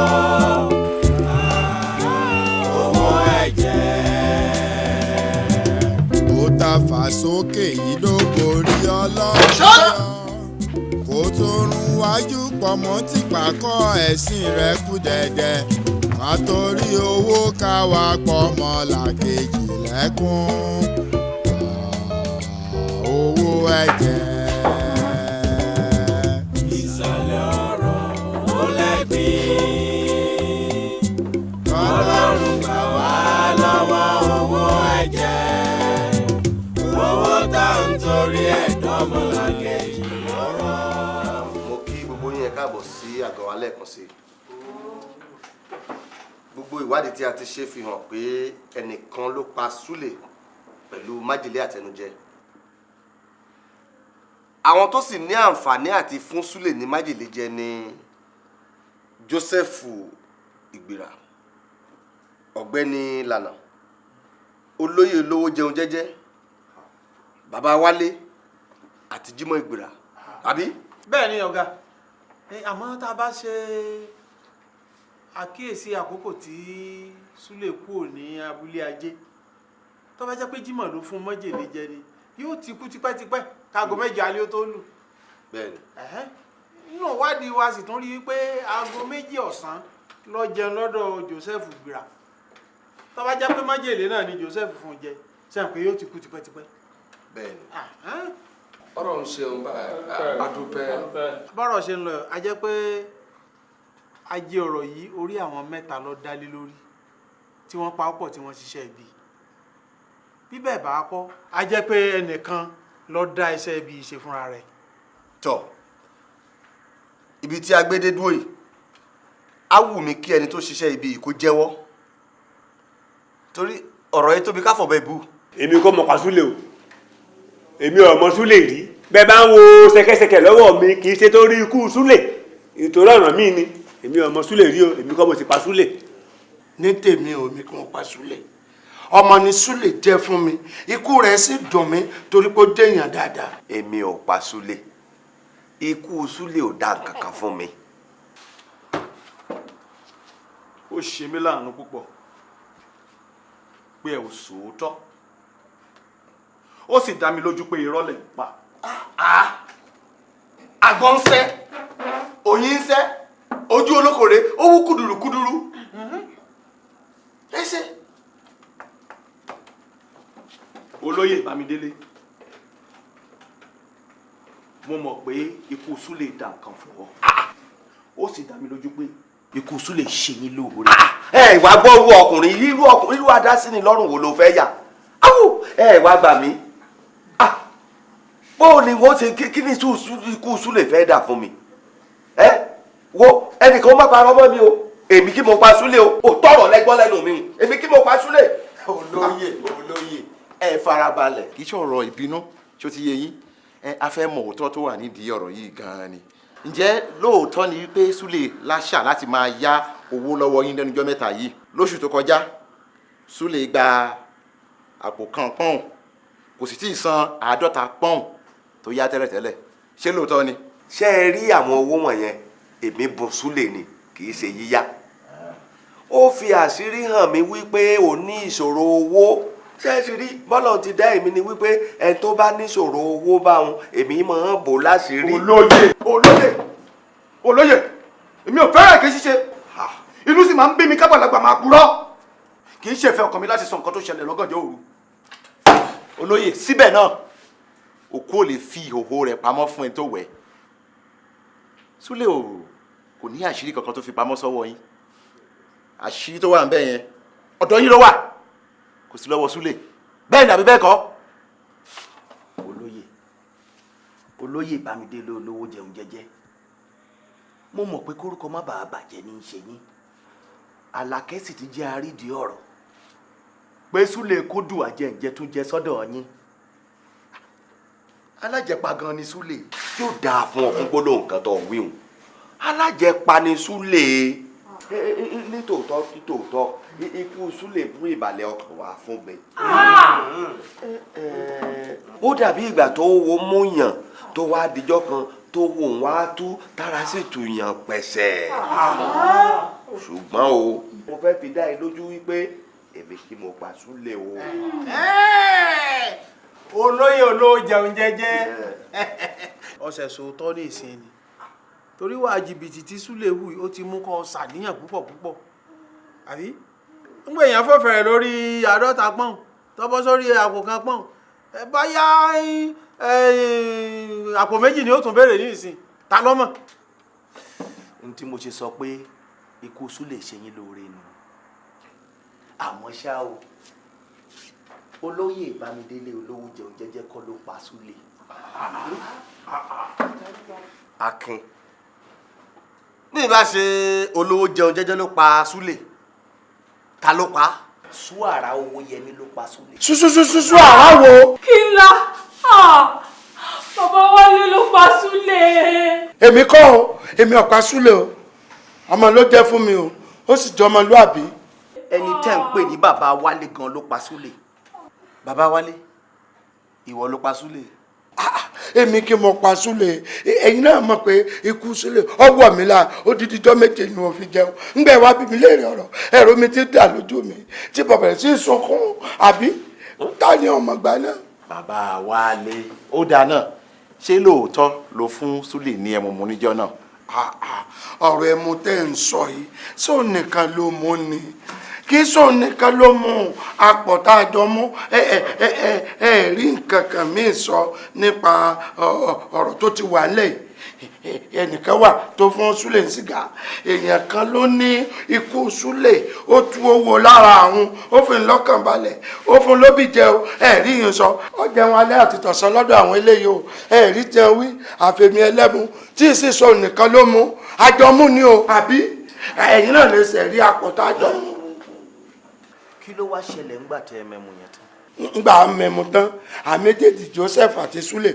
owó ẹ̀jẹ̀. ó ta fà sókè yìí ló borí ọlọ́run kó tó rún wájú pọ̀mọ́ tí pàkọ́ ẹ̀sìn rẹ̀ kú dẹ̀dẹ̀ ká torí owó ká wá pọ̀mọ́ làkejì lẹ́kún owó ẹ̀jẹ̀. ìsàlẹ̀ ọ̀rọ̀ ó lẹ́bi Ọlọ́run gbà wá lọ́wọ́ owó ẹ̀jẹ̀ owó tá à ń torí ẹ̀dọ́mọlàkejì lọ́rọ̀. mo kí gbogbo yín káàbọ̀ sí àgọ́ wa lẹ́ẹ̀kan sí i. gbogbo ìwádìí tí a ti ṣe fi hàn pé ẹnìkan ló pa Súlè pẹ̀lú májèlé àtẹnujẹ. àwọn tó sì ní àǹfààní àti fún Súlè ní májèlé jẹ ni Joseph Ìgbìrà, ọ̀gbẹ́ni Lànà, olóyè olówó jẹun jẹ́jẹ́, bàbá Wálé àti Jímọ̀ Ìgbìrà àbí. bẹ́ẹ̀ ni ọ̀gá àmọ́ tá a bá ṣe àkíyèsí àkókò tí Súlè kúrò ní abúlé ajé tó bá jẹ́ pé Jímọ̀ ló fún májèlé jẹ ni yóò ti kú tipẹ́tipẹ́ káago mẹ́jọ alẹ́ ó tó lù. bẹ́ẹ̀ni. nínú ìwádìí wa sì tún rí i pé aago 2 ọ̀sán ló jẹun lọ́dọ̀ Joseph Ìgbìrà tó bá jẹ́ pé májèlé náà ni Joseph fún jẹ sẹ́yìn pé yóò ti kú tipẹ́tipẹ́. bẹ́ẹ̀ni. ọ̀rọ̀ ń ṣeun bá a dúpẹ́. bọ́rọ̀ ṣe ń lọ a jẹ́ pé ajé ọ̀rọ̀ yìí orí àwọn 3 ló dá lé lórí tí wọ́n pa ọ̀pọ̀ tí wọ́n ṣiṣẹ́ ibi bí bẹ́ẹ̀ bá kọ́ a jẹ́ pé ẹnìkan ló dá iṣẹ́ ibi ṣe fúnra rẹ̀. tọ́ ibi tí a gbé dé dúró yìí á wù mí kí ẹni tó ṣiṣẹ́ ibi yìí kó jẹ́wọ́ torí ọ̀rọ̀ yìí tóbi káfọ̀ bẹ́ẹ̀ bú. èmi kò mọ̀ pa Súlè o èmi ò mọ̀ Súlè rí bẹ́ẹ̀ bá ń wo ṣẹ̀kẹ̀ṣẹ̀kẹ̀ lọ́wọ́ mi kì í ṣe torí ikú Súlè ìtòrí ọ̀nà míì ni èmi ò mọ̀ Súlè rí o èmi kò mọ̀ sí pa Súlè. ní tèmi ò mi kí wọ́n pa Súlè ọmọ ni Súlè jẹ́ fún mi ikú rẹ̀ sì dùn mí torí pé ó déèyàn dáadáa. èmi ò pa Súlè ikú Súlè ò dá nǹkan kan fún mi. ó ṣe mí láàánú púpọ̀ pé ẹ ò sòótọ́ ó sì dá mi lójú pé irọ́ lẹ̀ ń pa. àgbọn ń sẹ́ òyìn ń sẹ́ ojú olókòrè ó wú kúdùrúkúdùrú. ẹ ṣe olóyè Bámidélé mo mọ̀ pé ikú Súlè dá nǹkan fún ọ ó sì dá mi lójú pé ikú Súlè ṣe yín lóore. ẹ wá gbọ́ irú ọkùnrin irú adásí ni lọ́rùn wo ló fẹ́ yà ẹ wá gbà mí bó ni wọ́n ṣe kí ni ikú Súlè fẹ́ dà fún mi ẹ wo ẹnìkan má parọ́ mọ́ mi o èmi kí mo pa Súlè o ò tọrọ lẹ́gbọ́n lẹ́nu mi èmi kí mo pa Súlè. olóyè ẹ farabalẹ̀ kì í ṣọ̀rọ̀ ìbínú ṣó ti yé yín a fẹ́ mọ̀ òótọ́ tó wà nídìí ọ̀rọ̀ yìí gan-an ni ǹjẹ́ lóòótọ́ ni wípé Súlè láṣà láti máa yá owó lọ́wọ́ yín lẹ́nu ọjọ́ mẹ́ta yìí lóṣù tó kọjá Súlè gba àpò kan pọ́ùn kò sì tí ì san 50 pọ́ùn tó yá tẹ́lẹ̀tẹ́lẹ̀ ṣé lóòótọ́ ni. ṣé ẹ rí àwọn owó wọ̀nyẹn èmi bùn Súlè ni kì í ṣe yíyá ó fi àṣírí hàn mí wípé ò ní ìṣòro owó ṣé ẹ sì rí bọ́lọ̀ ti dá èmi ni wípé ẹni tó bá níṣòro owó báwọn èmi máa ń bò láṣìírí. olóyè èmi ò fẹ́ràn kí n ṣiṣẹ́ inú sì máa ń bí mi kábàlágbà máa purọ́ kì í ṣe ìfẹ́ ọkàn mi láti sọ nǹkan tó ṣẹlẹ̀ lọ́gànjọ́ òru. olóyè síbẹ̀ náà òkú ò lè fi ìhòòhò rẹ̀ pamọ́ fún ẹni tó wẹ̀ Súlè kò ní àṣírí kankan tó fi pamọ́ sọ́wọ́ yín àṣírí tó wà ń bẹ̀ yẹn ọ̀dọ̀ yín ló wà kò sí lọ́wọ́ Súlè bẹ́ẹ̀ ni àbí bẹ́ẹ̀ kọ́. olóyè Bámidélé olówó jẹun jẹ́jẹ́ mo mọ̀ pé kórúkọ má bàa bàjẹ́ ní í ṣe yín Àlàkẹ́ sì ti jẹ́ àrídìí ọ̀rọ̀ pé Súlè kódù àjẹǹjẹ tún jẹ sọ́dọ̀ yín alájẹpa gan ni Súlè yóò dáa fún ọ fún gbólóhùn kan tó ń wíhùn alájẹpa ni Súlè nítòótọ́ ikú Súlè mú ìbàlẹ̀ ọkàn wá fún mi. ó dàbí ìgbà tó wo múyàn tó wá dijọ́ kan tó wò wá tú tára sì tù yàn pẹ̀sẹ̀ ṣùgbọ́n o mo fẹ́ fi dá ẹ lójú wípé èmi kí mo pa Súlè o. olóyè olówó jẹun jẹ́jẹ́ ọ̀sẹ̀ sòótọ́ ní ìsìn ni torí wàá jìbìtì tí Súlè hù ó ti mú kó ṣàníyàn púpọ̀ àbí ń gbé èèyàn fọ́fẹ̀rẹ̀ lórí 50 pọ́ùn tọ́bọ́ sórí àpò kan pọ́ùn báyá àpò méjì ni ó tún béèrè ní ìsìn ta lọ́mọ̀. n tí mo ṣe sọ pé ikú Súlè ṣe yín lóore nù àmọ́ ṣá o olóyè Bámidélé olówó jẹun jẹ́jẹ́ kọ́ ló pa Súlè. Akin bí ìbá ṣe olówó jẹun jẹ́jẹ́ ló pa Súlè ta ló pa. Súàrà Owóyẹmí ló pa Súlè. Súsúsúsú àrá wo. kí n la bàbá Wálé ló pa Súlè. èmi kọ́ o èmi ò pa Súlè o ọmọ ló jẹ́ fún mi o ó sì jọ ọmọlúàbí. ẹni tẹ́ ń pè ní bàbá Wálé gan ló pa Súlè. bàbá Wálé ìwọ ló pa Súlè. èmi kí mo pa Súlè ẹ̀yin náà mọ̀ pé ikú Súlè ọwọ́ mi la odidi jọ́ méje ni mo fi jẹun ńgbẹ́ wá bí mi léèrè ọ̀rọ̀ ẹ̀rọ mi ti dà lójú mi tí bàbá rẹ̀ sì sunkún àbí ta ni ọmọ gbà náà. bàbá Wálé ó dáa náà ṣé lóòótọ́ ló fún Súlè ní ẹmu mu níjọ́ náà. ọ̀rọ̀ ẹmu tẹ́ ń sọ yìí sóò nìkan ló mú ni kí sóò nìkan ló mú apọ̀ tá a jọ mú rí nǹkan kan míì sọ nípa ọ̀rọ̀ tó ti wà nílẹ̀ ẹnìkan wà tó fún Súlè ń sìgá èèyàn kan ló ní ikú Súlè ó tú owó lára àwọn ó fi lọ́kàn balẹ̀ ó fún lóbì jẹ o ẹ̀rí yìí sọ ó jẹun alẹ́ àti tọ̀sán lọ́dọ̀ àwọn eléyìí o ẹ̀rí jẹun wí àfẹ̀mí ẹlẹ́mu tí sì sọ nìkan ló mú àjọmú ni o àbí ẹ̀yin náà lè ṣe rí àpọ̀tọ̀ àjọmú. kí ló wá ṣẹlẹ̀ ńgbà tẹ mẹ́mu yẹn tán. ngbà mẹ́mu tán àméjèèjì Joseph àti Súlè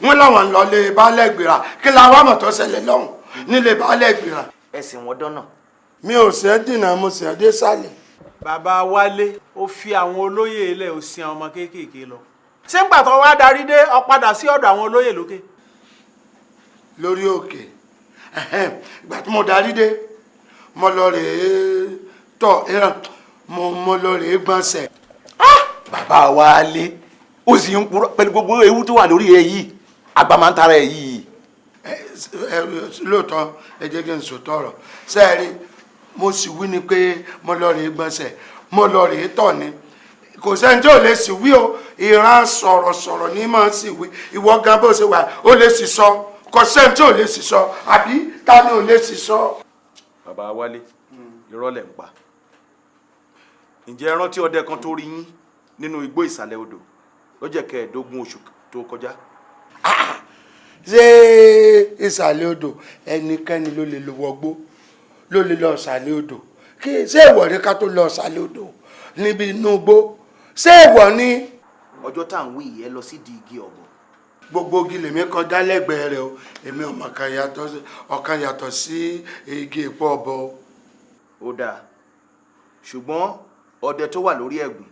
wọ́n láwọn ń lọ lé baálẹ̀ gbéra kí la wá mọ̀ tó ṣẹlẹ̀ lọ́hùn nílé baálẹ̀ gbéra. ẹ̀sìn wọn dọ́nà. mi ò sẹ́ dìnnà mo sì dé sálẹ̀. bàbá Wálé ó fi àwọn olóyè ilẹ̀ ó sin ọmọ kéékèèké lọ ṣé ńgbà tó wá darí dé ó padà sí ọ̀dọ̀ àwọn olóyè lókè. lórí òkè ìgbà tí mo darí dé mo lọ rèé tọ̀ mo lọ rèé gbọ̀nsẹ̀. bàbá Wálé ó sì ń purọ́ pẹ̀lú gbogbo ewu tó wà lórí ẹ yìí àgbà máa ń tara ẹ yìí. lóòótọ́ ẹ jẹ́ kí n sòótọ́ ọ̀rọ̀ sẹ́ẹ̀rí mo sì wí ni pé mo lọ rèé gbọ̀nsẹ̀ mo lọ rèé tọ̀ ni kò sẹ́ni tí ò lè sì wí o ìran sọ̀rọ̀sọ̀rọ̀ ní máa sì wí ìwọ gan bó ṣe wà ó lè sì sọ kò sẹ́ni tí ò lè sì sọ àbí ta ni ò lè sì sọ. bàbá Wálé irọ́ lẹ̀ ń pa ǹjẹ́ ẹ rántí ọdẹ kan tó rí yín nínú igbó ìsàlẹ̀ odò lọ́jọ́ 15 oṣù tó kọjá. ṣé ìsàlẹ̀ odò ẹnikẹ́ni ló lè lọ wọgbó ló lè lọ ìsàlẹ̀ odò kí ṣé ìwọ ni ká tó lọ ìsàlẹ̀ odò níbi inú igbó ṣé ìwọ ni. ọjọ́ tá à ń wí yìí ẹ lọ sí di igi ọ̀bọ. gbogbo igi lèmi kọjá lẹ́gbẹ̀ẹ́ rẹ̀ o èmi ọ̀kan yàtọ̀ sí igi èpo ọ̀bọ. ó dáa ṣùgbọ́n ọdẹ tó wà lórí ẹ̀gùn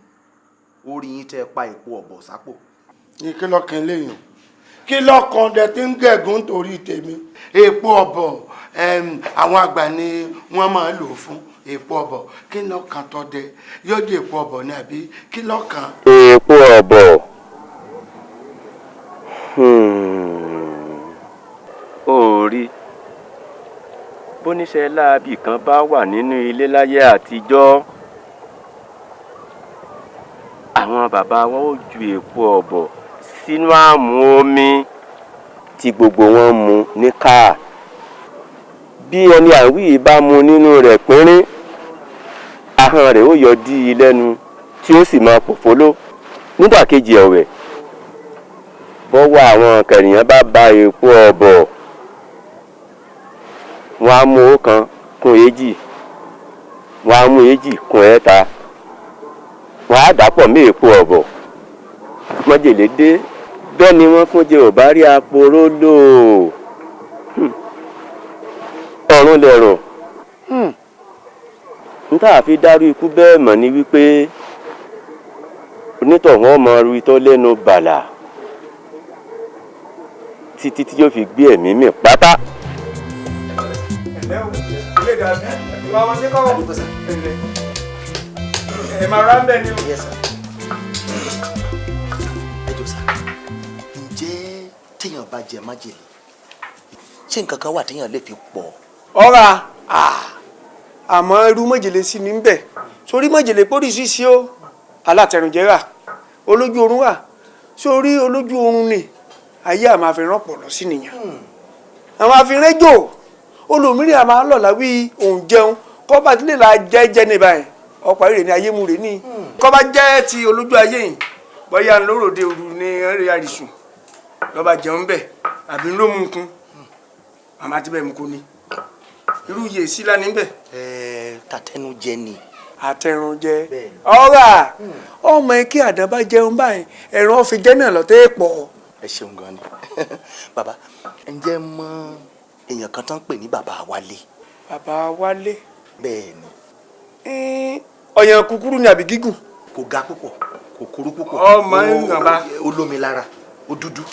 ó rí yín tẹ́ pa èpo ọ̀bọ sápò. ní kí lọ́kàn léèyàn kí lọ́kàn ọdẹ tí ń gẹ̀gùn torí tèmi èpo ọ̀bọ àwọn àgbà ni wọ́n máa lò fún èpo ọ̀bọ kí lọ́kàn tọdẹ yóò di èpo ọ̀bọ ní àbí kí lọ́kàn. èpo ọ̀bọ ó rí bóníṣẹ́ láabi kan bá wà nínú ilé láyé àtijọ́ àwọn bàbá wọn ó ju èpo ọ̀bọ sínú àmù omi tí gbogbo wọn mu ní káà bí ẹni àwí bá mu nínú rẹ̀ pínrín ahọ́n rẹ̀ ó yọ dí i lẹ́nu tí ó sì máa pòfóló nígbàkejì ẹ̀wẹ̀ bọ́wọ́ àwọn kẹ̀rìyàn bá ba èpo ọ̀bọ wọn á mú ọ̀kan kún èjì wọn á mú èjì kún ẹ̀ta wọn á dàpọ̀ mí èpo ọ̀bọ mọ́jèlé dé bẹ́ẹ̀ ni wọ́n fún jẹ ò bá rí aporó lò ọ̀run lẹ̀rọ̀ níta àfi dárú ikú bẹ́ẹ̀ mọ̀ ní wípé onítọ̀hún ọmọ ru itọ́ lẹ́nu bàlà títí tí yóò fi gbé ẹ̀mí mì pátá. ẹ̀lẹ́ o ilé ìdàbí ìwà wọn sí kọ́wọ́ ẹ̀lẹ́ ẹ̀ máa rà ń bẹ̀ ni o. ǹjẹ́ téèyàn bá jẹ májèlé ṣé nǹkan kan wà téèyàn lè fi pọ̀. ọ̀rà àmọ́ irú májèlé sí ní bẹ̀ sórí májèlé póríṣiríṣi ó alátẹnujẹ rà olójú oorun wà sórí olójú oorun ni ayé àmà fi rán pọ̀lọ́ sí nìyàn àwọn àfihàn jò olùmíràn àmà lọ́la wí òun jẹun kọ́ba tí lè la jẹ́ ní báyìí ọ̀pọ̀ ayé rẹ̀ ní ayé mu rẹ̀ ní kọ́ba jẹ́ ti olójú ayé yìí bọ́yá lóròde òru ní ẹ̀rẹ́ àrísùn lọ́ba jẹun bẹ̀ àbí ló mú un màmá ti bẹ̀ mú kó ní irú iye sí lánìí bẹ̀. tàtẹnujẹ ni. àtẹnujẹ ọ̀rà ọmọ ẹ kí àdàbà jẹun báyìí ẹ̀rọ fi jẹ́ náà lọ́tẹ́ pọ̀. ẹ ṣeun gan ni bàbá ǹjẹ́ mọ èèyàn kan tó ń pè ní bàbá Wálé. bàbá Wálé. bẹ́ẹ̀ ni. ọ̀yàn kúkúrú ni àbí gígùn. kò ga púpọ̀ kò kúrú púpọ̀. ọmọ èèyàn bá. olómi lára ó dúdú.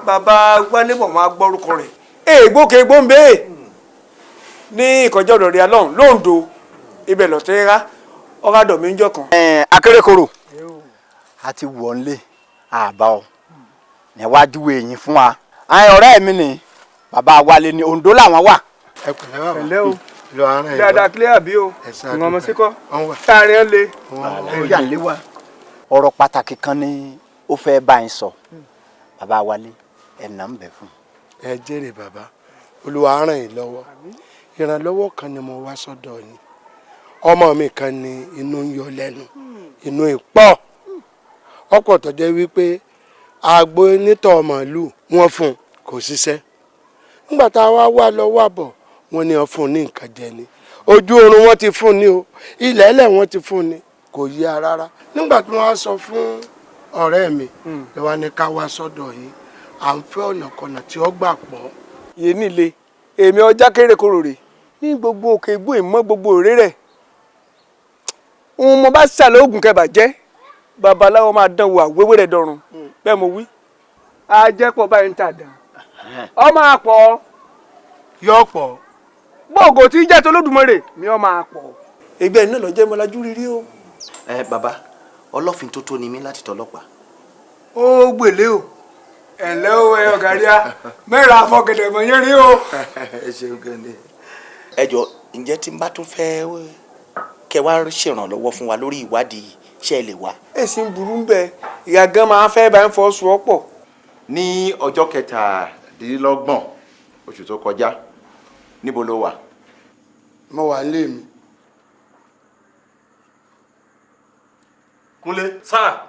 bàbá Wálé bọ̀ máa gbọ́rúkọ rẹ̀ èègbókè gbóǹbé ní ìkọjọ́ ọ̀dọ̀ rẹ̀ alọ́hùn lóńdó ibẹ̀ lọ́tẹ́ rá ọ̀rádọ̀ mi ń jọ kan. akérèkọrò àti wọ̀nlé àbá ọ níwájú èyí fún wa àwọn ọ̀rẹ́ mi ni bàbá Wálé ní Oǹdó làwọn wà. ẹ pẹ̀lẹ́ bàbá pẹ̀lẹ́ o lọ ara ẹ dáadáa kílẹ̀ àbí o ìwọ̀n ọmọ síkọ́ táàrin ẹ lé. ọ̀rọ̀ pàtàkì kan ni ó fẹ́ bá yín sọ bàbá Wálé ẹ̀ nà ń bẹ̀ fún. ẹ jèrè bàbá Olúwa ràn yín lọ́wọ́ ìrànlọ́wọ́ kan ni mo wá sọ́dọ̀ yín ọmọ mi kan ni inú ń yọ lẹ́nu inú ìpọ̀ ọ̀pọ̀ tó jẹ́ wípé àgbo onítọ̀ màálù wọ́n fún un kò ṣiṣẹ́ nígbà tá a wá lọ wà bọ̀ wọ́n ní wọ́n fún un ní nǹkan jẹ ni ojú oorun wọn ti fún ni o ilẹ̀ ẹlẹ̀ wọn ti fún ni kò yí a rárá nígbà tí wọ́n á sọ fún ọ̀rẹ́ mi ló wá ní ká wá sọ́dọ̀ yín à ń fẹ́ ọ̀nà kọ̀nà tí ó gbà pọ̀. yé nílé èmi ọjà kéré kòrò rè ní gbogbo òkè igbó ìmọ̀ gbogbo òré rẹ̀ mo bá ṣàlẹ̀ oògùn kẹbà jẹ́ babaláwo máa dán wò àwéwé rẹ̀ dọ̀rùn bẹ́ẹ̀ mo wí ajẹ́pọ̀ báyìí ń tà dán ọ máa pọ̀ yọ pọ̀ gbogbo tí jẹ́ tó lódùmarè mi ọ máa pọ̀ ẹgbẹ́ iná lọ jẹ́ mọ́lájú rírí o. bàbá ọlọ́fin tó tó ni mí láti tọlọ́pàá. ó gbèlé o ẹ̀ǹlẹ́ o ẹ ọ̀gáríà mẹ́ra afọ́gẹ̀dẹ̀ mọ̀ yẹn rí o. ẹ ṣeun gan ni. ẹ jọ ǹjẹ́ tí n bá tún fẹ́ kẹ wá ṣèrànlọ́wọ́ fún wa lórí ìwádìí ṣe é lè wá. èsì ń burú ń bẹ ìyá gan máa fẹ́ bá ń fọ́ sùn ọ́pọ̀. ní ọjọ́ 27 oṣù tó kọjá níbo ló wà. mo wà nílé mi. Kúnlé. sáà.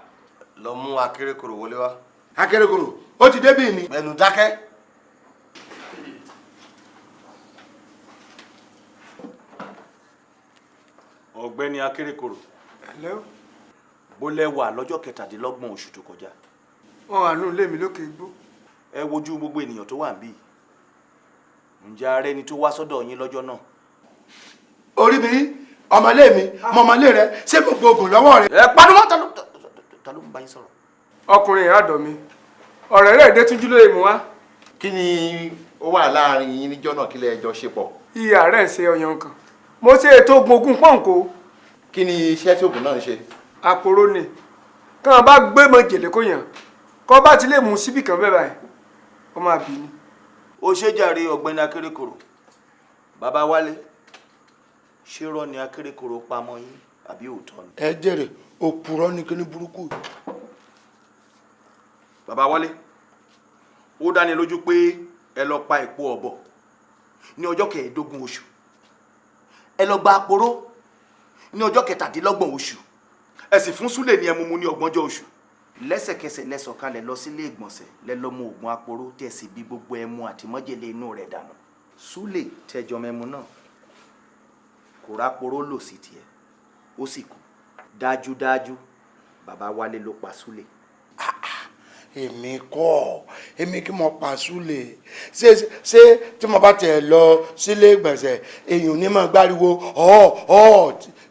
lọ mú akérèkòrò wọlé wá. akérèkòrò ó ti débì ni. ẹnu dákẹ́. ọ̀gbẹ́ni akérèkòrò bó lẹ́wà lọ́jọ́ 27 oṣù tó kọjá. wọn wà nù ilé mi lókè igbó. ẹ wojú gbogbo ènìyàn tó wà níbí ǹjẹ́ ààrẹ ni tó wá sọ́dọ̀ yín lọ́jọ́ náà. orí mi ọmọlé mi mọmọlé rẹ ṣé gbogbo oògùn lọ́wọ́ rẹ. ẹ panumọ́ ta ló ń bá yín sọ̀rọ̀. ọkùnrin ìhàdọ̀ mi ọ̀rẹ́ rẹ̀ dé túnjú lóye mu wá. kí ni ó wà láàrin yín níjọ́ náà kí lẹ jọ ṣe pọ̀. ìyá rẹ̀ ṣe ọyàn kan mo ṣe ètò ogun pọ́ǹkó. kí ni iṣẹ́ tí oògùn náà ń ṣe. àpòrò ni kí wọn bá gbé mọ jèlé kó yàn kó bá ti lè mú síbì kan bẹ́ẹ̀ báyìí ó máa bì ní. ó ṣe jàre ọ̀gbẹ́ni akérèkòrò bàbá wálé ṣé rọ ni akérèkòrò pamọ́ yín àbí òótọ́ ni. ẹ jèrè òpùrọ́ ní kíní burúkú. bàbá wálé ó dáni lójú pé ẹ lọ pa èpo ọ̀bọ ní ọjọ́ 15 oṣù ẹ lọ gba àpòrò ní ọjọ́ 27 oṣù ẹ sì fún súlè ní ẹmu mu ní 30 oṣù lẹ́sẹ̀kẹsẹ̀ lẹ sọ̀kalẹ̀ lọ sílé ìgbọ̀nsẹ̀ lẹ lọ mú oògùn àpòrò tẹ̀ sí bí gbogbo ẹmu àti májèlé inú rẹ̀ dànù súlè tẹjọ mẹ́mu náà kò rápòrò lò sí tiẹ̀ ó sì kú dájúdájú bàbá wálé ló pa súlè. èmi kọ́ èmi kí mo pa súlè ṣé tí mo bá tẹ̀ lọ sílé ìgbọ̀nsẹ̀ èèyàn ní máa gbáriwo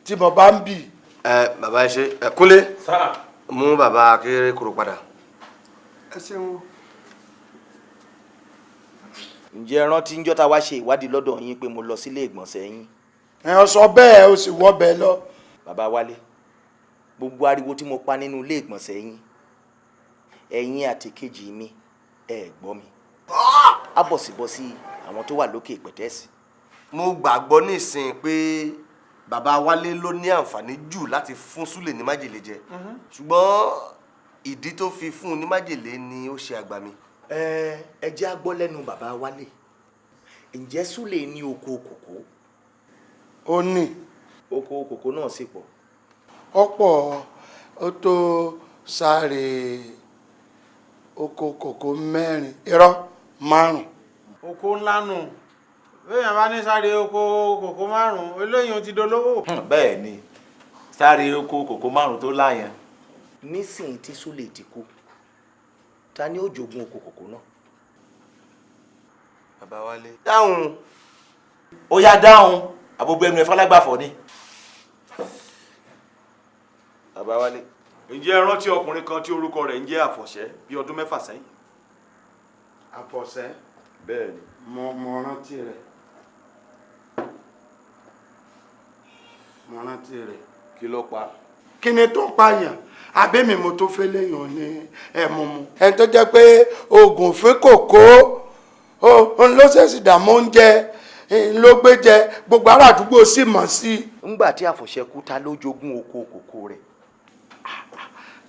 tí mo bá ń bì. bàbá ẹ ṣe Kúnlé mú bàbá akérèkòrò padà. ẹ ṣeun. ǹjẹ́ ẹ rántí ń jọ́ta wá ṣe ìwádìí lọ́dọ̀ yín pé mo lọ sílé ìgbọ̀nsẹ̀ yín. ẹ sọ bẹ́ẹ̀ o sì wọ́ bẹ́ẹ̀ lọ. bàbá wálé gbogbo ariwo tí mo pa nínú ilé ìgbọ̀nsẹ̀ yín ẹ̀yin àti kejì mi ẹ gbọ́ mi á bọ̀sibọ́sí àwọn tó wà lókè pẹ̀tẹ́sì. mo gbàgbọ́ nísìnyí pé bàbá wálé ló ní àǹfààní jù láti fún súlè ní májèlé jẹ ṣùgbọ́n ìdí tó fi fún un ní májèlé ni ó ṣe àgbà mi. ẹ jẹ́ á gbọ́ lẹ́nu bàbá wálé ǹjẹ́ súlè ní oko kòkó. ó ní. oko kòkó náà sì pọ̀. ọ̀pọ̀ ó tó sáré oko kòkó 4 irọ́ 5. oko ńlá nù bẹ́ẹ̀ bá ní sáré oko kòkó 5 eléyìí ti dolówó. bẹ́ẹ̀ ni sáré oko kòkó 5 tó láyàn. nísìnyí tí súlè ti kú ta ni ó jogún oko kòkó náà. bàbá wálé. dáhùn ó yá dáhùn àbúgbò ẹnu ẹ fọlágbàfọ ni. bàbá wálé. ǹjẹ́ ẹ rántí ọkùnrin kan tí orúkọ rẹ̀ ń jẹ́ àfọ̀ṣẹ́ bí ọdún 6 sẹ́yìn. àfọ̀ṣẹ́. bẹ́ẹ̀ ni. mo rántí rẹ̀. mo rántí rẹ̀. kí ló pa. kí ni tó pààyàn abẹ́mi mo tó fẹ́ léèyàn ní ẹ̀mú mu. ẹni tó jẹ́ pé oògùn fún kòkó òun ló ṣèṣì dààmú oúnjẹ ló gbé jẹ gbogbo ará àdúgbò sì mọ̀ sí i. ńgbà tí àfọ̀ṣẹ́ kú ta ló jogún oko kòkó rẹ̀.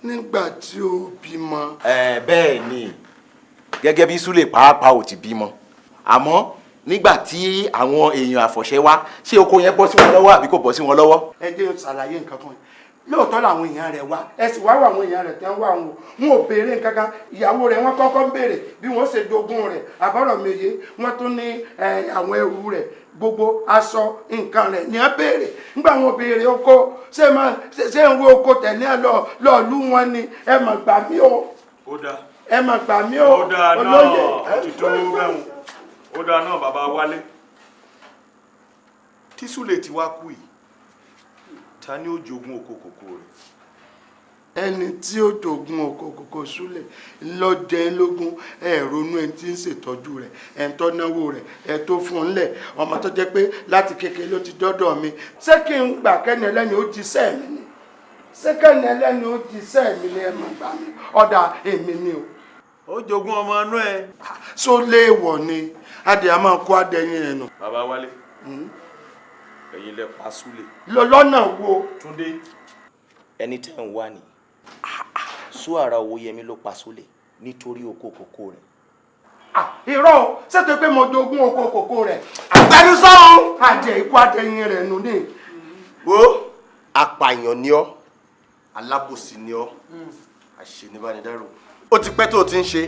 nígbà tí ó bímọ. bẹ́ẹ̀ ni gẹ́gẹ́ bí súlè pàápàá ò ti bímọ àmọ́ nígbà tí àwọn èèyàn àfọ̀ṣẹ́ wá ṣé oko yẹn bọ́ sí wọn lọ́wọ́ àbí kò bọ́ sí wọn lọ́wọ́. ẹ jẹ́ ṣàlàyé nǹkan fún yín lóòótọ́ làwọn èèyàn rẹ̀ wá ẹ sì wá àwọn èèyàn rẹ̀ tẹ́ ń wá wọn ò béèrè nǹkan kan ìyàwó rẹ̀ wọ́n kọ́kọ́ ń béèrè bí wọ́n ṣe jogún rẹ̀ àbọ̀rọ̀ mèye wọ́n tún ní àwọn ẹrù rẹ̀ gbogbo aṣọ nǹkan rẹ̀ ní ẹ béèrè nígbà wọn béèrè oko ṣé ń wo oko tẹ̀lé ẹ lọ lú wọn ni ẹ mà gbà mí o ẹ mà gbà mí o olóyè. ó dáa náà bàbá Wálé tí Súlè ti wá kú yìí ta ni ó jogún oko kòkó rẹ̀. ẹni tí ó jogún oko kòkó Súlè lọ́jẹ́lógún ronú ẹni tí ń ṣètọ́jú rẹ̀ ẹni tó náwó rẹ̀ ẹ tó fún un lẹ̀ ọmọ tó jẹ́ pé láti kékeré ló ti dọ́dọ̀ mi ṣé kí n gbà kẹ́ni ẹlẹ́ni ó jíṣẹ́ mi ni ṣé kẹ́ni ẹlẹ́ni ó jíṣẹ́ mi ni ẹ máa gbà mí ọ̀dà èmi ni o. ó jogún ọmọ inú ẹ. só léèwọ̀ ni adìẹ a máa kó adẹ́yìn ẹ̀ nù. bàbá Wálé ẹ̀yin lẹ pa Súlè. lọ́nà wo. Túndé. ẹni tẹ́ ń wá ni Súàrà Owóyẹmí ló pa Súlè nítorí oko kòkó rẹ̀. irọ́ o ṣètò pé mo jogún oko kòkó rẹ̀ àgbẹnusọ́hún adìẹ ikú adẹ́yìn rẹ̀ nù ní. wo apààyàn ni ọ́ alábòsí ni ọ́ àṣenibánidárò ó ti pẹ́ tó o ti ń ṣe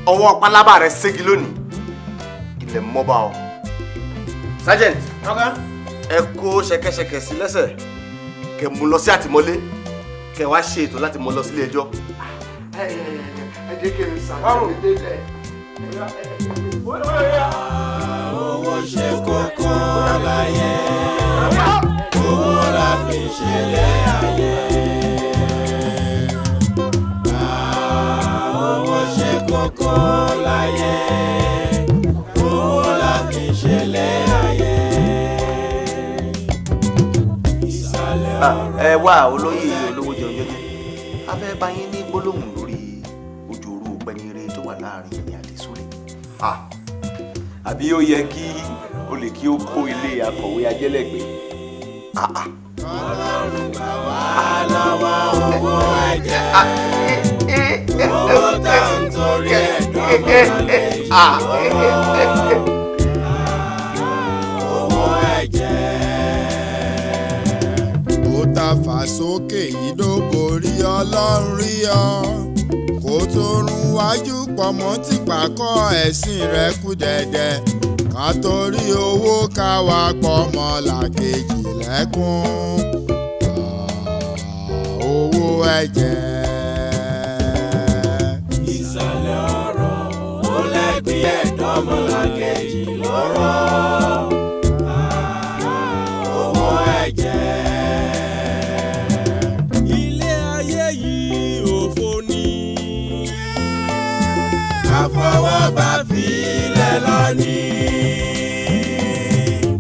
ọwọ́ pálábà rẹ̀ ségi lónìí ilẹ̀ mọ́bà ọ. sergeant ẹ kó ṣẹ̀kẹ̀ṣẹ̀kẹ̀ sí lẹ́sẹ̀ kẹ mú lọ sí àtìmọ́lé kẹ wá ṣe ètò láti mú lọ sílé ẹjọ́. ẹ jẹ́ kí n sàárò délẹ̀. owó ṣe kókó láyé owó la fi ṣẹlẹ̀ ayé. owó ṣe kókó láyé owó la fi ṣẹlẹ̀ ayé. ẹ wá olóyè olówó jẹ ọjọ́ jẹ a fẹ́ bá yín ní gbólóhùn lórí ojúòrú pẹnire tó wà láàrin ìyẹn àti Súlè. àbí ó yẹ kí olè kí ó kó ilé akọ̀wé Ajẹ́lẹ̀gbé. Ọlọ́run gbà wá lọ́wọ́ owó ẹ̀jẹ̀ owó tá ń torí ẹ̀dọ́gbọ̀n owó ẹ̀jẹ̀. ó ta fà sókè yìí ló borí Ọlọ́run rí ọ kó tó rún wájú pọ̀mọ́ tí pàkọ́ ẹ̀sìn rẹ̀ kú dẹ̀dẹ̀ ká torí owó ká wá pọ̀mọ́ làkejì lẹ́kún owó ẹ̀jẹ̀. ìsàlẹ̀ ọ̀rọ̀ ó lẹ́gbẹ̀ẹ́ ẹ̀dọ́mọlàkejì lọ́rọ̀ owó ẹ̀jẹ̀. ilé ayé yìí òfò ni àfọwọ́bá fi ilẹ̀ lọ ní.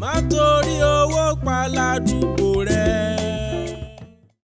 má torí owó pa ládùúgbò.